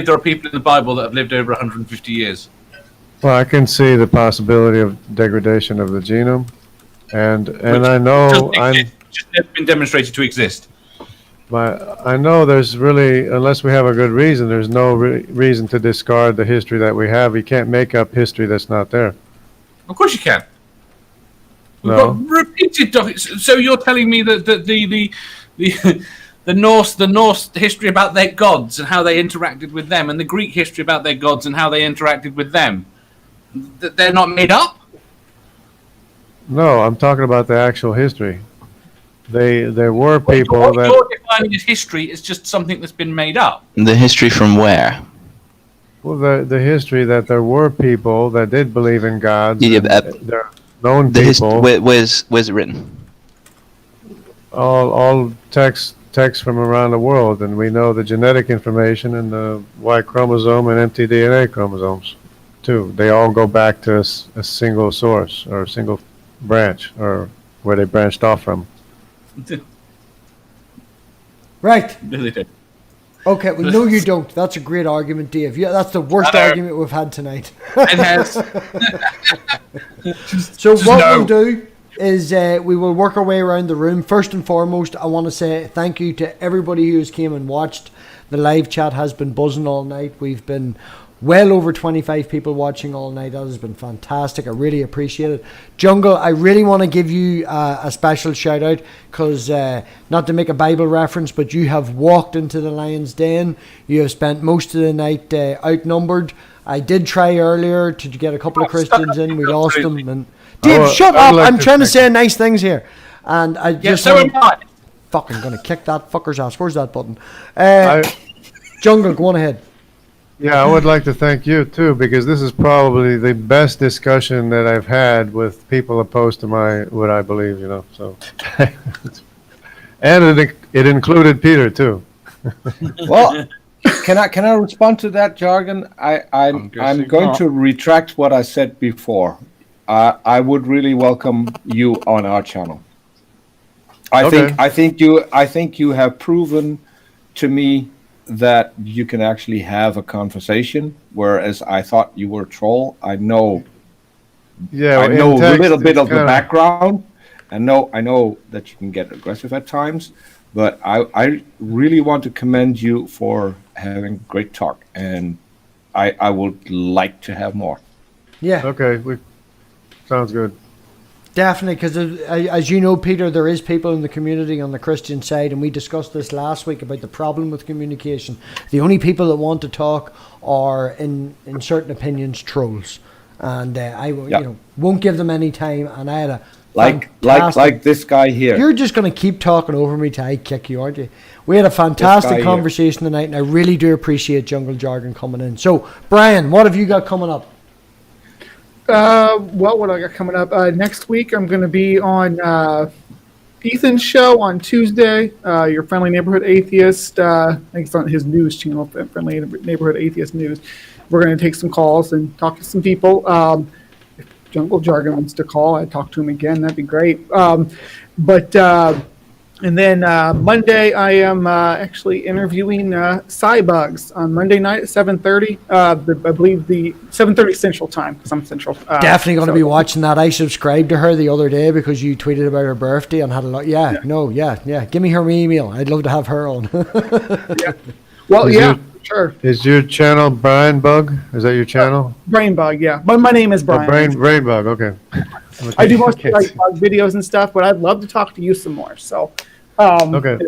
there are people in the Bible that have lived over 150 years? Well, I can see the possibility of degradation of the genome, and I know just never been demonstrated to exist. I know there's really, unless we have a good reason, there's no reason to discard the history that we have. You can't make up history that's not there. Of course you can. We've No. got repeated documents. So you're telling me that the Norse history about their gods and how they interacted with them, and the Greek history about their gods and how they interacted with them, that they're not made up? No, I'm talking about the actual history. There were people What that... you're defining as history is just something that's been made up. The history from where? Well, the history that there were people that did believe in gods. Yeah, they're known people. Where's it written? All texts from around the world, and we know the genetic information and the Y chromosome and mtDNA chromosomes too. They all go back to a single source or a single branch, or where they branched off from. Right. Really do. Okay, well, no, you don't. That's a great argument, Dave. Yeah, that's the worst argument we've had tonight. It has. So what we'll do is we will work our way around the room. First and foremost, I want to say thank you to everybody who has came and watched. The live chat has been buzzing all night. We've been well over 25 people watching all night. That has been fantastic. I really appreciate it. Jungle, I really want to give you a special shout out because not to make a Bible reference, but you have walked into the lion's den. You have spent most of the night outnumbered. I did try earlier to get a couple of Christians in. We lost them. And Dave, shut up! I'm trying to say nice things here. And I just so am I. fucking gonna kick that fucker's ass. Where's that button? Jungle, go on ahead. Yeah, I would like to thank you too, because this is probably the best discussion that I've had with people opposed to what I believe, so. And it included Peter too. Well, can I respond to that jargon? I'm going to retract what I said before. I would really welcome you on our channel. I think you have proven to me that you can actually have a conversation, whereas I thought you were a troll. I know Yeah, a little bit it's of the kinda- background. I know that you can get aggressive at times, but I really want to commend you for having great talk, and I would like to have more. Yeah, Okay, sounds good. definitely. Because as you know, Peter, there is people in the community on the Christian side, and we discussed this last week about the problem with communication. The only people that want to talk are, in certain opinions, trolls, and I won't give them any time. And I had a like this guy here. You're just going to keep talking over me till I kick you, aren't you? We had a fantastic conversation tonight, and I really do appreciate Jungle Jargon coming in. So, Brian, what have you got coming up? What I got coming up? Next week, I'm going to be on Ethan's show on Tuesday. Your Friendly Neighborhood Atheist. I think it's on his news channel, Friendly Neighborhood Atheist News. We're going to take some calls and talk to some people. If Jungle Jargon wants to call, I'd talk to him again. That'd be great. And then Monday, I am actually interviewing Cybugs on Monday night at 7:30. I believe the 7:30 Central Time, because I'm Central. Definitely going to be watching that. I subscribed to her the other day because you tweeted about her birthday and had a lot. Yeah. Give me her email. I'd love to have her on. Yeah. Well, sure. Is your channel BRAINBUG? Is that your channel? BRAINBUG, yeah. But my name is Brian. BRAINBUG, okay. I do mostly like bug videos and stuff, but I'd love to talk to you some more. So, Okay.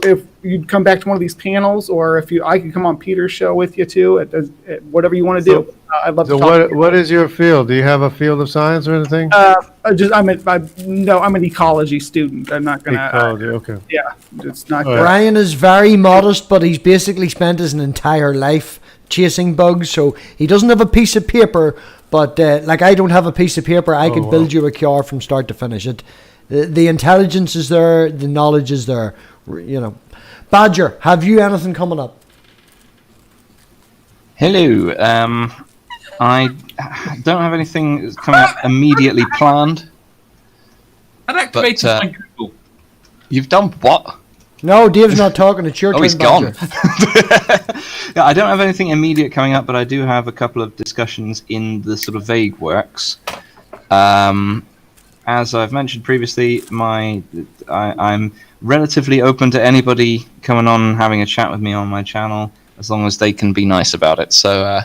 If you'd come back to one of these panels, or I could come on Peter's show with you too, at whatever you want to do. I'd love to talk to you. What is your field? Do you have a field of science or anything? I'm an ecology student. I'm not gonna. Ecology, okay. Yeah, it's not. All right. Brian is very modest, but he's basically spent his entire life chasing bugs, so he doesn't have a piece of paper. But like I don't have a piece of paper, I could build you a cure from start to finish. The intelligence is there, the knowledge is there. Badger, have you anything coming up? Hello. I don't have anything coming up immediately planned. I'd activated my Google. You've done what? No, Dave's not talking. It's your turn. He's gone. Badger. Yeah, I don't have anything immediate coming up, but I do have a couple of discussions in the sort of vague works. As I've mentioned previously, I'm relatively open to anybody coming on and having a chat with me on my channel, as long as they can be nice about it. So,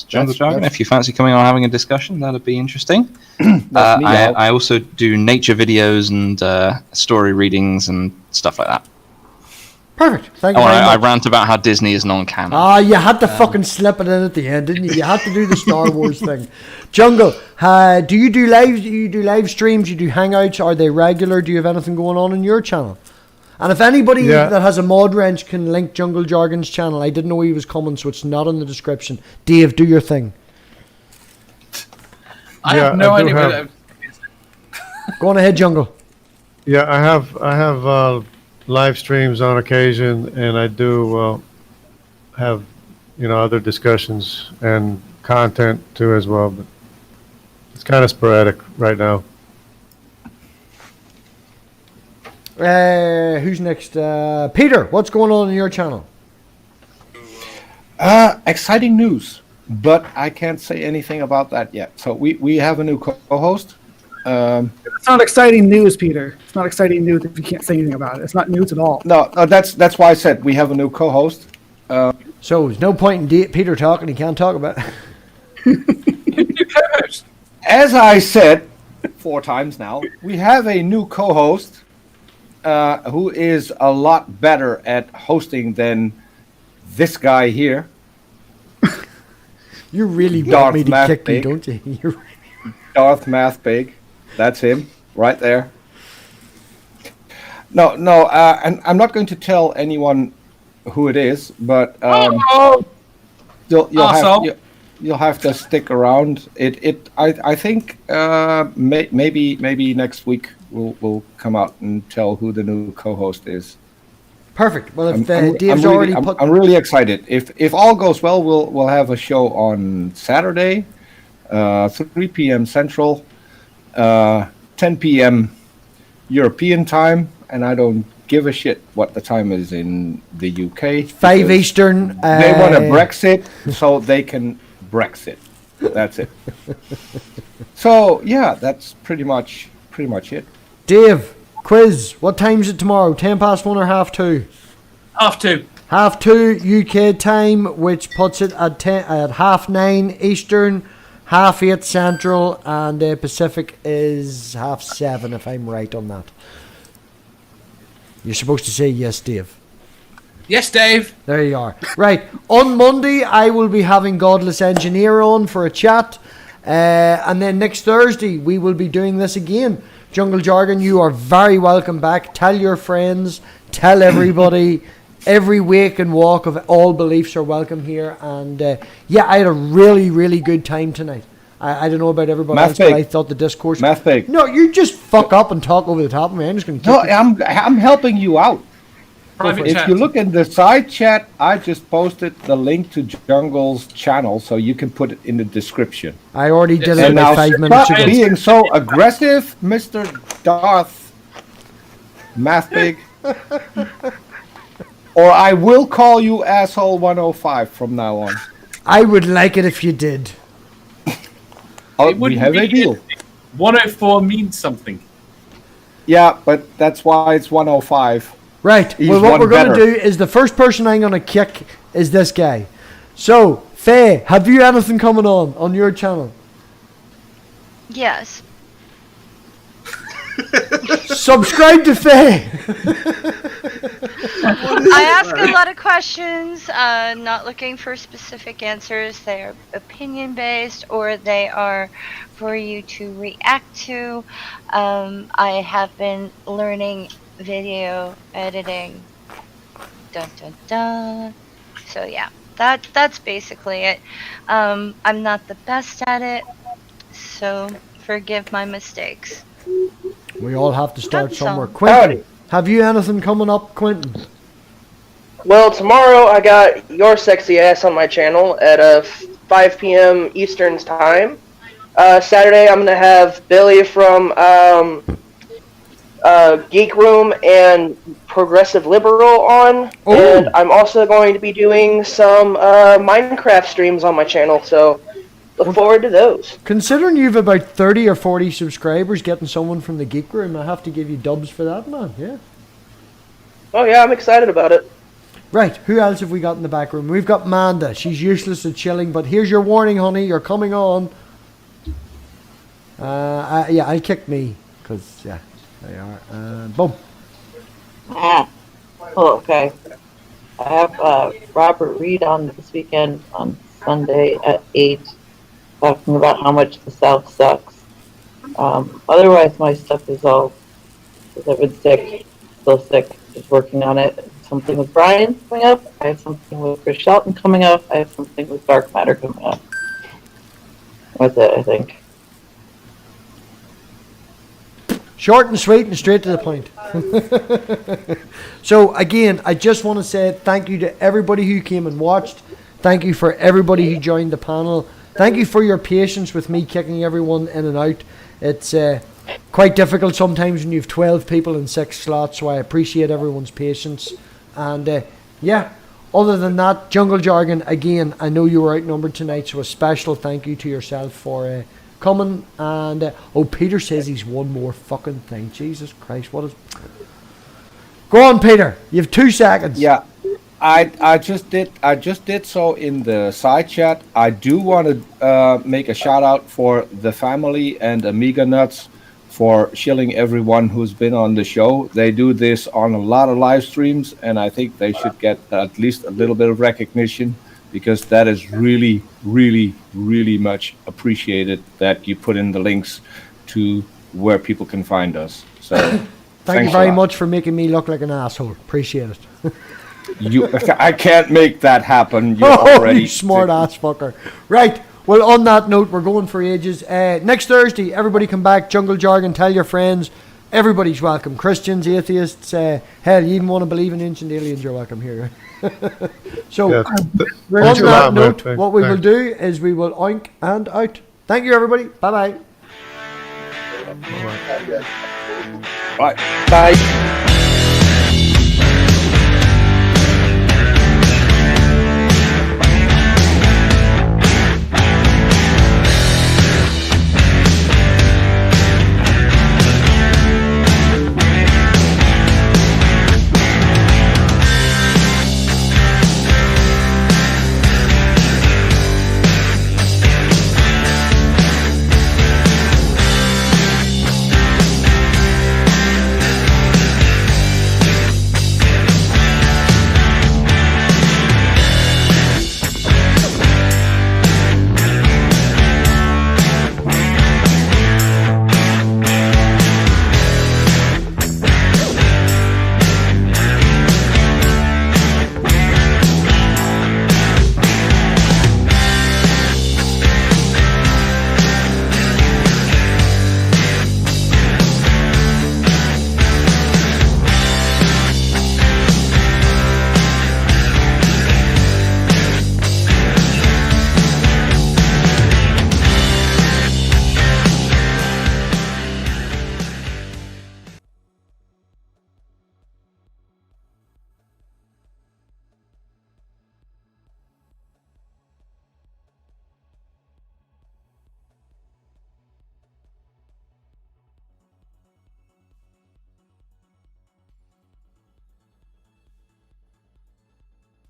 Jungle Jargon, if you fancy coming on and having a discussion, that'd be interesting. I also do nature videos and story readings and stuff like that. Perfect. Thank you very much. I rant about how Disney is non-canon. You had to fucking slip it in at the end, didn't you? You had to do the Star Wars thing. Jungle, do you do live streams? You do hangouts? Are they regular? Do you have anything going on in your channel? And if anybody that has a mod wrench can link Jungle Jargon's channel, I didn't know he was coming, so it's not in the description. Dave, do your thing. I have no idea. Go on ahead, Jungle. Yeah, I have live streams on occasion, and I do have other discussions and content too as well, but it's kind of sporadic right now. Who's next? Peter, what's going on in your channel? Exciting news, but I can't say anything about that yet. So we have a new co-host. It's not exciting news, Peter. It's not exciting news if you can't say anything about it. It's not news at all. No, that's why I said we have a new co-host. So there's no point in Peter talking. He can't talk about it. As I said 4 times now, we have a new co-host who is a lot better at hosting than this guy here. You really want me to kick me, don't you? Darth MathPig. That's him right there. No, and I'm not going to tell anyone who it is, but you'll have to stick around. I think maybe next week we'll come out and tell who the new co-host is. Perfect. Well, if Dave's already put, I'm really excited. If all goes well, we'll have a show on Saturday, 3 p.m. Central. 10 p.m. European time, and I don't give a shit what the time is in the UK. 5 Eastern. They want to Brexit, so they can Brexit. That's it. So yeah, that's pretty much it. Dave, quiz. What time is it tomorrow? 1:10 or 2:30? 2:30. 2:30 UK time, which puts it at 9:30 Eastern, 8:30 Central, and Pacific is 7:30, if I'm right on that. You're supposed to say yes, Dave. Yes, Dave. There you are. Right. On Monday, I will be having Godless Engineer on for a chat. And then next Thursday, we will be doing this again. Jungle Jargon, you are very welcome back. Tell your friends. Tell everybody. Every wake and walk of all beliefs are welcome here. And yeah, I had a really, really good time tonight. I don't know about everybody else, but I thought the discourse... MathPig. No, you just fuck up and talk over the top of me. I'm just going to... No, I'm helping you out. If you look in the side chat, I just posted the link to Jungle's channel, so you can put it in the description. I already did it and about now 5 minutes ago. Stop being so aggressive, Mr. Darth MathPig. Or I will call you asshole 105 from now on. I would like it if you did. We have a deal. 104 means something. Yeah, but that's why it's 105. Right. He's well, what we're going to better. do is the first person I'm going to kick is this guy. So, Faye, have you anything coming on your channel? Yes. Subscribe to Faye. I ask a lot of questions, not looking for specific answers. They are opinion based or they are for you to react to. I have been learning video editing. Dun dun dun. So yeah, that's basically it. I'm not the best at it, so forgive my mistakes. We all have to start That's somewhere. all. Quentin, have you anything coming up, Quentin? Well, tomorrow I got your sexy ass on my channel at 5 p.m. Eastern time. Saturday I'm gonna have Billy from Geek Room and Progressive Liberal on, and I'm also going to be doing some Minecraft streams on my channel. So look forward to those. Considering you've about 30 or 40 subscribers, getting someone from the Geek Room, I have to give you dubs for that, man. Yeah. Oh yeah, I'm excited about it. Right, who else have we got in the back room? We've got Manda. She's useless at chilling, but here's your warning, honey. You're coming on. Yeah, I'll kick me, because, yeah, they are. Boom. Oh, okay. I have Robert Reed on this weekend on Sunday at 8, talking about how much the South sucks. Otherwise, my stuff is all, because I've been sick, still sick, just working on it. Something with Brian coming up. I have something with Chris Shelton coming up. I have something with Dark Matter coming up. That's it, I think. Short and sweet and straight to the point. So again, I just want to say thank you to everybody who came and watched. Thank you for everybody who joined the panel. Thank you for your patience with me kicking everyone in and out. It's quite difficult sometimes when you have 12 people in 6 slots, so I appreciate everyone's patience. And yeah, other than that, Jungle Jargon, again, I know you were outnumbered tonight, so a special thank you to yourself for coming. And oh, Peter says he's one more fucking thing. Jesus Christ, what is... Go on, Peter, you have 2 seconds. Yeah, I just did so in the side chat. I do want to make a shout out for the family and Amiga Nuts for shilling everyone who's been on the show. They do this on a lot of live streams, and I think they should get at least a little bit of recognition, because that is really, really, really much appreciated that you put in the links to where people can find us. So Thank you very much for making me look like an asshole. Appreciate it. I can't make that happen. You're Oh, already you smart ass fucker. Right. Well, on that note, we're going for ages. Next Thursday, everybody come back. Jungle Jargon, tell your friends. Everybody's welcome. Christians, atheists, hell, you even want to believe in ancient aliens, you're welcome here. So, Yeah, on that note, what we will do is we will oink and out. Thank you, everybody. Bye-bye. Bye. Bye.